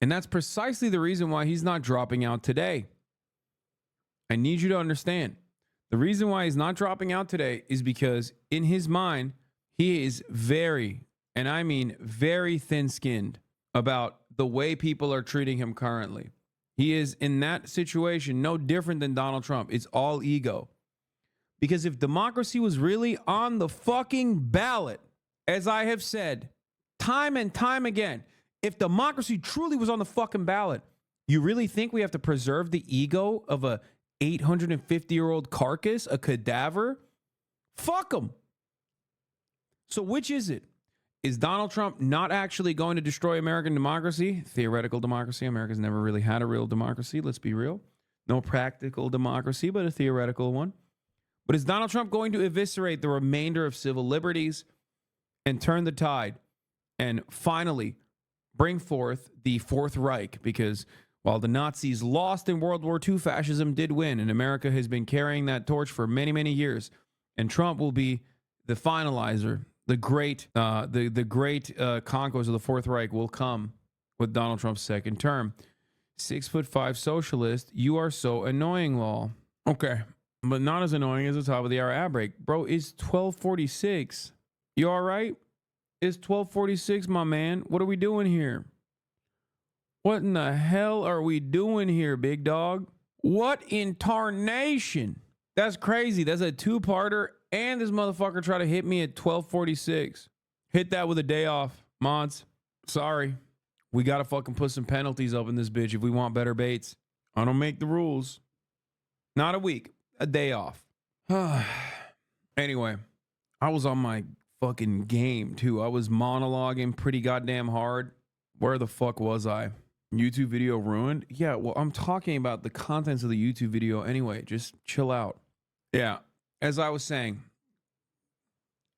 And that's precisely the reason why he's not dropping out today. I need you to understand. The reason why he's not dropping out today is because in his mind, he is very, and I mean very thin-skinned about the way people are treating him currently. He is in that situation no different than Donald Trump. It's all ego. Because if democracy was really on the fucking ballot, as I have said time and time again, if democracy truly was on the fucking ballot, you really think we have to preserve the ego of a 850-year-old carcass, a cadaver? Fuck him. So which is it? Is Donald Trump not actually going to destroy American democracy? Theoretical democracy. America's never really had a real democracy. Let's be real. No practical democracy, but a theoretical one. But is Donald Trump going to eviscerate the remainder of civil liberties and turn the tide and finally bring forth the Fourth Reich? Because while the Nazis lost in World War II, fascism did win, and America has been carrying that torch for many, many years. And Trump will be the finalizer. The great conquest of the Fourth Reich will come with Donald Trump's second term. 6'5" socialist, you are so annoying, lol. Okay, but not as annoying as the top of the hour ad break. Bro, it's 12:46. You all right? It's 12:46, my man. What are we doing here? What in the hell are we doing here, big dog? What in tarnation? That's crazy. That's a two-parter, and this motherfucker tried to hit me at 12:46. Hit that with a day off, mods. Sorry. We got to fucking put some penalties up in this bitch if we want better baits. I don't make the rules. Not a week, a day off. Anyway, I was on my fucking game too. I was monologuing pretty goddamn hard. Where the fuck was I? YouTube video ruined? Yeah, well, I'm talking about the contents of the YouTube video anyway. Just chill out. Yeah, as I was saying,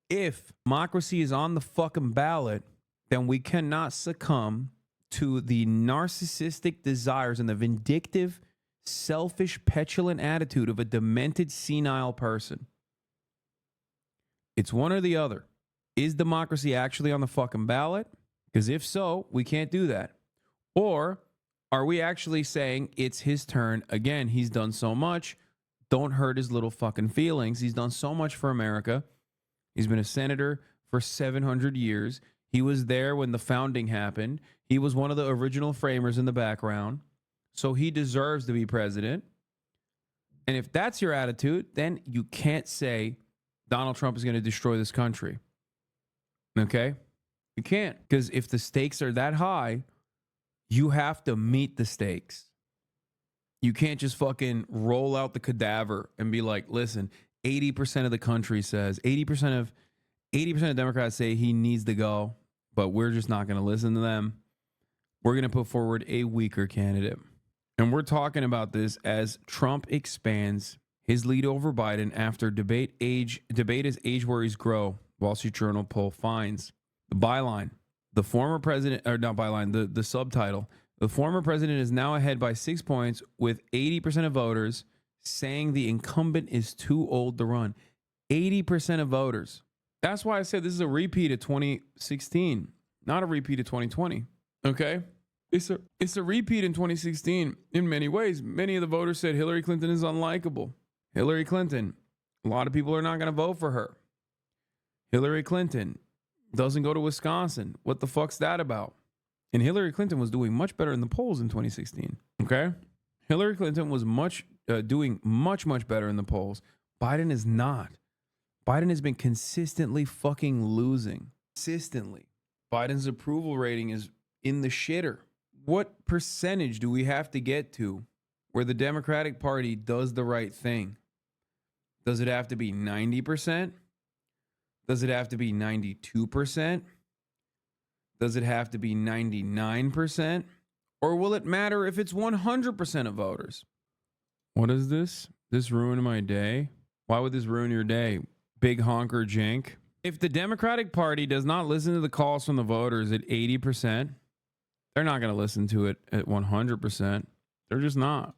if democracy is on the fucking ballot, then we cannot succumb to the narcissistic desires and the vindictive, selfish, petulant attitude of a demented, senile person. It's one or the other. Is democracy actually on the fucking ballot? Because if so, we can't do that. Or are we actually saying it's his turn? Again, he's done so much. Don't hurt his little fucking feelings. He's done so much for America. He's been a senator for 700 years. He was there when the founding happened. He was one of the original framers in the background. So he deserves to be president. And if that's your attitude, then you can't say Donald Trump is going to destroy this country. Okay? You can't. Because if the stakes are that high, you have to meet the stakes. You can't just fucking roll out the cadaver and be like, listen, 80% of the country says, 80% of Democrats say he needs to go, but we're just not going to listen to them. We're going to put forward a weaker candidate. And we're talking about this as Trump expands his lead over Biden after debate as age worries grow. Wall Street Journal poll finds. The byline, the former president, or not byline, the subtitle, the former president is now ahead by 6 points with 80% of voters saying the incumbent is too old to run. 80% of voters. That's why I said this is a repeat of 2016, not a repeat of 2020. Okay? It's a repeat in 2016 in many ways. Many of the voters said Hillary Clinton is unlikable. Hillary Clinton, a lot of people are not going to vote for her. Hillary Clinton doesn't go to Wisconsin. What the fuck's that about? And Hillary Clinton was doing much better in the polls in 2016. Okay? Hillary Clinton was doing much better in the polls. Biden is not. Biden has been consistently fucking losing. Consistently. Biden's approval rating is in the shitter. What percentage do we have to get to where the Democratic Party does the right thing? Does it have to be 90%? Does it have to be 92%? Does it have to be 99%? Or will it matter if it's 100% of voters? What is this? This ruined my day? Why would this ruin your day? Big honker jank. If the Democratic Party does not listen to the calls from the voters at 80%, they're not going to listen to it at 100%. They're just not.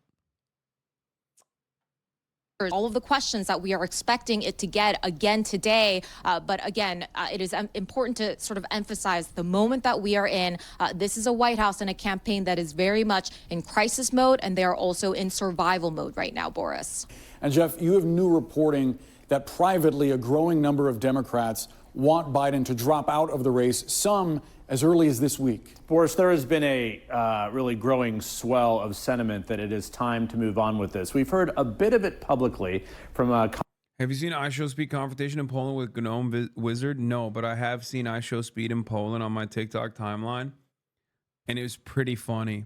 All of the questions that we are expecting it to get again today. But again, it is important to sort of emphasize the moment that we are in. This is a White House and a campaign that is very much in crisis mode, and they are also in survival mode right now, Boris. And Jeff, you have new reporting that privately a growing number of Democrats want Biden to drop out of the race, some as early as this week. Boris, there has been a really growing swell of sentiment that it is time to move on with this. We've heard a bit of it publicly from Have you seen I Show Speed confrontation in Poland with Gnome Wizard? No, but I have seen I Show Speed in Poland on my TikTok timeline, and it was pretty funny.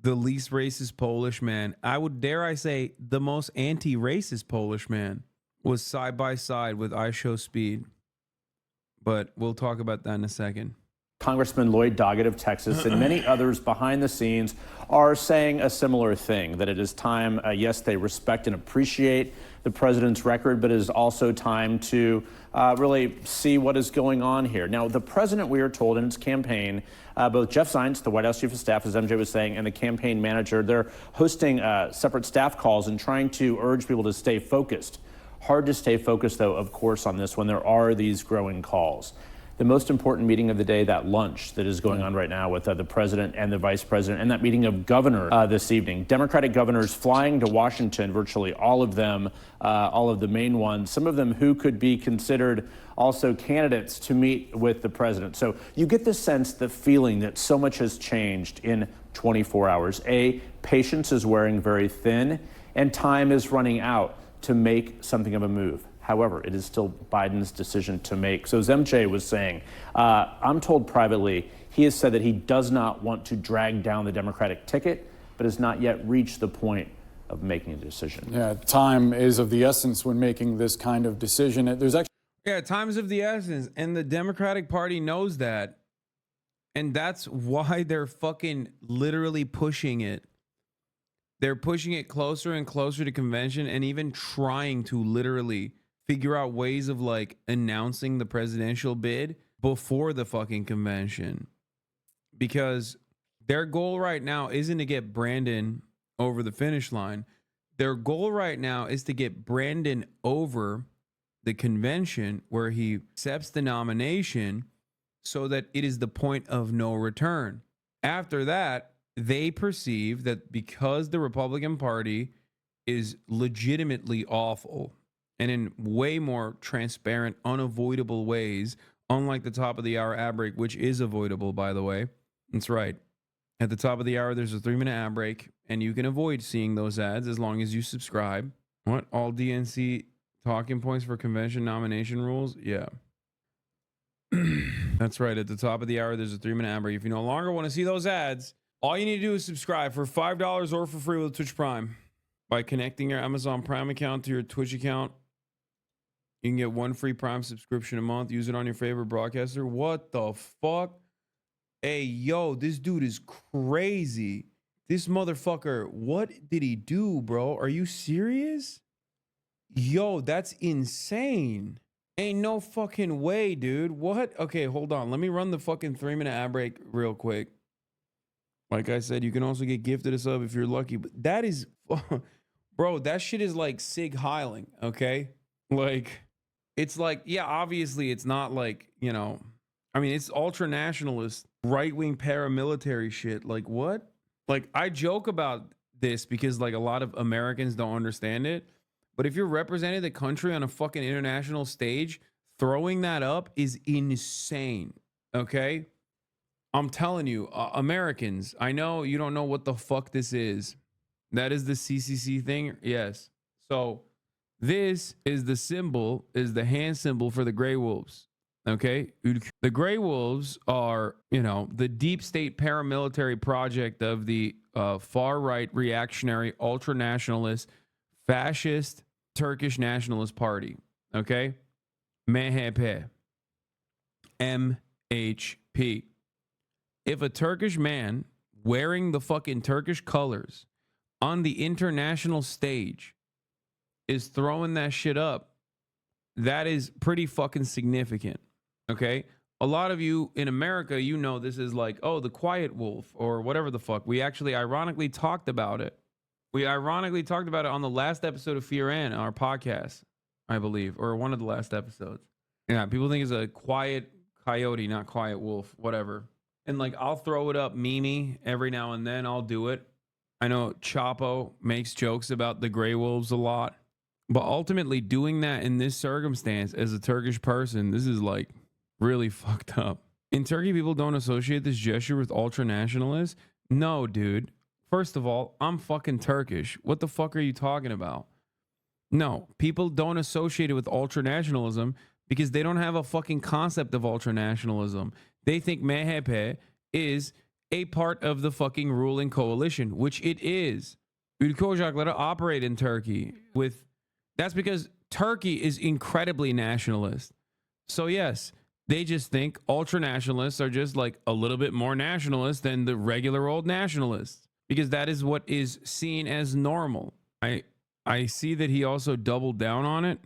The least racist Polish man, I would dare I say the most anti-racist Polish man, was side by side with I Show Speed. But we'll talk about that in a second. Congressman Lloyd Doggett of Texas and many others behind the scenes are saying a similar thing, that it is time, yes, they respect and appreciate the president's record, but it is also time to really see what is going on here. Now, the president, we are told in his campaign, both Jeff Zients, the White House chief of staff, as MJ was saying, and the campaign manager, they're hosting separate staff calls and trying to urge people to stay focused. Hard to stay focused, though, of course, on this when there are these growing calls. the most important meeting of the day, that lunch that is going on right now with the president and the vice president, and that meeting of governor this evening. Democratic governors flying to Washington, virtually all of them, all of the main ones, some of them who could be considered also candidates to meet with the president. So you get the sense, the feeling that so much has changed in 24 hours. Patience is wearing very thin, and time is running out to make something of a move. However, it is still Biden's decision to make. So as MJ was saying, I'm told privately, he has said that he does not want to drag down the Democratic ticket, but has not yet reached the point of making a decision. Yeah, time is of the essence when making this kind of decision. There's actually time is of the essence, and the Democratic Party knows that. And that's why they're fucking literally pushing it. They're pushing it closer and closer to convention, and even trying to literally figure out ways of like announcing the presidential bid before the fucking convention. Because their goal right now isn't to get Brandon over the finish line. Their goal right now is to get Brandon over the convention where he accepts the nomination so that it is the point of no return. After that, they perceive that because the Republican Party is legitimately awful and in way more transparent, unavoidable ways, unlike the top of the hour ad break, which is avoidable, by the way. That's right. At the top of the hour, there's a 3-minute ad break, and you can avoid seeing those ads as long as you subscribe. What? All DNC talking points for convention nomination rules? Yeah. That's right. At the top of the hour, there's a 3-minute ad break. If you no longer want to see those ads, all you need to do is subscribe for $5 or for free with Twitch Prime. By connecting your Amazon Prime account to your Twitch account, you can get 1 free Prime subscription a month. Use it on your favorite broadcaster. What the fuck? Hey, yo, this dude is crazy. This motherfucker, what did he do, bro? Are you serious? Yo, that's insane. Ain't no fucking way, dude. What? Okay, hold on. Let me run the fucking 3-minute ad break real quick. Like I said, you can also get gifted a sub if you're lucky. But that is, bro, that shit is like Sig Heiling, okay? Like, it's like, yeah, obviously it's not like, you know, I mean, it's ultra nationalist, right-wing paramilitary shit. Like, what? Like, I joke about this because like a lot of Americans don't understand it. But if you're representing the country on a fucking international stage, throwing that up is insane, okay? I'm telling you, Americans, I know you don't know what the fuck this is. That is the CCC thing? Yes. So this is the symbol, is the hand symbol for the Grey Wolves, okay? The Grey Wolves are, you know, the deep state paramilitary project of the far-right reactionary, ultra-nationalist, fascist, Turkish Nationalist Party, okay? MHP. MHP. If a Turkish man wearing the fucking Turkish colors on the international stage is throwing that shit up, that is pretty fucking significant, okay? A lot of you in America, you know this is like, oh, the quiet wolf or whatever the fuck. We actually ironically talked about it. We ironically talked about it on the last episode of Fear and our podcast, I believe, or one of the last episodes. Yeah, people think it's a quiet coyote, not quiet wolf, whatever. And like, I'll throw it up Mimi every now and then. I'll do it. I know Chapo makes jokes about the Grey Wolves a lot, but ultimately doing that in this circumstance as a Turkish person, this is like really fucked up. In Turkey, people don't associate this gesture with ultra nationalists. No, dude. First of all, I'm fucking Turkish. What the fuck are you talking about? No, people don't associate it with ultra nationalism because they don't have a fucking concept of ultra nationalism. They think MHP is a part of the fucking ruling coalition, which it is. Ülke Ocakları operate in Turkey with, that's because Turkey is incredibly nationalist. So yes, they just think ultra nationalists are just like a little bit more nationalist than the regular old nationalists, because that is what is seen as normal. I see that he also doubled down on it.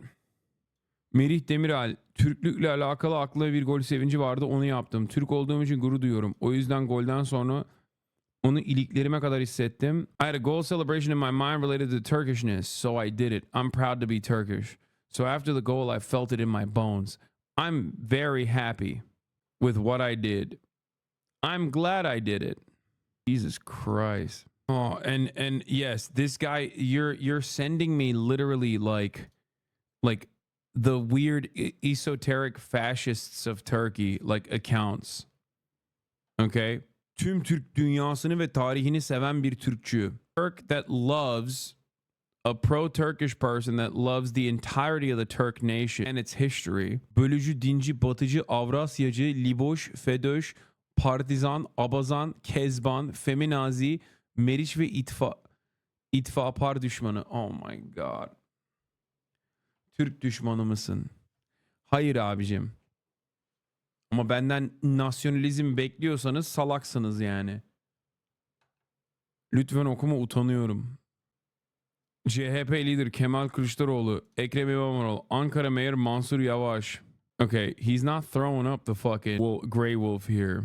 Merih Demiral, Türklükle alakalı aklımda bir gol sevinci vardı, onu yaptım. Türk olduğum için gurur duyuyorum. O yüzden golden sonra onu iliklerime kadar hissettim. I had a goal celebration in my mind related to Turkishness, so I did it. I'm proud to be Turkish. So after the goal, I felt it in my bones. I'm very happy with what I did. I'm glad I did it. Jesus Christ. Oh, and yes, this guy, you're sending me literally like the weird esoteric fascists of Turkey like accounts. Okay? Tüm Türk dünyasını ve tarihini seven bir Türkçü. Turk that loves a pro-Turkish person that loves the entirety of the Turk nation and its history. Bölücü, dinci, batıcı, Avrasyacı, liboş, fedöş, partizan, abazan, kezban, feminazi, meriç ve itfapar düşmanı. Oh my god. Türk düşmanı mısın? Hayır abicim. Ama benden nasyonalizm bekliyorsanız salaksınız yani. Lütfen okuma, utanıyorum. CHP lider Kemal Kılıçdaroğlu, Ekrem İmamoğlu, Ankara Mayor Mansur Yavaş. Okay, he's not throwing up the fucking gray wolf here.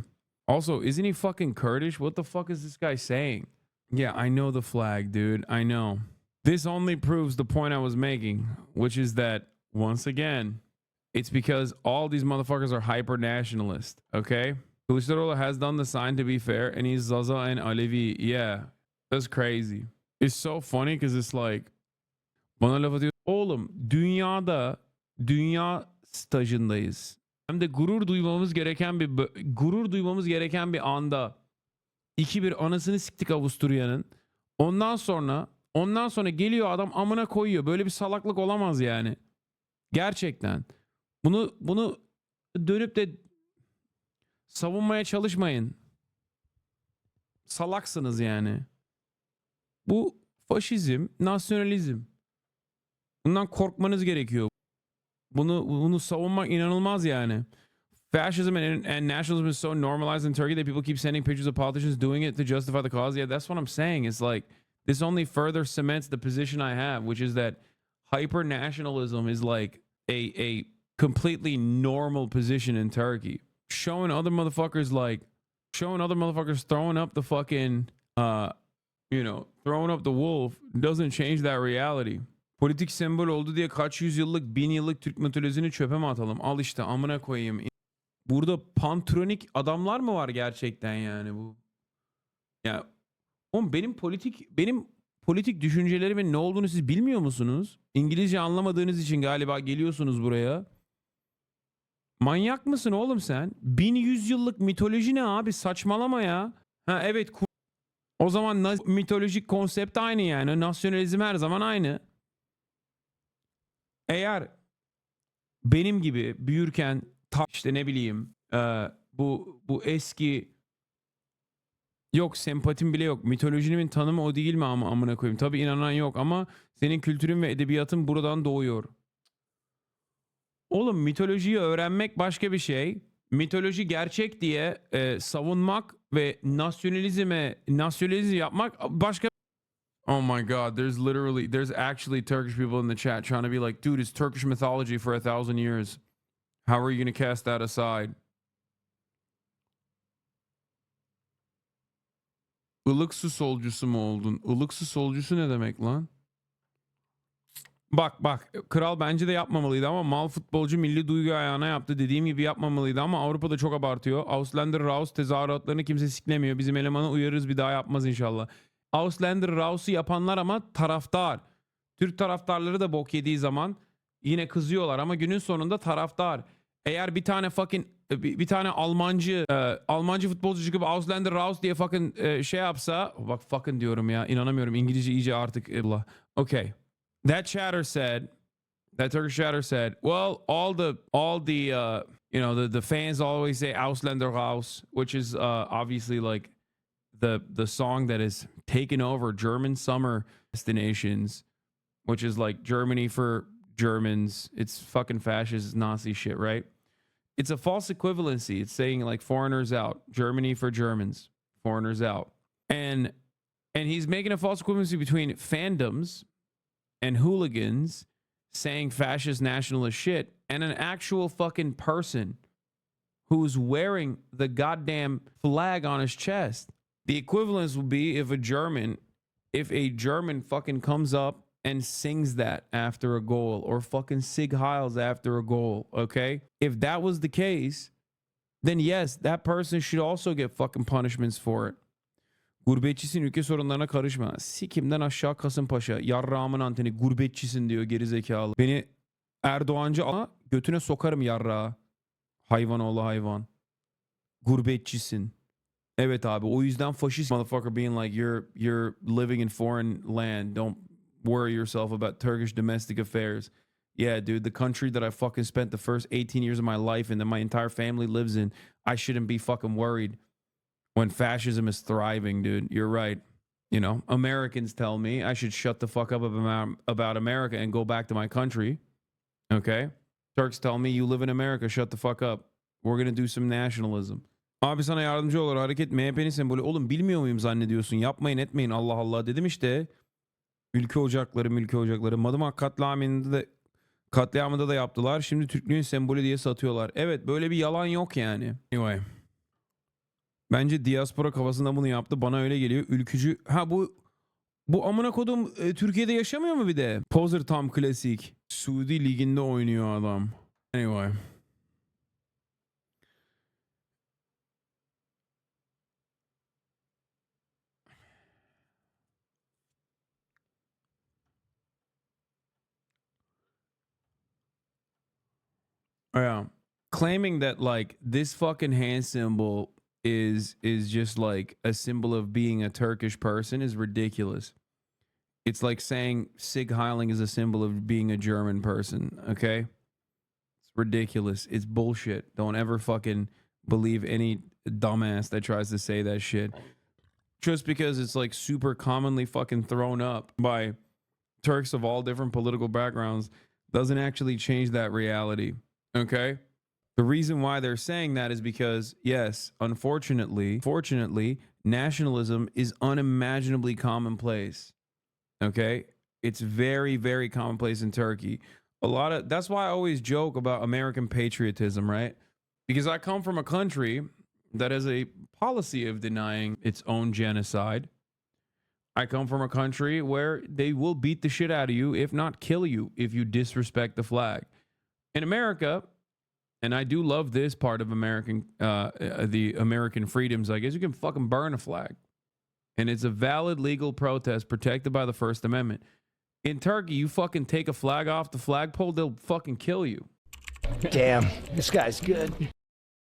Also, isn't he fucking Kurdish? What the fuck is this guy saying? Yeah, I know the flag, dude. I know. This only proves the point I was making, which is that, once again, it's because all these motherfuckers are hyper nationalist, okay? Kılıçdaroğlu has done the sign to be fair, and he's Zaza and Alevi. Yeah, that's crazy. It's so funny because it's like, bana laf atıyor. Oğlum, dünya stajındayız. Hem de gurur duymamız gereken bir anda 2-1 anasını siktik Avusturya'nın. Ondan sonra geliyor adam amına koyuyor. Böyle bir salaklık olamaz yani. Gerçekten. Bunu dönüp de savunmaya çalışmayın. Salaksınız yani. Bu faşizm, nasyonalizm. Bundan korkmanız gerekiyor. Bunu savunmak inanılmaz yani. Fascism and nationalism is so normalized in Turkey that people keep sending pictures of politicians doing it to justify the cause. Yeah, that's what I'm saying. It's like, this only further cements the position I have, which is that hyper-nationalism is like a completely normal position in Turkey. Showing other motherfuckers throwing up the fucking, throwing up the wolf doesn't change that reality. Politik sembol oldu diye kaç yüzyıllık, 1000 yıllık Türk mitolojisini çöpe mi atalım? Al işte amına koyayım. Burada pantronik adamlar mı var gerçekten yani bu? Ya oğlum benim politik düşüncelerimin ne olduğunu siz bilmiyor musunuz? İngilizce anlamadığınız için galiba geliyorsunuz buraya. Manyak mısın oğlum sen? 1100 yıllık mitoloji ne abi? Saçmalama ya. Ha evet, o zaman mitolojik konsept aynı yani. Nasyonalizm her zaman aynı. Eğer benim gibi büyürken işte ne bileyim bu eski yok, sempatim bile yok. Mitolojinin tanımı o değil mi ama amına koyayım. Tabii inanan yok ama senin kültürün ve edebiyatın buradan doğuyor. Oğlum mitolojiyi öğrenmek başka bir şey. Mitoloji gerçek diye savunmak ve nasyonalizm yapmak başka. Oh my god, there's actually Turkish people in the chat trying to be like, dude, it's Turkish mythology for 1,000 years. How are you going to cast that aside? Ilık su solcusu mu oldun? Ilık su solcusu ne demek lan? Bak, kral bence de yapmamalıydı ama mal futbolcu milli duygu ayağına yaptı. Dediğim gibi yapmamalıydı ama Avrupa'da çok abartıyor. Ausländer Raus tezahüratlarını kimse siklemiyor. Bizim elemanı uyarırız, bir daha yapmaz inşallah. Ausländer Raus'u yapanlar ama taraftar. Türk taraftarları da bok yediği zaman yine kızıyorlar ama günün sonunda taraftar. Eğer bir tane Almancı futbolcu çıkıp Ausländer Raus diye şey yapsa, bak fucking diyorum ya, inanamıyorum, İngilizce iyice artık okay. That Turkish chatter said, well, all the the fans always say Ausländer Raus, which is obviously like the song that has taken over German summer destinations, which is like Germany for Germans. It's fucking fascist Nazi shit, right? It's a false equivalency. It's saying like foreigners out, Germany for Germans, foreigners out. And he's making a false equivalency between fandoms and hooligans saying fascist nationalist shit and an actual fucking person who's wearing the goddamn flag on his chest. The equivalence would be if a German fucking comes up and sings that after a goal, or fucking Sig Heils after a goal, okay? If that was the case, then yes, that person should also get fucking punishments for it. Gurbetçisin, ülke sorunlarına karışma. Sikimden aşağı Kasımpaşa. Yarrağımın anteni. Gurbetçisin diyor gerizekalı. Beni Erdoğancı ama götüne sokarım yarrağı. Hayvan oğlu hayvan. Gurbetçisin. Evet abi, o yüzden faşist motherfucker being like you're living in foreign land. Don't worry yourself about Turkish domestic affairs. Yeah, dude, the country that I fucking spent the first 18 years of my life and that my entire family lives in, I shouldn't be fucking worried when fascism is thriving, dude. You're right. You know, Americans tell me I should shut the fuck up about America and go back to my country. Okay? Turks tell me you live in America, shut the fuck up. We're gonna do some nationalism. Abi sana yardımcı olur hareket MHP'nin sembolü. Oğlum bilmiyor muyum zannediyorsun? Yapmayın etmeyin Allah Allah dedim işte. Ülke ocakları. Madımak katliamında da yaptılar. Şimdi Türklüğün sembolü diye satıyorlar. Evet, böyle bir yalan yok yani. Anyway. Bence diaspora kafasında bunu yaptı. Bana öyle geliyor. Ülkücü. Ha bu amına kodum Türkiye'de yaşamıyor mu bir de? Poser tam klasik. Suudi liginde oynuyor adam. Anyway. Yeah. Claiming that like this fucking hand symbol is just like a symbol of being a Turkish person is ridiculous. It's like saying Sig Heiling is a symbol of being a German person, okay? It's ridiculous. It's bullshit. Don't ever fucking believe any dumbass that tries to say that shit. Just because it's like super commonly fucking thrown up by Turks of all different political backgrounds doesn't actually change that reality. Okay? The reason why they're saying that is because, yes, unfortunately, nationalism is unimaginably commonplace. Okay? It's very, very commonplace in Turkey. That's why I always joke about American patriotism, right? Because I come from a country that has a policy of denying its own genocide. I come from a country where they will beat the shit out of you, if not kill you, if you disrespect the flag. In America, and I do love this part of the American freedoms, I guess you can fucking burn a flag. And it's a valid legal protest protected by the First Amendment. In Turkey, you fucking take a flag off the flagpole, they'll fucking kill you. Damn, this guy's good.